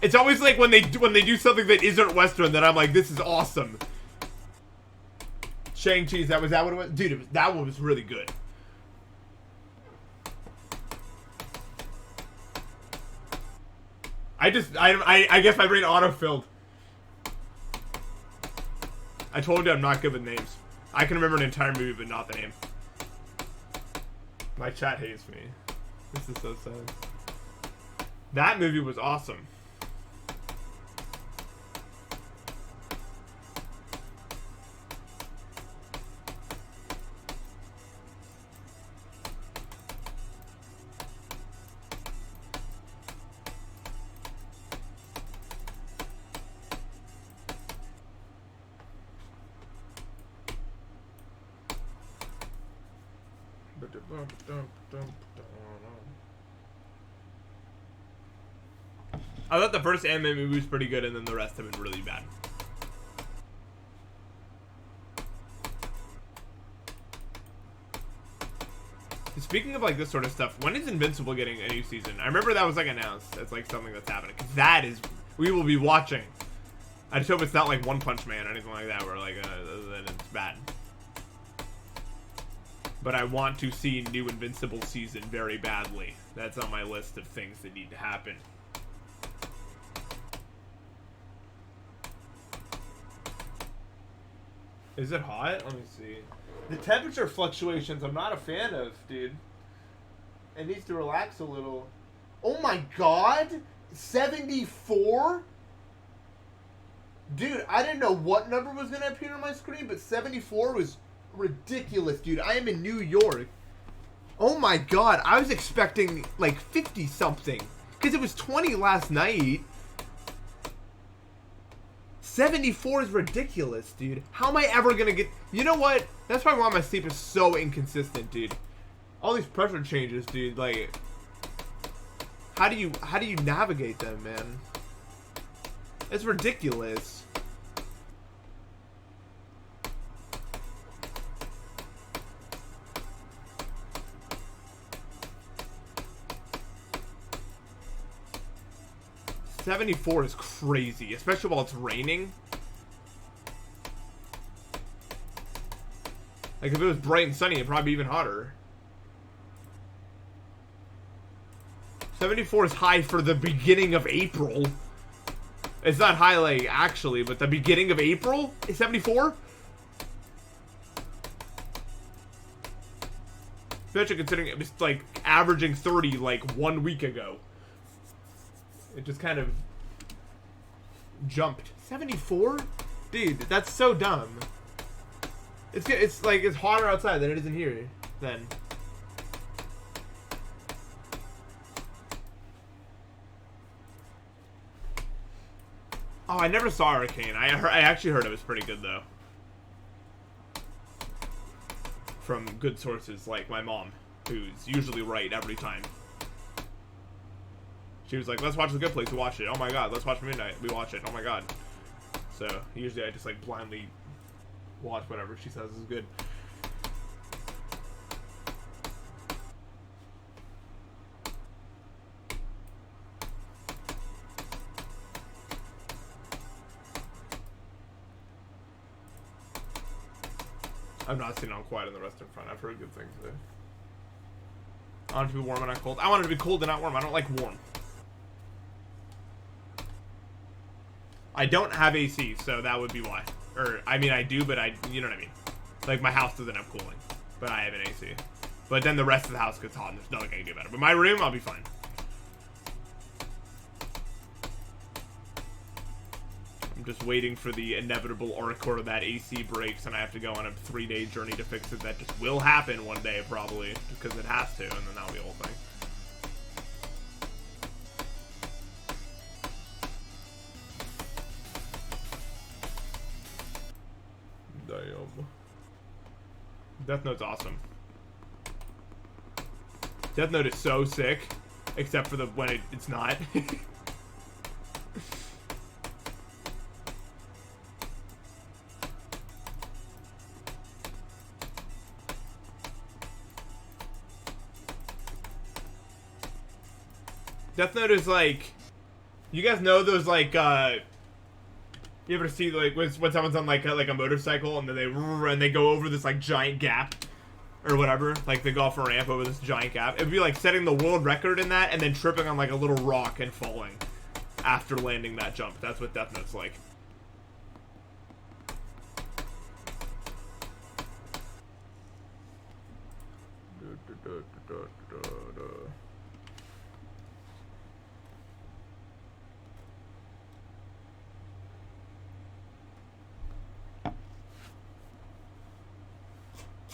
It's always like when they do something that isn't Western that I'm like, this is awesome. Shang-Chi's, was that what it was? Dude, that one was really good. I guess my brain autofilled. I told you I'm not good with names. I can remember an entire movie, but not the name. My chat hates me. This is so sad. That movie was awesome. I thought the first anime movie was pretty good, and then the rest have been really bad. Speaking of like this sort of stuff, when is Invincible getting a new season? I remember that was like announced as like something that's happening. 'Cause that is, we will be watching. I just hope it's not like One Punch Man or anything like that, where like then it's bad. But I want to see new Invincible season very badly. That's on my list of things that need to happen. Is it hot? Let me see. The temperature fluctuations I'm not a fan of, dude. It needs to relax a little. Oh my god! 74? Dude, I didn't know what number was going to appear on my screen, but 74 was ridiculous, dude. I am in New York. Oh my god, I was expecting like 50 something. Because it was 20 last night. 74 is ridiculous, dude. How am I ever gonna get... You know what? That's probably why my sleep is so inconsistent, dude. All these pressure changes, dude. Like, how do you navigate them, man? It's ridiculous. $74 is crazy, especially while it's raining. Like, if it was bright and sunny, it'd probably be even hotter. 74 is high for the beginning of April. It's not high, like, actually, but the beginning of April is 74? Especially considering it was, like, averaging 30, like, 1 week ago. It just kind of jumped. 74? Dude, that's so dumb. It's like, it's hotter outside than it is in here, then. Oh, I never saw Arcane. I actually heard it was pretty good, though. From good sources, like my mom, who's usually right every time. She was like, let's watch The Good Place. We watch it. Oh my god, let's watch Midnight. We watch it. Oh my god. So, usually I just like blindly watch whatever she says is good. I've not seen On Quiet on the Western Front. I've heard good things there. I want it to be warm and not cold. I want it to be cold and not warm. I don't like warm. I don't have AC, so that would be why. Or, I mean, I do, but you know what I mean. Like, my house doesn't have cooling, but I have an AC. But then the rest of the house gets hot, and there's nothing I can do about it. But my room, I'll be fine. I'm just waiting for the inevitable arc where that AC breaks, and I have to go on a 3-day journey to fix it. That just will happen one day, probably, because it has to, and then that'll be the whole thing. Damn. Death Note's awesome. Death Note is so sick, except for when it's not. Death Note is like, you guys know those like you ever see like when someone's on like a motorcycle and then they go over this like giant gap or whatever, like they go off a ramp over this giant gap. It'd be like setting the world record in that and then tripping on like a little rock and falling after landing that jump. That's what Death Note's like.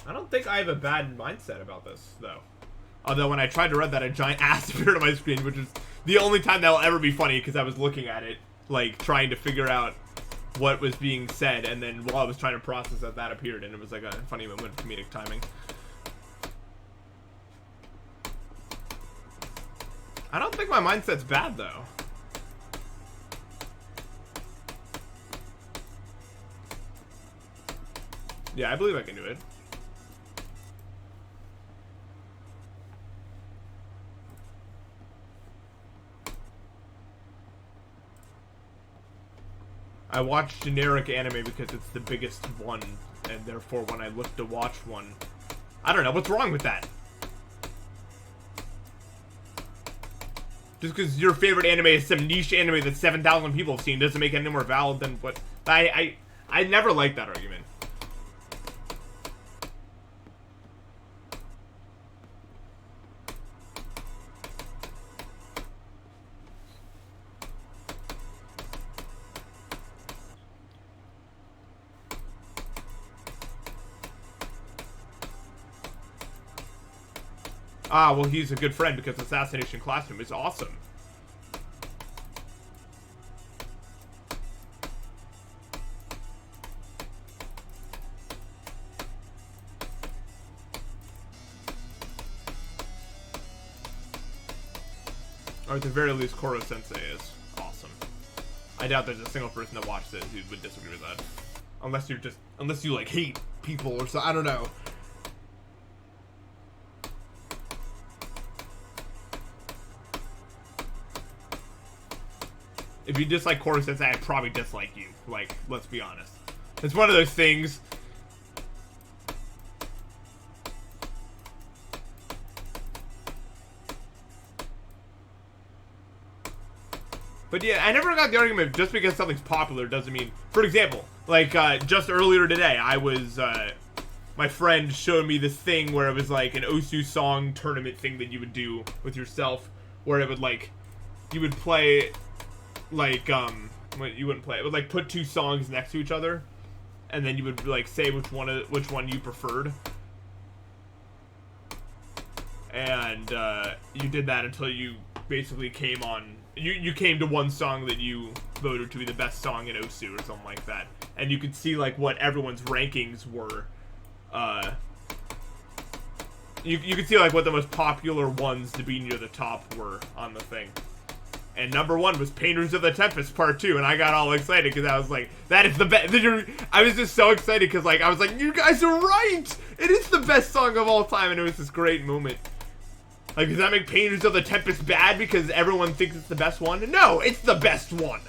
I don't think I have a bad mindset about this, though. Although when I tried to read that, a giant ass appeared on my screen, which is the only time that'll ever be funny, because I was looking at it, like, trying to figure out what was being said, and then while I was trying to process that appeared, and it was like a funny moment of comedic timing. I don't think my mindset's bad, though. Yeah, I believe I can do it. I watch generic anime because it's the biggest one, and therefore when I look to watch one, I don't know, what's wrong with that? Just because your favorite anime is some niche anime that 7,000 people have seen doesn't make it any more valid than what... I never liked that argument. Ah, well, he's a good friend because Assassination Classroom is awesome. Or at the very least, Koro Sensei is awesome. I doubt there's a single person that watched it who would disagree with that. Unless you like hate people or so, I don't know. If you dislike Koro Sensei, I probably dislike you. Like, let's be honest. It's one of those things. But yeah, I never got the argument just because something's popular doesn't mean... For example, like, just earlier today, I was, my friend showed me this thing where it was like an Osu song tournament thing that you would do with yourself, where it would, like, you would play... like, you wouldn't play it. It would, like, put two songs next to each other, and then you would, like, say which one you preferred. And, you did that until you basically came on... You came to one song that you voted to be the best song in Osu or something like that. And you could see, like, what everyone's rankings were. You could see, like, what the most popular ones to be near the top were on the thing. And number one was Painters of the Tempest Part 2, and I got all excited because I was like, that is the best. I was just so excited because, like, I was like, you guys are right! It is the best song of all time, and it was this great moment. Like, does that make Painters of the Tempest bad because everyone thinks it's the best one? No, it's the best one!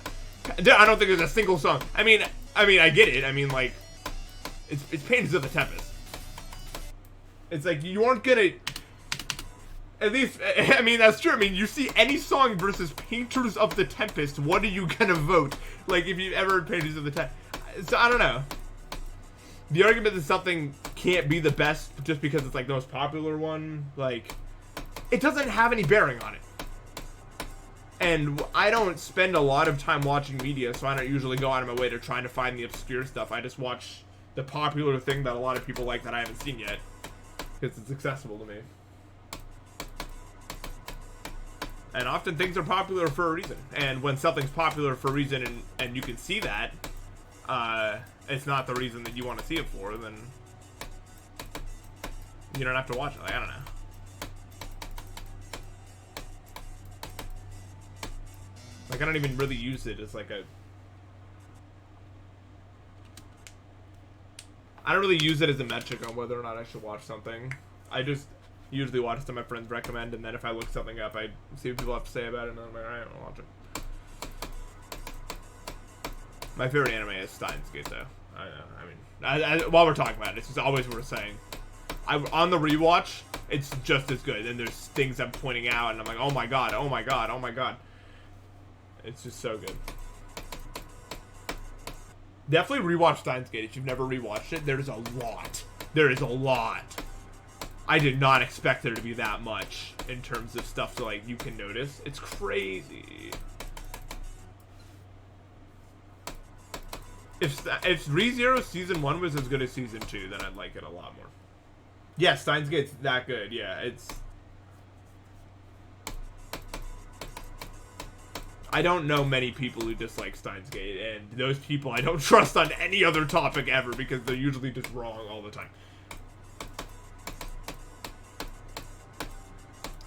I don't think there's a single song. I mean, I get it. I mean, like, it's Painters of the Tempest. It's like, you aren't gonna... At least, I mean, that's true. I mean, you see any song versus Painters of the Tempest, what are you gonna vote? Like, if you've ever heard Painters of the Tempest. So, I don't know. The argument that something can't be the best just because it's, like, the most popular one, like, it doesn't have any bearing on it. And I don't spend a lot of time watching media, so I don't usually go out of my way to trying to find the obscure stuff. I just watch the popular thing that a lot of people like that I haven't seen yet. Because it's accessible to me. And often things are popular for a reason. And when something's popular for a reason and you can see that, it's not the reason that you want to see it for, then you don't have to watch it. Like, I don't know. Like, I don't even really use it as like a... I don't really use it as a metric on whether or not I should watch something. I just... Usually watch some of my friends recommend, and then if I look something up, I see what people have to say about it, and I'm like, alright, I'll watch it. My favorite anime is Steins Gate, though. I mean, while we're talking about it, it's just always worth saying. On the rewatch, it's just as good, and there's things I'm pointing out, and I'm like, oh my god, oh my god, oh my god. It's just so good. Definitely rewatch Steins Gate if you've never rewatched it. There's a lot. There is a lot. I did not expect there to be that much in terms of stuff that, like, you can notice. It's crazy. If ReZero Season 1 was as good as Season 2, then I'd like it a lot more. Yeah, Steins Gate's that good. Yeah, it's... I don't know many people who dislike Steins Gate, and those people I don't trust on any other topic ever because they're usually just wrong all the time.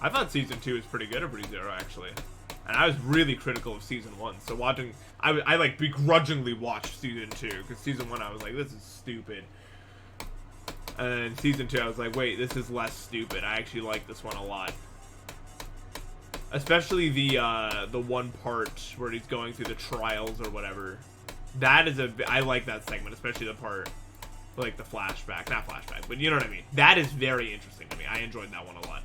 I thought Season 2 was pretty good of ReZero, actually. And I was really critical of Season 1, so watching... I like, begrudgingly watched Season 2, because Season 1 I was like, this is stupid. And then Season 2 I was like, wait, this is less stupid. I actually like this one a lot. Especially the one part where he's going through the trials or whatever. That is I like that segment, especially the part, like the flashback. Not flashback, but you know what I mean. That is very interesting to me. I enjoyed that one a lot.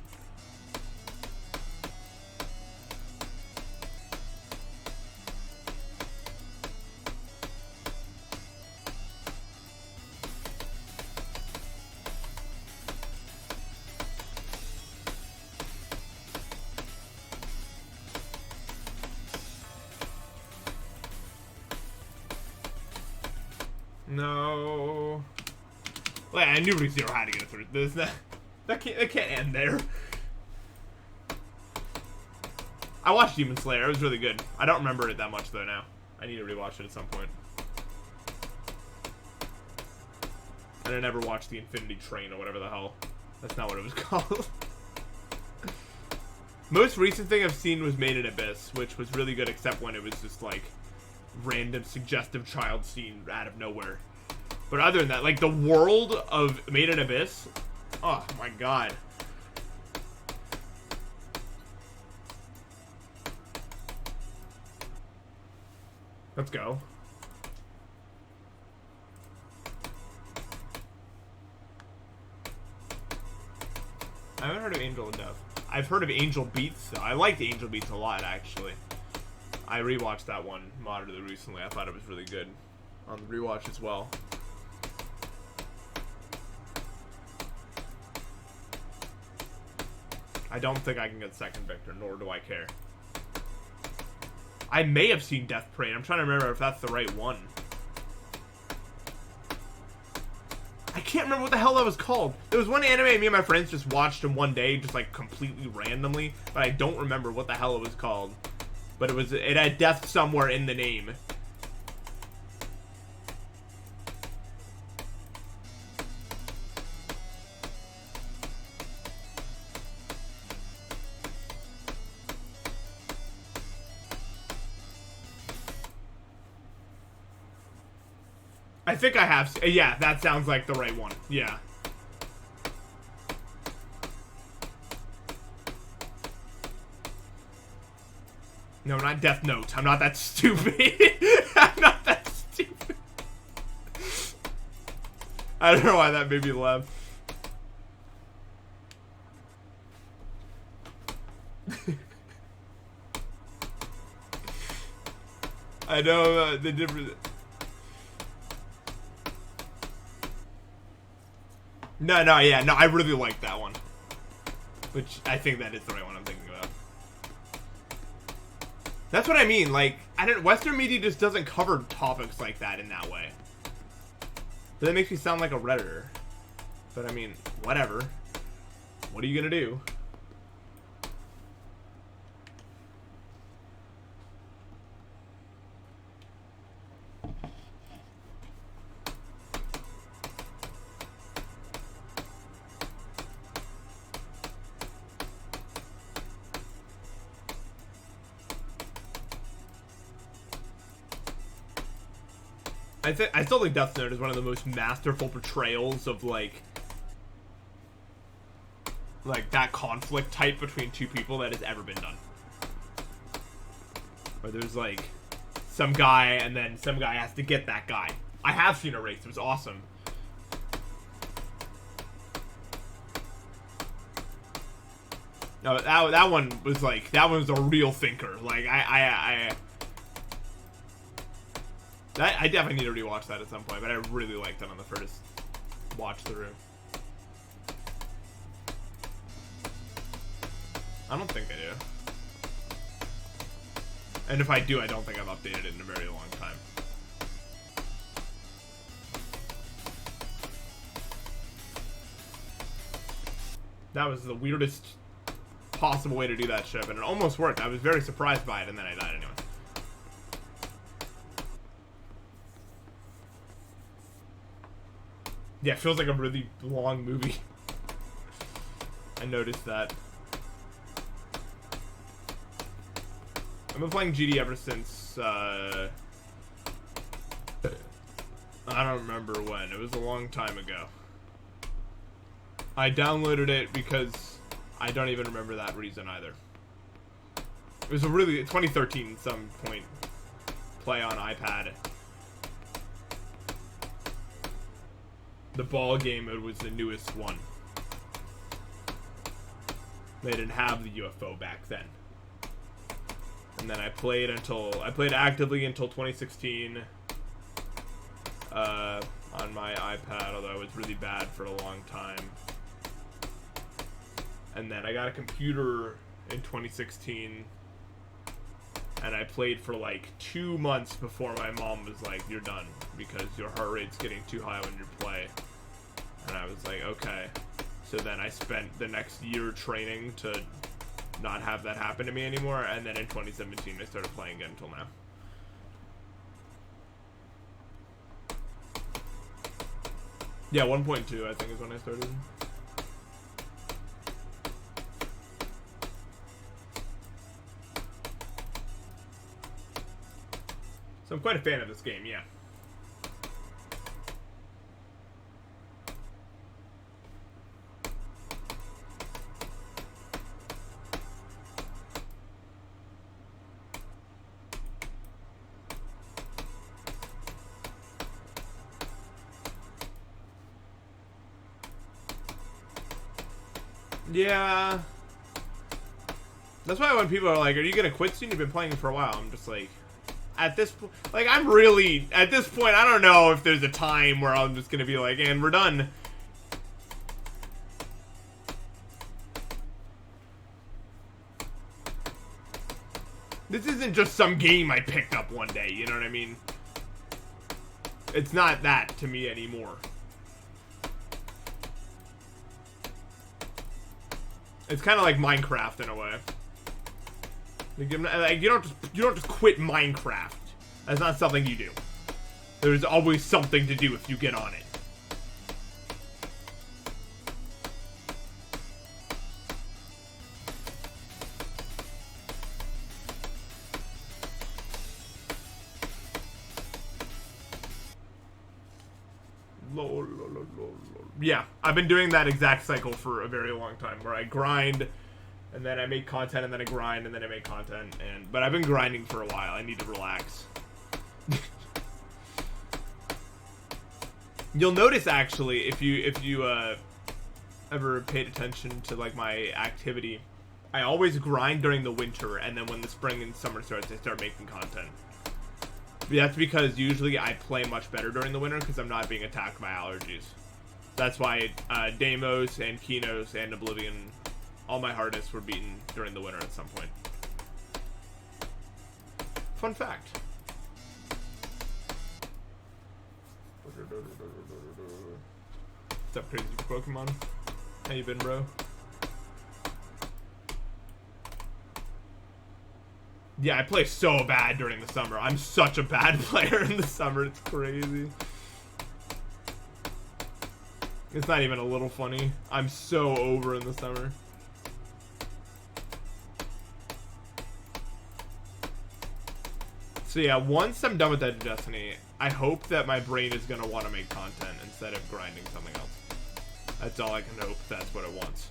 No. Well, I knew ReZero had to get it through. That can't end there. I watched Demon Slayer. It was really good. I don't remember it that much though now. I need to rewatch it at some point. And I never watched the Infinity Train or whatever the hell. That's not what it was called. Most recent thing I've seen was Made in Abyss, which was really good except when it was just like random suggestive child scene out of nowhere. But other than that, like the world of Made in Abyss, oh my god. Let's go. I haven't heard of Angel of Death. I've heard of Angel Beats though. I liked Angel Beats a lot actually. I rewatched that one moderately recently. I thought it was really good on the rewatch as well. I don't think I can get second Victor, nor do I care. I may have seen Death Parade. I'm trying to remember if that's the right one. I can't remember what the hell that was called. There was one anime me and my friends just watched in one day, just like completely randomly, but I don't remember what the hell it was called. But it had death somewhere in the name. I think I have. Yeah, that sounds like the right one. Yeah. No, not Death Note. I'm not that stupid. I'm not that stupid. I don't know why that made me laugh. I know the difference. No, yeah, no, I really like that one. Which, I think that is the right one I'm thinking about. That's what I mean, like, Western media just doesn't cover topics like that in that way. But that makes me sound like a Redditor. But I mean, whatever. What are you gonna do? I still think Death Note is one of the most masterful portrayals of like like that conflict type between two people that has ever been done. Where there's like some guy and then some guy has to get that guy. I have seen a race. It was awesome. No, that one was like, that one was a real thinker. Like I definitely need to rewatch that at some point, but I really liked it on the first watch through. I don't think I do. And if I do, I don't think I've updated it in a very long time. That was the weirdest possible way to do that ship, and it almost worked. I was very surprised by it, and then I died anyway. Yeah, it feels like a really long movie. I noticed that. I've been playing GD ever since, I don't remember when. It was a long time ago. I downloaded it because I don't even remember that reason either. It was a really, 2013 at some point, play on iPad. The ball game, it was the newest one. They didn't have the UFO back then. And then I played actively until 2016 on my iPad, although it was really bad for a long time. And then I got a computer in 2016, and I played for like 2 months before my mom was like, "You're done because your heart rate's getting too high when you play." And I was like, okay. So then I spent the next year training to not have that happen to me anymore, and then in 2017 I started playing again until now. Yeah, 1.2 I think is when I started. So I'm quite a fan of this game, yeah. Yeah. That's why when people are like, "Are you gonna quit soon? You've been playing for a while." I'm just like, at this point, like, I'm really, at this point, I don't know if there's a time where I'm just gonna be like, and we're done. This isn't just some game I picked up one day, you know what I mean? It's not that to me anymore. It's kind of like Minecraft in a way. Like, you don't just quit Minecraft. That's not something you do. There's always something to do if you get on it. Yeah, I've been doing that exact cycle for a very long time, where I grind, and then I make content, and then I grind, and then I make content, but I've been grinding for a while. I need to relax. You'll notice, actually, if you ever paid attention to, like, my activity, I always grind during the winter, and then when the spring and summer starts, I start making content. That's because usually I play much better during the winter because I'm not being attacked by allergies. That's why Deimos and Kinos and Oblivion, all my hardest were beaten during the winter at some point. Fun fact. What's up, Crazy Pokemon? How you been, bro? Yeah, I play so bad during the summer. I'm such a bad player in the summer. It's crazy. It's not even a little funny. I'm so over in the summer. So yeah, once I'm done with that Destiny, I hope that my brain is going to want to make content instead of grinding something else. That's all I can hope. That's what it wants.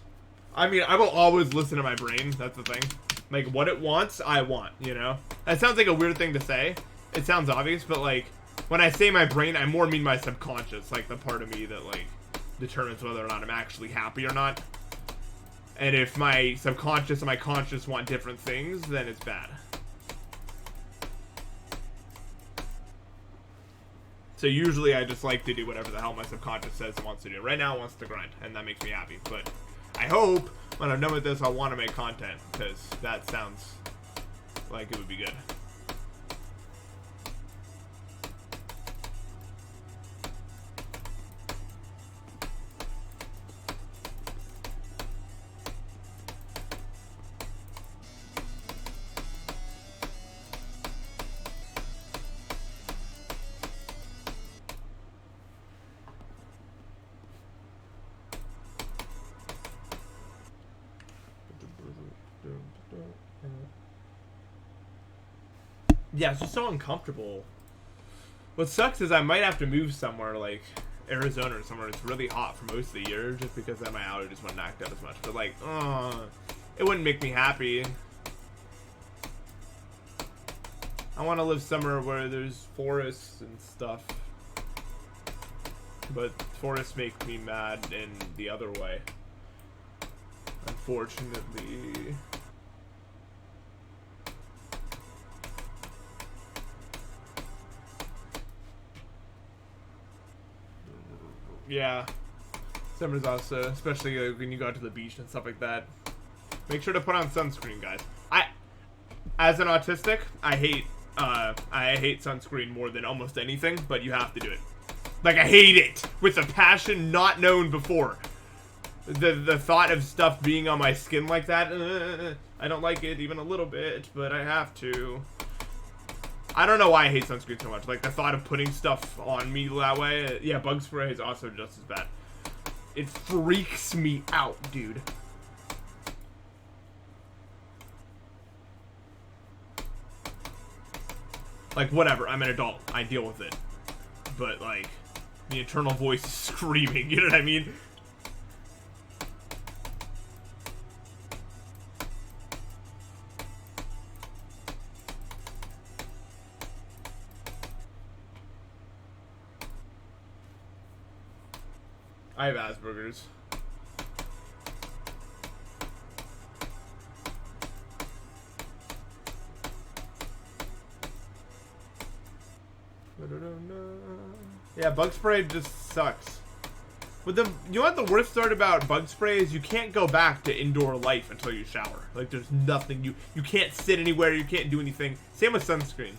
I mean, I will always listen to my brain. That's the thing. Like, what it wants, I want, you know? That sounds like a weird thing to say. It sounds obvious, but, like, when I say my brain, I more mean my subconscious. Like, the part of me that, like, determines whether or not I'm actually happy or not. And if my subconscious and my conscious want different things, then it's bad. So usually I just like to do whatever the hell my subconscious says it wants to do. Right now it wants to grind, and that makes me happy. But I hope when I'm done with this, I'll want to make content, because that sounds like it would be good. Yeah, it's just so uncomfortable. What sucks is I might have to move somewhere like Arizona or somewhere that's really hot for most of the year, just because then my allergies wouldn't act up as much. But like, it wouldn't make me happy. I want to live somewhere where there's forests and stuff. But forests make me mad in the other way. Unfortunately. Yeah. Summer's also, especially when you go out to the beach and stuff like that. Make sure to put on sunscreen, guys. As an autistic, I hate sunscreen more than almost anything, but you have to do it. Like, I hate it with a passion not known before. The thought of stuff being on my skin like that, I don't like it even a little bit, but I have to. I don't know why I hate sunscreen so much. Like, the thought of putting stuff on me that way. Yeah, bug spray is also just as bad. It freaks me out, dude. Like, whatever. I'm an adult. I deal with it. But, like, the internal voice is screaming. You know what I mean? I have Asperger's. Yeah, bug spray just sucks. But you know what the worst part about bug spray is? You can't go back to indoor life until you shower. Like, there's nothing. You can't sit anywhere. You can't do anything. Same with sunscreen.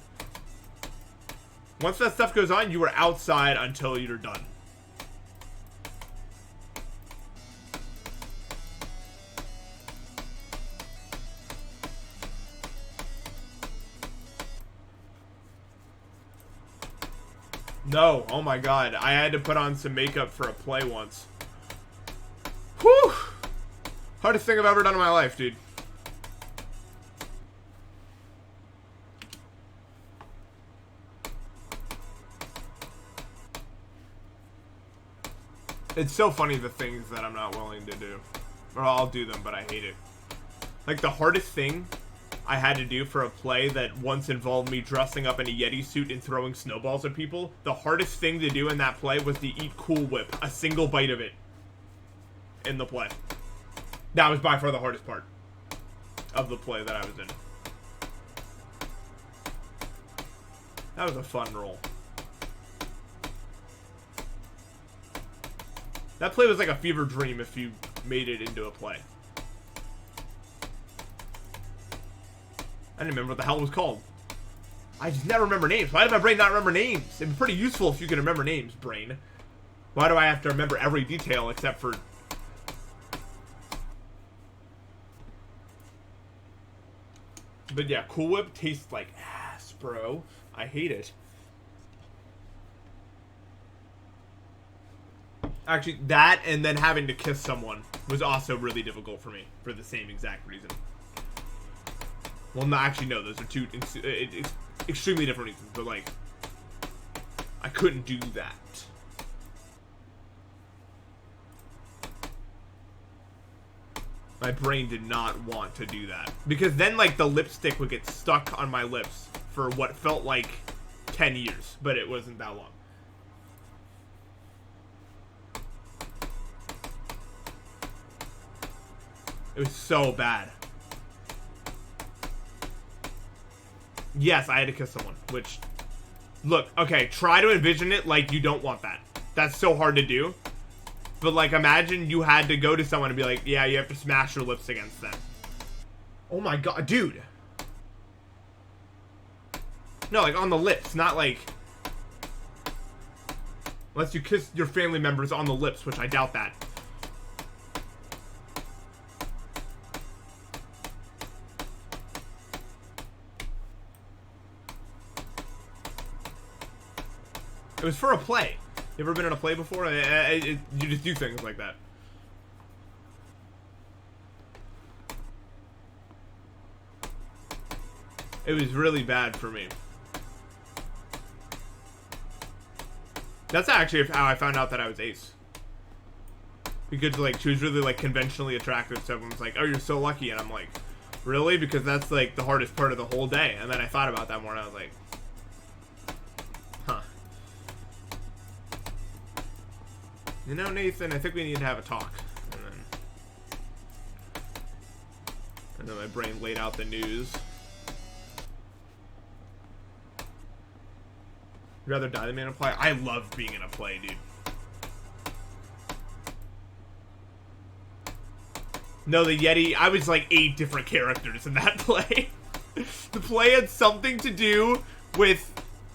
Once that stuff goes on, you are outside until you're done. No, oh my god, I had to put on some makeup for a play once. Whew! Hardest thing I've ever done in my life, dude. It's so funny the things that I'm not willing to do. Or I'll do them, but I hate it. Like, the hardest thing I had to do for a play that once involved me dressing up in a Yeti suit and throwing snowballs at people, the hardest thing to do in that play was to eat Cool Whip, a single bite of it, in the play. That was by far the hardest part of the play that I was in. That was a fun role. That play was like a fever dream if you made it into a play. I didn't remember what the hell it was called. I just never remember names. Why did my brain not remember names? It'd be pretty useful if you could remember names, brain. Why do I have to remember every detail except for... But yeah, Cool Whip tastes like ass, bro. I hate it. Actually, that and then having to kiss someone was also really difficult for me for the same exact reason. Well, no, actually, no. Those are two extremely different reasons. But, like, I couldn't do that. My brain did not want to do that. Because then, like, the lipstick would get stuck on my lips for what felt like 10 years. But it wasn't that long. It was so bad. Yes, I had to kiss someone, which... Look, okay, try to envision it like you don't want that. That's so hard to do. But, like, imagine you had to go to someone and be like, yeah, you have to smash your lips against them. Oh my god, dude. No, like, on the lips, not like... Unless you kiss your family members on the lips, which I doubt that. It was for a play. You ever been in a play before? You just do things like that. It was really bad for me. That's actually how I found out that I was ace. Because, like, she was really, like, conventionally attractive. So everyone's like, oh, you're so lucky. And I'm like, really? Because that's, like, the hardest part of the whole day. And then I thought about that more and I was like, huh. You know, Nathan, I think we need to have a talk. And then my brain laid out the news. You'd rather die than be in a play? I love being in a play, dude. No, the Yeti, I was like 8 different characters in that play. The play had something to do with...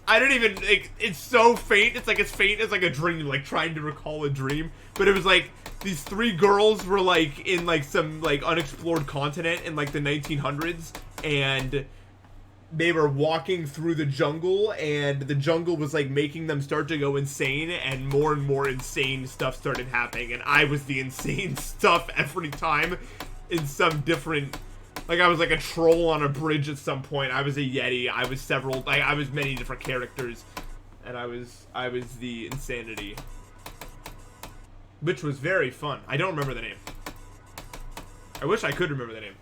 I don't even, like, it's so faint. It's like as faint as like a dream, like trying to recall a dream. But it was like these 3 girls were like in like some like unexplored continent in like the 1900s, and they were walking through the jungle, and the jungle was like making them start to go insane, and more insane stuff started happening, and I was the insane stuff every time in some different... Like, I was like a troll on a bridge at some point. I was a Yeti. I was several... Like, I was many different characters. And I was the insanity. Which was very fun. I don't remember the name. I wish I could remember the name.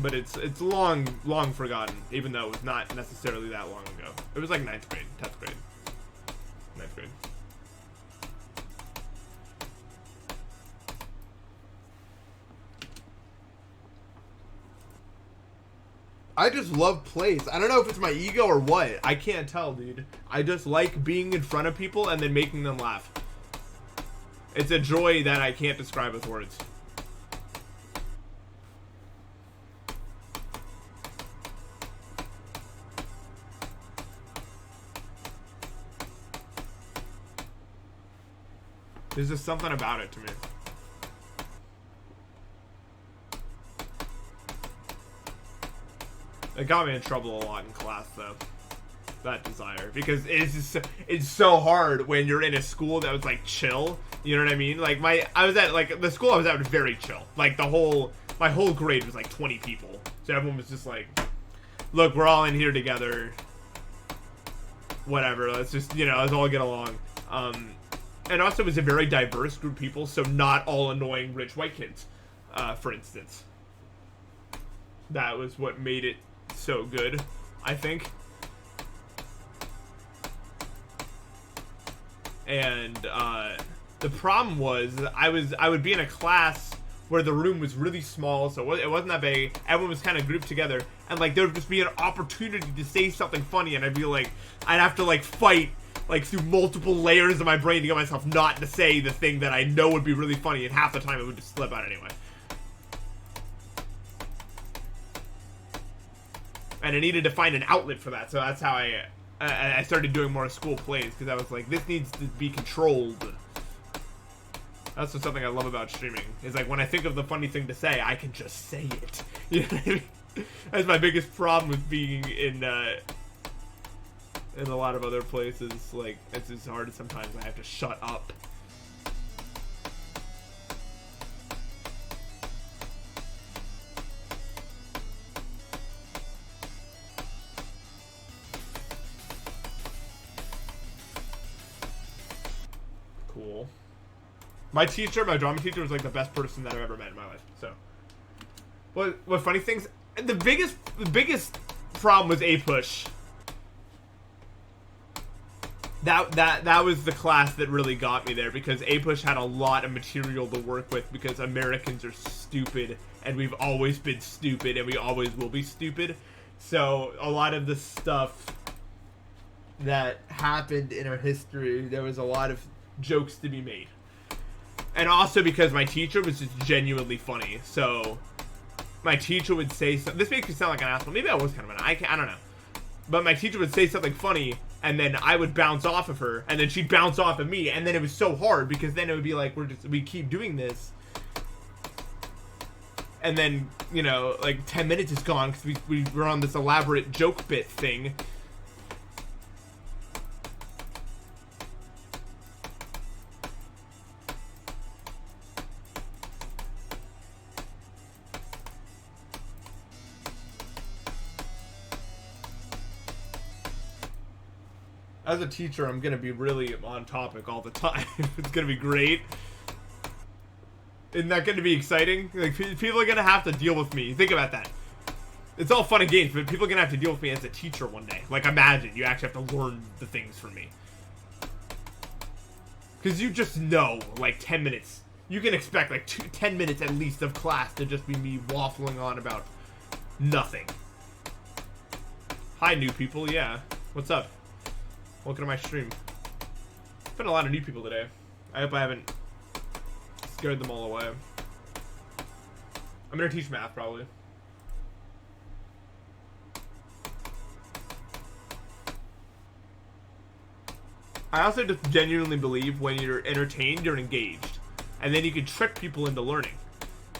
But it's long forgotten. Even though it was not necessarily that long ago. It was like 9th grade. 10th grade. 9th grade. I just love plays. I don't know if it's my ego or what. I can't tell, dude. I just like being in front of people and then making them laugh. It's a joy that I can't describe with words. There's just something about it to me. It got me in trouble a lot in class, though. That desire. Because it's so hard when you're in a school that was, like, chill. You know what I mean? Like, the school I was at was very chill. Like, my whole grade was, like, 20 people. So everyone was just like, look, we're all in here together. Whatever, let's just, let's all get along. And also it was a very diverse group of people, so not all annoying rich white kids, for instance. That was what made it so good, I think. And the problem was I would be in a class where the room was really small, so it wasn't that big. Everyone was kind of grouped together, and like there would just be an opportunity to say something funny, and I'd be like, I'd have to like fight like through multiple layers of my brain to get myself not to say the thing that I know would be really funny, and half the time it would just slip out anyway. And I needed to find an outlet for that, so that's how I started doing more school plays, because I was like, this needs to be controlled. That's just something I love about streaming, is like when I think of the funny thing to say, I can just say it. You know what I mean? That's my biggest problem with being in a lot of other places. Like, it's just hard sometimes. I have to shut up. Cool. My teacher, my drama teacher, was like the best person that I've ever met in my life. So, what funny things? The biggest problem was A push. That was the class that really got me there, because A push had a lot of material to work with, because Americans are stupid and we've always been stupid and we always will be stupid. So a lot of the stuff that happened in our history, there was a lot of jokes to be made. And also because my teacher was just genuinely funny. So my teacher would say something. This makes me sound like an asshole. Maybe I was kind of I don't know. But my teacher would say something funny, and then I would bounce off of her, and then she'd bounce off of me, and then it was so hard, because then it would be like we keep doing this. And then, you know, like 10 minutes is gone because we were on this elaborate joke bit thing. As a teacher, I'm going to be really on topic all the time. It's going to be great. Isn't that going to be exciting? Like, people are going to have to deal with me. Think about that. It's all fun and games, but people are going to have to deal with me as a teacher one day. Like, imagine you actually have to learn the things from me. Because you just know, like, 10 minutes. You can expect, like, 10 minutes at least of class to just be me waffling on about nothing. Hi, new people. Yeah. What's up? Welcome to my stream. There's been a lot of new people today. I hope I haven't scared them all away. I'm gonna teach math, probably. I also just genuinely believe when you're entertained, you're engaged. And then you can trick people into learning.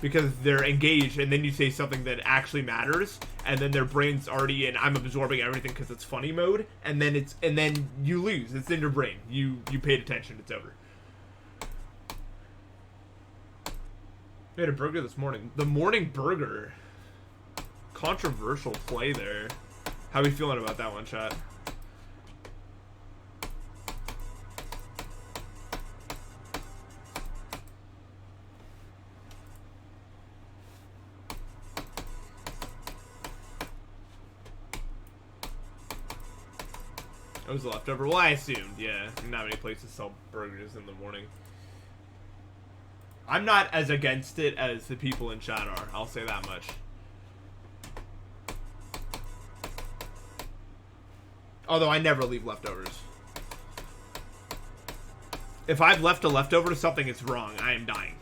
Because they're engaged, and then you say something that actually matters, and then their brain's already in I'm absorbing everything because it's funny mode, and then you lose. It's in your brain. You paid attention, it's over. We had a burger this morning. The morning burger. Controversial play there. How are we feeling about that one, chat? It was a leftover. Well, I assumed, yeah. Not many places sell burgers in the morning. I'm not as against it as the people in chat are. I'll say that much. Although I never leave leftovers. If I've left a leftover to something, it's wrong. I am dying.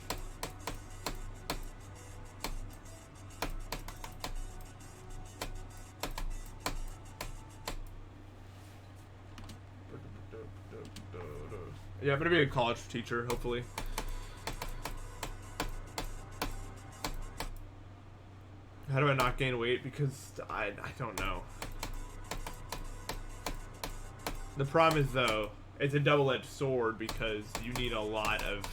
Yeah, I'm gonna be a college teacher, hopefully. How do I not gain weight? Because I don't know. The problem is, though, it's a double-edged sword because you need a lot of...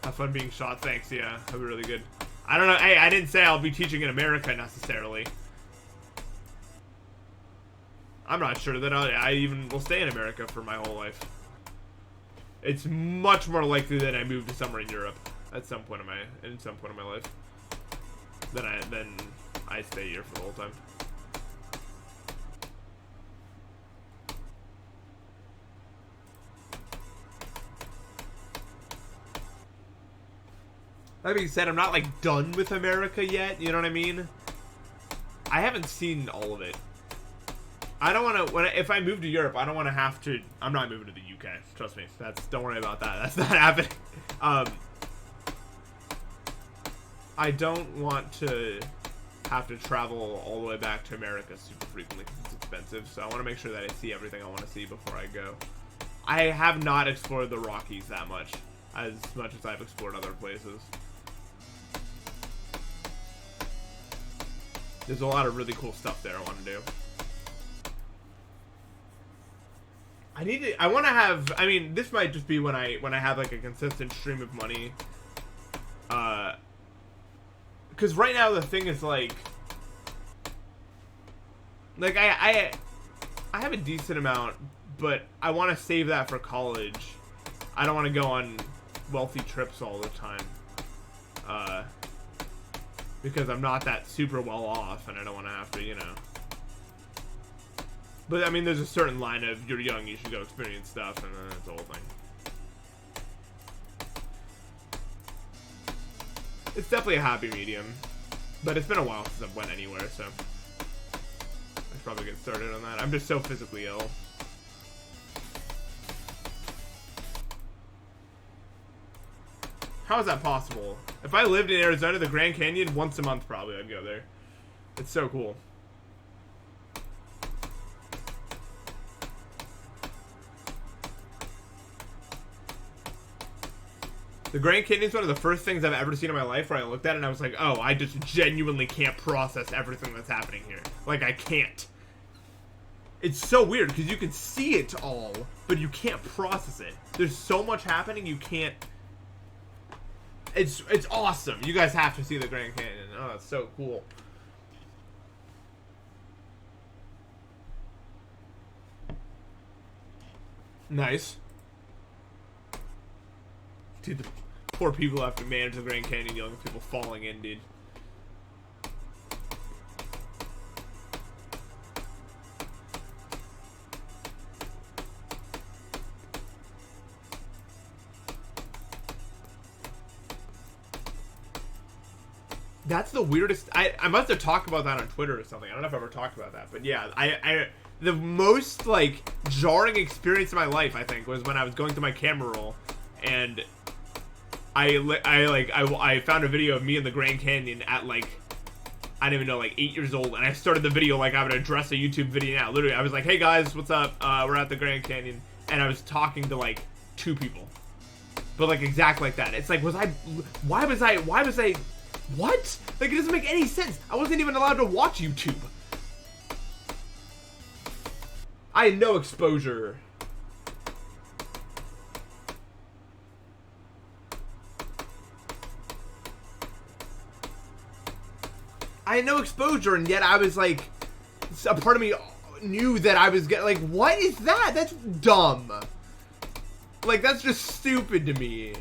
Have fun being shot. Thanks, yeah. That'll be really good. I don't know. Hey, I didn't say I'll be teaching in America, necessarily. I'm not sure that I even will stay in America for my whole life. It's much more likely that I move to somewhere in Europe at some point in my life than I stay here for the whole time. That being said, I'm not like done with America yet. You know what I mean? I haven't seen all of it. I don't want to, if I move to Europe, I don't want to have to, I'm not moving to the UK, trust me, don't worry about that, that's not happening. I don't want to have to travel all the way back to America super frequently because it's expensive, so I want to make sure that I see everything I want to see before I go. I have not explored the Rockies that much as I've explored other places. There's a lot of really cool stuff there I want to do. I want to have, I mean, this might just be when I have like a consistent stream of money. Because right now the thing is like I have a decent amount, but I want to save that for college. I don't want to go on wealthy trips all the time. Because I'm not that super well off, and I don't want to have to, you know. But, I mean, there's a certain line of, you're young, you should go experience stuff, and then it's the whole thing. It's definitely a happy medium. But it's been a while since I've went anywhere, so I should probably get started on that. I'm just so physically ill. How is that possible? If I lived in Arizona, the Grand Canyon, once a month probably I'd go there. It's so cool. The Grand Canyon is one of the first things I've ever seen in my life where I looked at it and I was like, oh, I just genuinely can't process everything that's happening here. Like, I can't. It's so weird because you can see it all, but you can't process it. There's so much happening, you can't. It's awesome. You guys have to see the Grand Canyon. Oh, it's so cool. Nice. Dude, the poor people have to manage the Grand Canyon dealing with people falling in, dude. That's the weirdest. I must have talked about that on Twitter or something. I don't know if I ever talked about that, but yeah, the most like jarring experience of my life, I think, was when I was going through my camera roll, and I found a video of me in the Grand Canyon at like, I don't even know, like 8 years old, and I started the video like I would address a YouTube video now. Literally, I was like, hey guys, what's up? We're at the Grand Canyon, and I was talking to like 2 people, but like exactly like that. It's like, why was I? What? Like, it doesn't make any sense. I wasn't even allowed to watch YouTube. I had no exposure. I had no exposure, and yet I was like, a part of me knew that I was getting, like, what is that? That's dumb. Like, that's just stupid to me.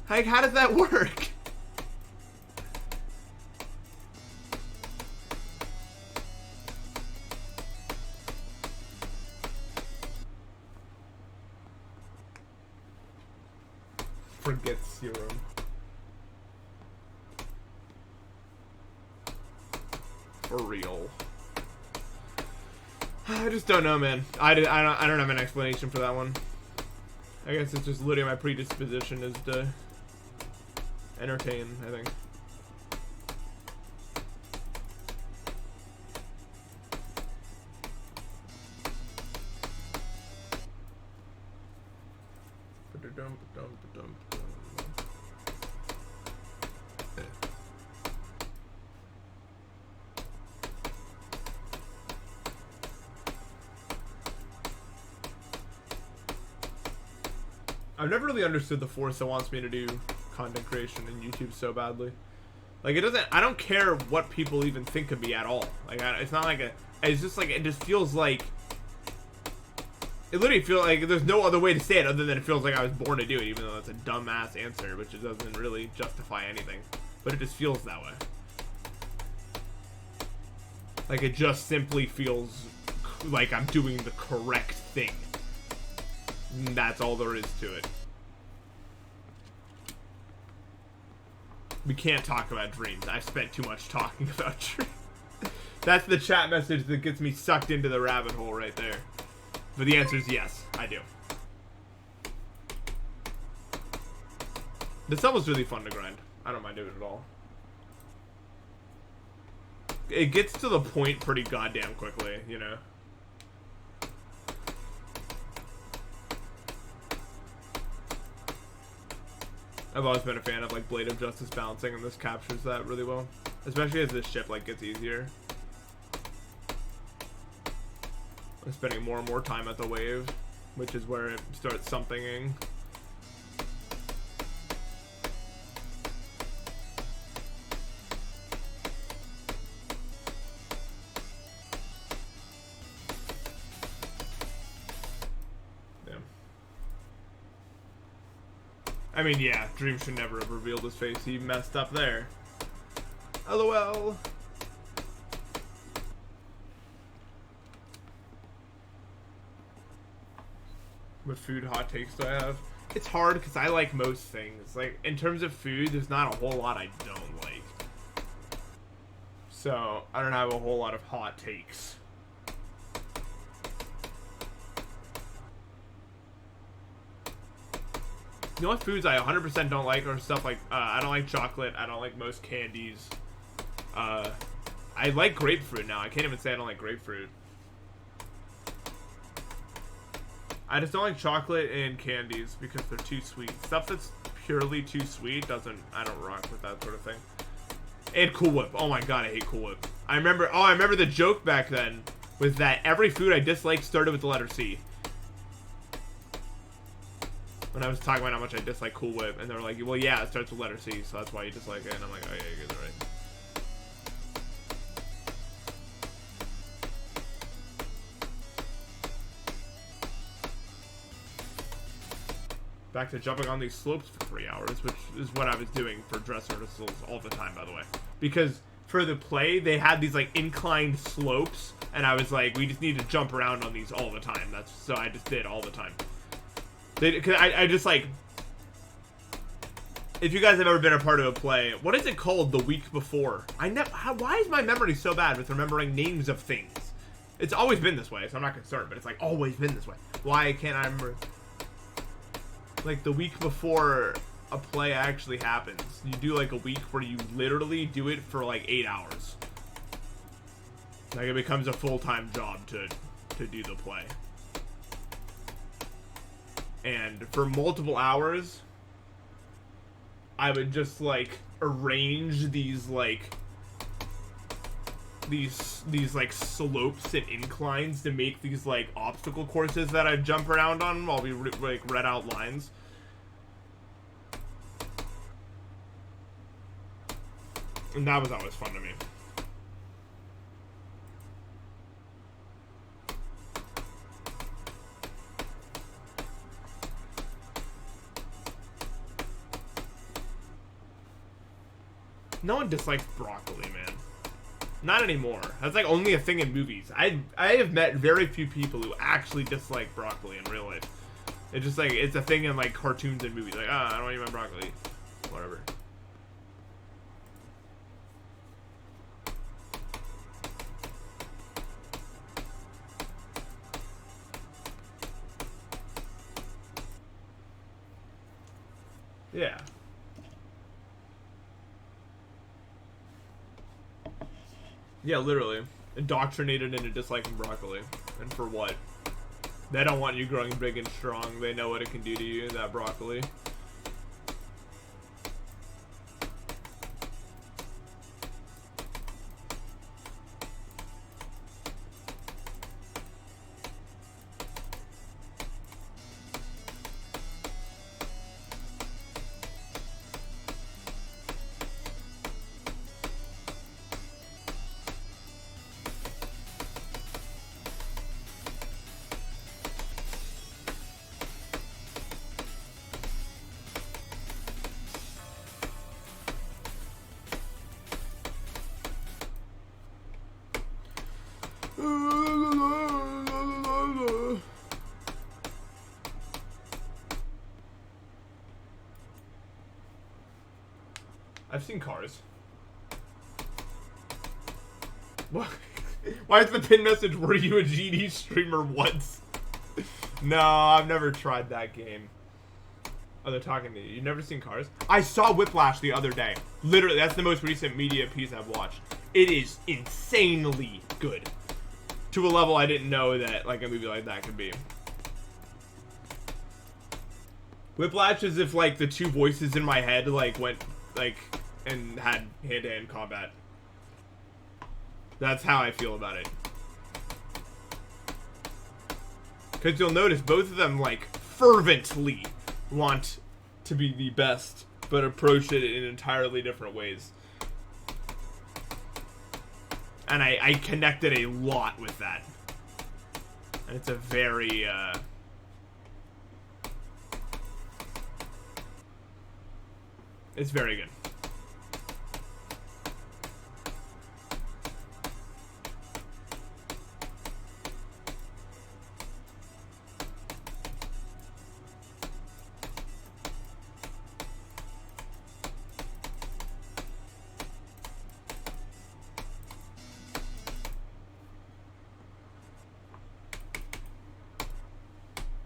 Like, how does that work? Forget serum. For real. I just don't know, man. I don't have an explanation for that one. I guess it's just literally my predisposition is to entertain, I think. I've never really understood the force that wants me to do content creation in YouTube so badly. Like, it doesn't, I don't care what people even think of me at all. Like, it's not like it's just like, it just feels like, it literally feels like there's no other way to say it other than it feels like I was born to do it, even though that's a dumbass answer, which it doesn't really justify anything. But it just feels that way. Like, it just simply feels like I'm doing the correct thing. And that's all there is to it. We can't talk about dreams. I've spent too much talking about dreams. That's the chat message that gets me sucked into the rabbit hole right there. But the answer is yes, I do. This level's really fun to grind. I don't mind doing it at all. It gets to the point pretty goddamn quickly, you know? I've always been a fan of like Blade of Justice balancing, and this captures that really well. Especially as this ship like gets easier. I'm spending more and more time at the wave, which is where it starts somethinging. I mean, yeah, Dream should never have revealed his face. He messed up there. LOL. What food hot takes do I have? It's hard because I like most things. Like, in terms of food, there's not a whole lot I don't like. So, I don't have a whole lot of hot takes. The only foods I 100% don't like are stuff like, I don't like chocolate, I don't like most candies. I like grapefruit now. I can't even say I don't like grapefruit. I just don't like chocolate and candies because they're too sweet. Stuff that's purely too sweet I don't rock with that sort of thing. And Cool Whip. Oh my god, I hate Cool Whip. I remember the joke back then was that every food I disliked started with the letter C. When I was talking about how much I dislike Cool Whip, and they were like, well, yeah, it starts with letter C, so that's why you dislike it. And I'm like, oh, yeah, you guys are right. Back to jumping on these slopes for 3 hours, which is what I was doing for dress rehearsals all the time, by the way. Because for the play, they had these, like, inclined slopes, and I was like, we just need to jump around on these all the time. So I just did all the time. Cause I just like, if you guys have ever been a part of a play, what is it called the week before? Why is my memory so bad with remembering names of things? It's always been this way, so I'm not concerned, but it's like always been this way. Why can't I remember? Like the week before a play actually happens, you do like a week where you literally do it for like 8 hours. Like it becomes a full-time job to do the play. And for multiple hours, I would just like arrange these like slopes and inclines to make these like obstacle courses that I jump around on while we like read out lines. And that was always fun to me. No one dislikes broccoli, man. Not anymore. That's like only a thing in movies. I have met very few people who actually dislike broccoli in real life. It's just like, it's a thing in like cartoons and movies. Like, I don't eat my broccoli. Whatever. Yeah. Yeah, literally. Indoctrinated into disliking broccoli. And for what? They don't want you growing big and strong. They know what it can do to you, that broccoli. I've seen Cars. What? Why is the pin message, were you a GD streamer once? No, I've never tried that game. Oh, they're talking to you. You've never seen Cars? I saw Whiplash the other day. Literally, that's the most recent media piece I've watched. It is insanely good. To a level I didn't know that like a movie like that could be. Whiplash is if like the two voices in my head like went like and had hand-to-hand combat. That's how I feel about it. Because you'll notice both of them like fervently want to be the best, but approach it in entirely different ways. And I connected a lot with that. And it's a very, It's very good.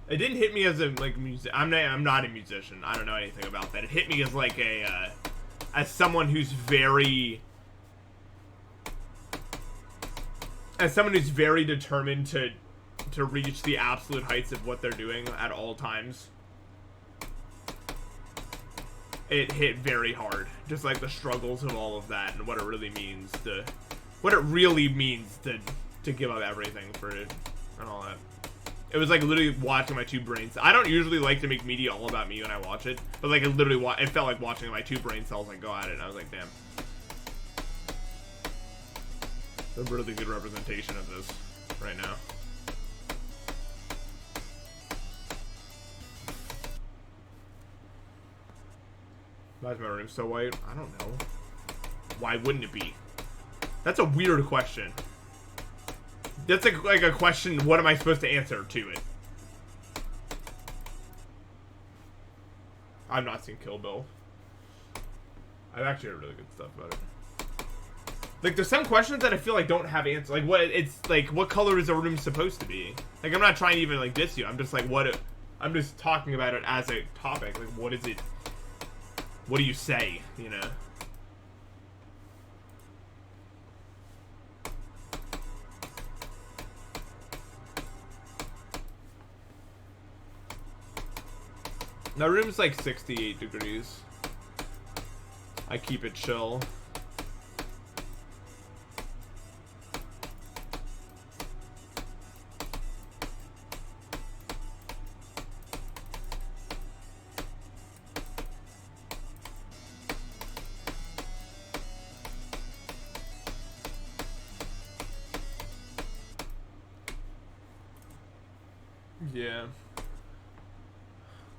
It didn't hit me as a like music. I'm not a musician. I don't know anything about that. It hit me as like a as someone who's very determined to reach the absolute heights of what they're doing at all times. It hit very hard, just like the struggles of all of that and what it really means to give up everything for it and all that. It was like literally watching my two brains. I don't usually like to make media all about me when I watch it, but like it felt like watching my two brain cells like go at it. And I was like, damn, a really good representation of this right now. Why is my room so white? I don't know. Why wouldn't it be? That's a weird question. That's like a question, what am I supposed to answer to it? I've not seen Kill Bill. I've actually heard really good stuff about it. Like, there's some questions that I feel like don't have answers. Like, what color is a room supposed to be? Like, I'm not trying to even, like, diss you. I'm just like, I'm just talking about it as a topic. Like, what is it? What do you say, you know? My room's like 68 degrees. I keep it chill. Yeah.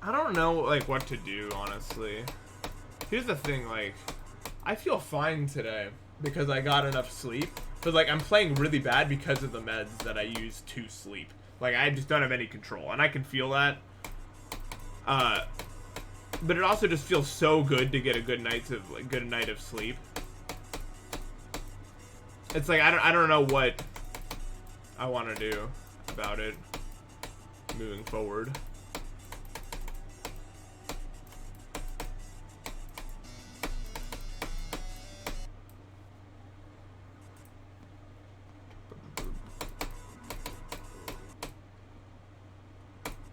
I don't know, like, what to do, honestly. Here's the thing, like, I feel fine today because I got enough sleep. But, like, I'm playing really bad because of the meds that I use to sleep. Like, I just don't have any control, and I can feel that. But it also just feels so good to get a good night of sleep. It's like, I don't know what I want to do about it moving forward.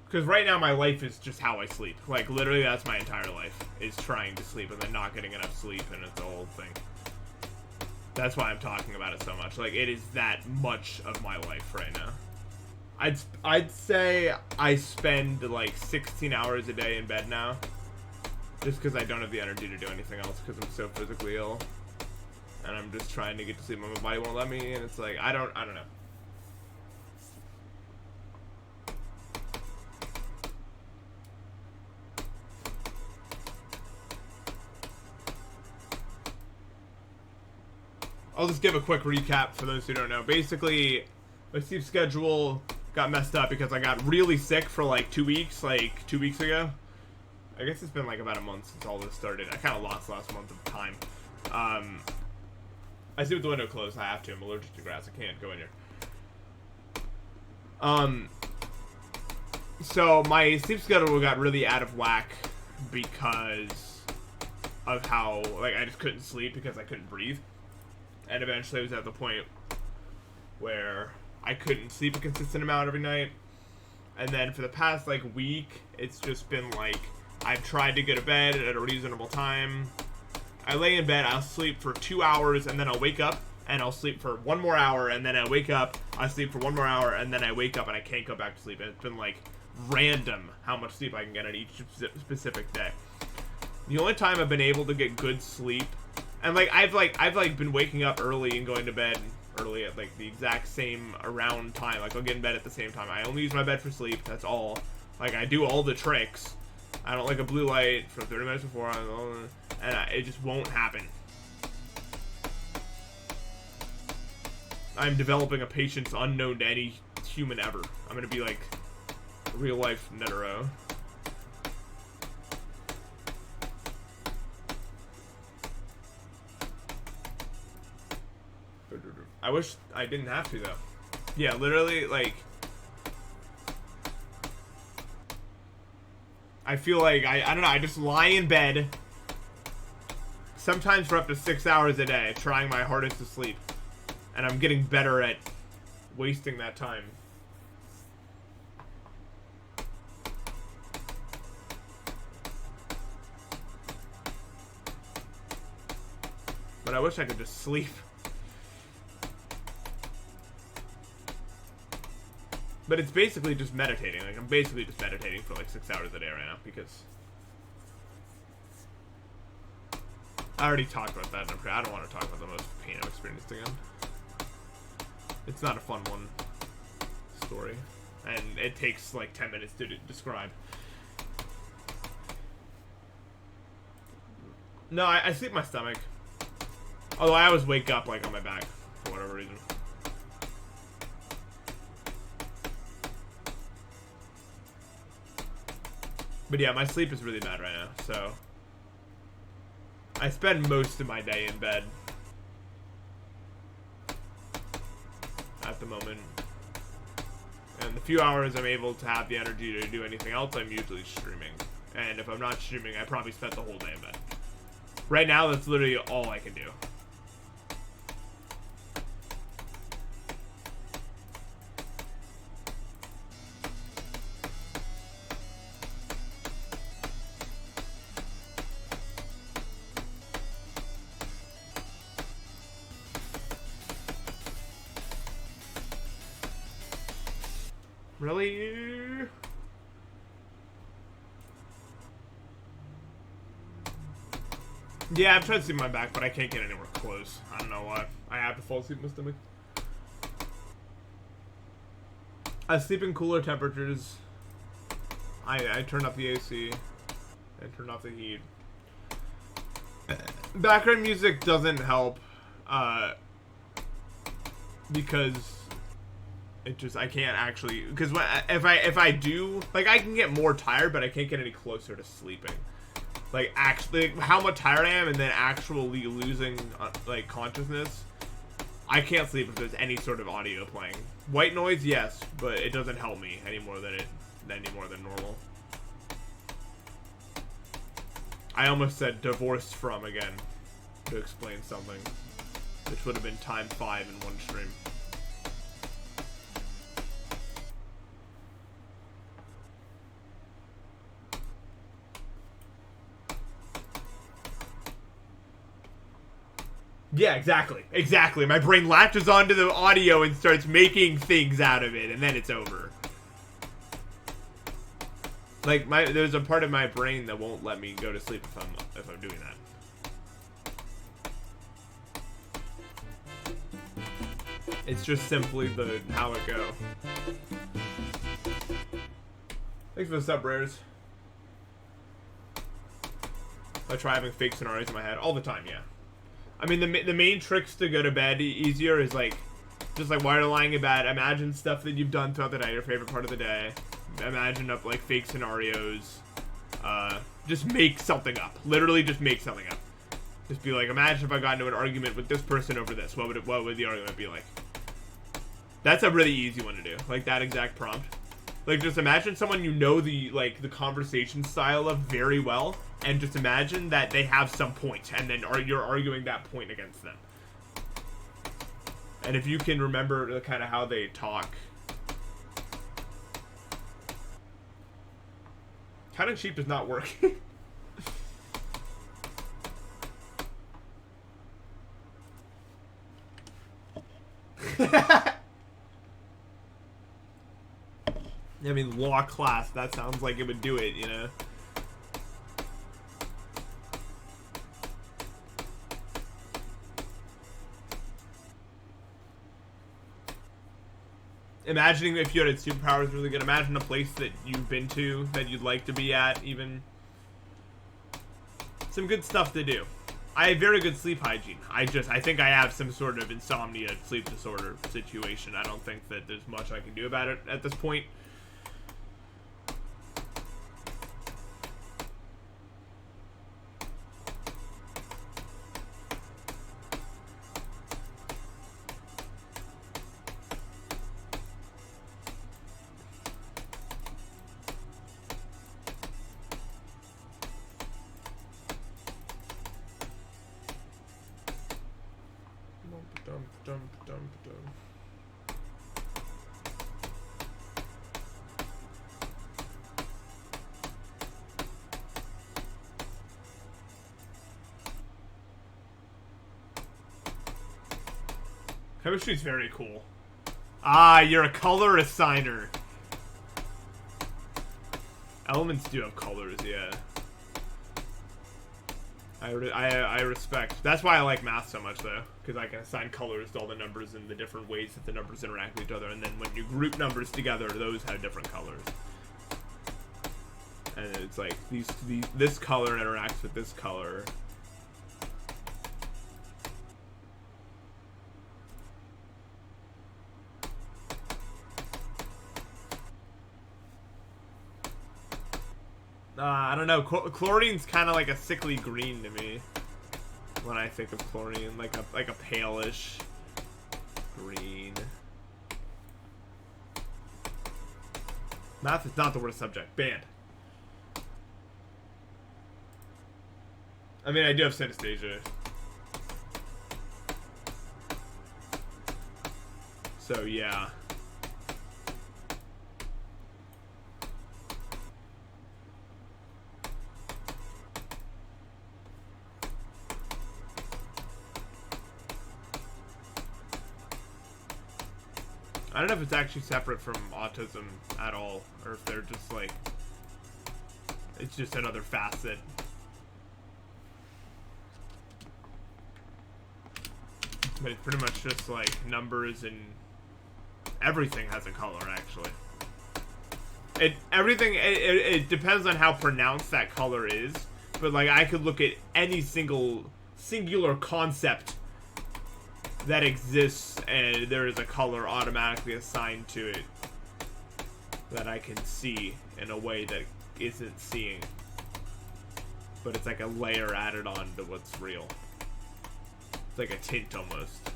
Because right now my life is just how I sleep. Like, literally that's my entire life, is trying to sleep and then not getting enough sleep, and it's a whole thing. That's why I'm talking about it so much. Like, it is that much of my life right now. I'd say I spend like 16 hours a day in bed now. Just because I don't have the energy to do anything else because I'm so physically ill. And I'm just trying to get to sleep and my body won't let me, and it's like, I don't know. I'll just give a quick recap for those who don't know. Basically, my sleep schedule got messed up because I got really sick for like 2 weeks, like 2 weeks ago. I guess it's been like about a month since all this started. I kind of lost last month of time. I sleep with the window closed. I have to. I'm allergic to grass. I can't go in here. So my sleep schedule got really out of whack because of how, like, I just couldn't sleep because I couldn't breathe. And eventually I was at the point where I couldn't sleep a consistent amount every night. And then for the past, like, week, it's just been, like, I've tried to go to bed at a reasonable time. I lay in bed, I'll sleep for 2 hours, and then I'll wake up, and I'll sleep for 1 more hour, and then I wake up, I sleep for 1 more hour, and then I wake up, and I can't go back to sleep. And it's been, like, random how much sleep I can get on each specific day. The only time I've been able to get good sleep, and, like, I've been waking up early and going to bed early at, like, the exact same around time. Like, I'll get in bed at the same time. I only use my bed for sleep, that's all. Like, I do all the tricks, I don't like a blue light for 30 minutes before, and it just won't happen. I'm developing a patience unknown to any human ever. I'm gonna be like real life Netero. I wish I didn't have to though. Yeah, literally, like, I feel like I don't know, I just lie in bed sometimes for up to 6 hours a day trying my hardest to sleep, and I'm getting better at wasting that time. But I wish I could just sleep. But it's basically just meditating. Like, I'm basically just meditating for like 6 hours a day right now because I already talked about that. I don't want to talk about the most pain I've experienced again. It's not a fun one story, and it takes like 10 minutes to describe. No, I sleep my stomach. Although I always wake up like on my back for whatever reason. But yeah, my sleep is really bad right now, so I spend most of my day in bed at the moment. And the few hours I'm able to have the energy to do anything else, I'm usually streaming. And if I'm not streaming, I probably spent the whole day in bed. Right now, that's literally all I can do. Really? Yeah, I've tried to sleep on my back, but I can't get anywhere close. I don't know why. I have to fall asleep in my stomach. I sleep in cooler temperatures. I turn up the AC and turn off the heat. Background music doesn't help because it just, I can't actually, because if I do, like, I can get more tired, but I can't get any closer to sleeping. Like, actually, how much tired I am and then actually losing, like, consciousness. I can't sleep if there's any sort of audio playing. White noise, yes, but it doesn't help me any more than normal. I almost said divorced from again to explain something, which would have been times 5 in one stream. Yeah, exactly. Exactly. My brain latches onto the audio and starts making things out of it, and then it's over. Like, there's a part of my brain that won't let me go to sleep if I'm doing that. It's just simply how it go. Thanks for the sub, rares. I try having fake scenarios in my head all the time, yeah. I mean, the main tricks to go to bed easier is, like, just like while you're lying in bed, imagine stuff that you've done throughout the night, your favorite part of the day. Imagine up, like, fake scenarios. Just make something up. Literally just make something up. Just be like, imagine if I got into an argument with this person over this. What would the argument be like? That's a really easy one to do. Like, that exact prompt. Like, just imagine someone you know the conversation style of very well, and just imagine that they have some point, and then you're arguing that point against them. And if you can remember kind of how they talk. Counting sheep does not work. I mean, law class, that sounds like it would do it, you know? Imagining if you had superpowers really good. Imagine a place that you've been to that you'd like to be at, even. some good stuff to do. I have very good sleep hygiene. I think I have some sort of insomnia sleep disorder situation. I don't think that there's much I can do about it at this point. Chemistry's very cool. Ah, you're a color assigner. Elements do have colors, yeah. I respect. That's why I like math so much, though, because I can assign colors to all the numbers in the different ways that the numbers interact with each other, and then when you group numbers together, those have different colors. And it's like this color interacts with this color. I don't know. Chlorine's kind of like a sickly green to me when I think of chlorine, like a palish green. Math is not the worst subject. Banned. I mean, I do have synesthesia. So yeah. I don't know if it's actually separate from autism at all, or if they're just like, it's just another facet. But it's pretty much just like numbers, and everything has a color, actually. It depends on how pronounced that color is, but like I could look at any singular concept that exists, and there is a color automatically assigned to it that I can see in a way that isn't seeing. But it's like a layer added on to what's real. It's like a tint almost.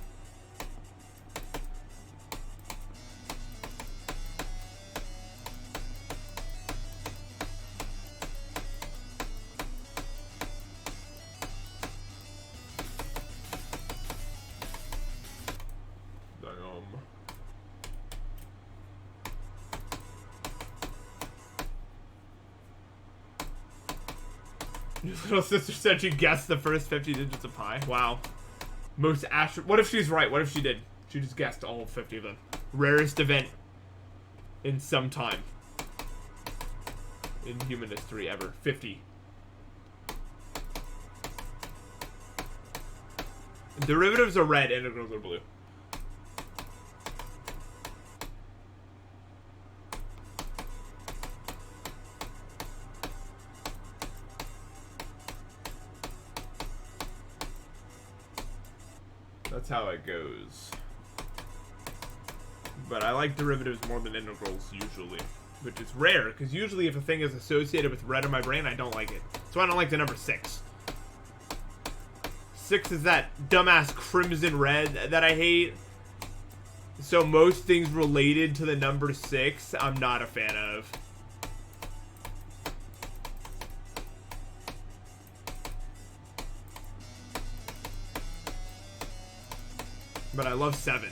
Your little sister said she guessed the first 50 digits of pi. Wow. Most what if she's right? What if she did? She just guessed all 50 of them. Rarest event in some time in human history ever. 50. Derivatives are red, integrals are blue. That's how it goes. But I like derivatives more than integrals usually, which is rare, because usually if a thing is associated with red in my brain, I don't like it. So I don't like the number 6. 6 is that dumbass crimson red that I hate. So most things related to the number 6, I'm not a fan of. But I love 7.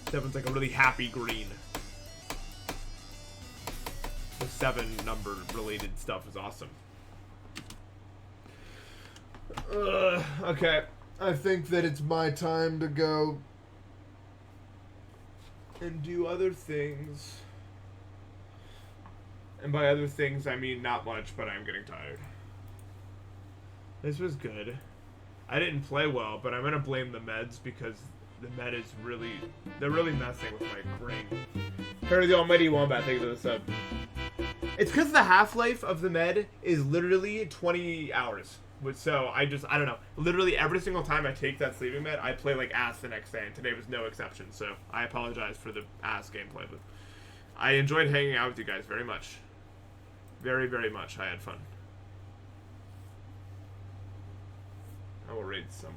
7's like a really happy green. The 7 number related stuff is awesome. Okay. I think that it's my time to go and do other things. And by other things, I mean not much, but I'm getting tired. This was good. I didn't play well, but I'm gonna blame the meds because the med is they're really messing with my brain. Harry the Almighty Wombat, thank you for the sub. It's because the half-life of the med is literally 20 hours. So I don't know. Literally every single time I take that sleeping med, I play like ass the next day, and today was no exception. So I apologize for the ass gameplay, but I enjoyed hanging out with you guys very much. Very, very much. I had fun. I will raid someone.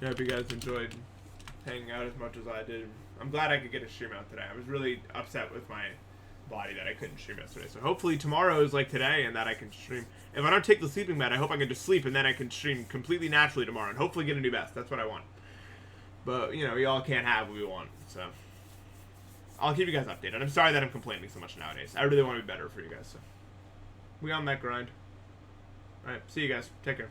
I hope you guys enjoyed hanging out as much as I did. I'm glad I could get a stream out today. I was really upset with my body that I couldn't stream yesterday. So hopefully tomorrow is like today and that I can stream. If I don't take the sleeping med, I hope I can just sleep and then I can stream completely naturally tomorrow and hopefully get a new best. That's what I want. But, you know, we all can't have what we want. So I'll keep you guys updated. I'm sorry that I'm complaining so much nowadays. I really want to be better for you guys. So we on that grind. Alright, see you guys. Take care.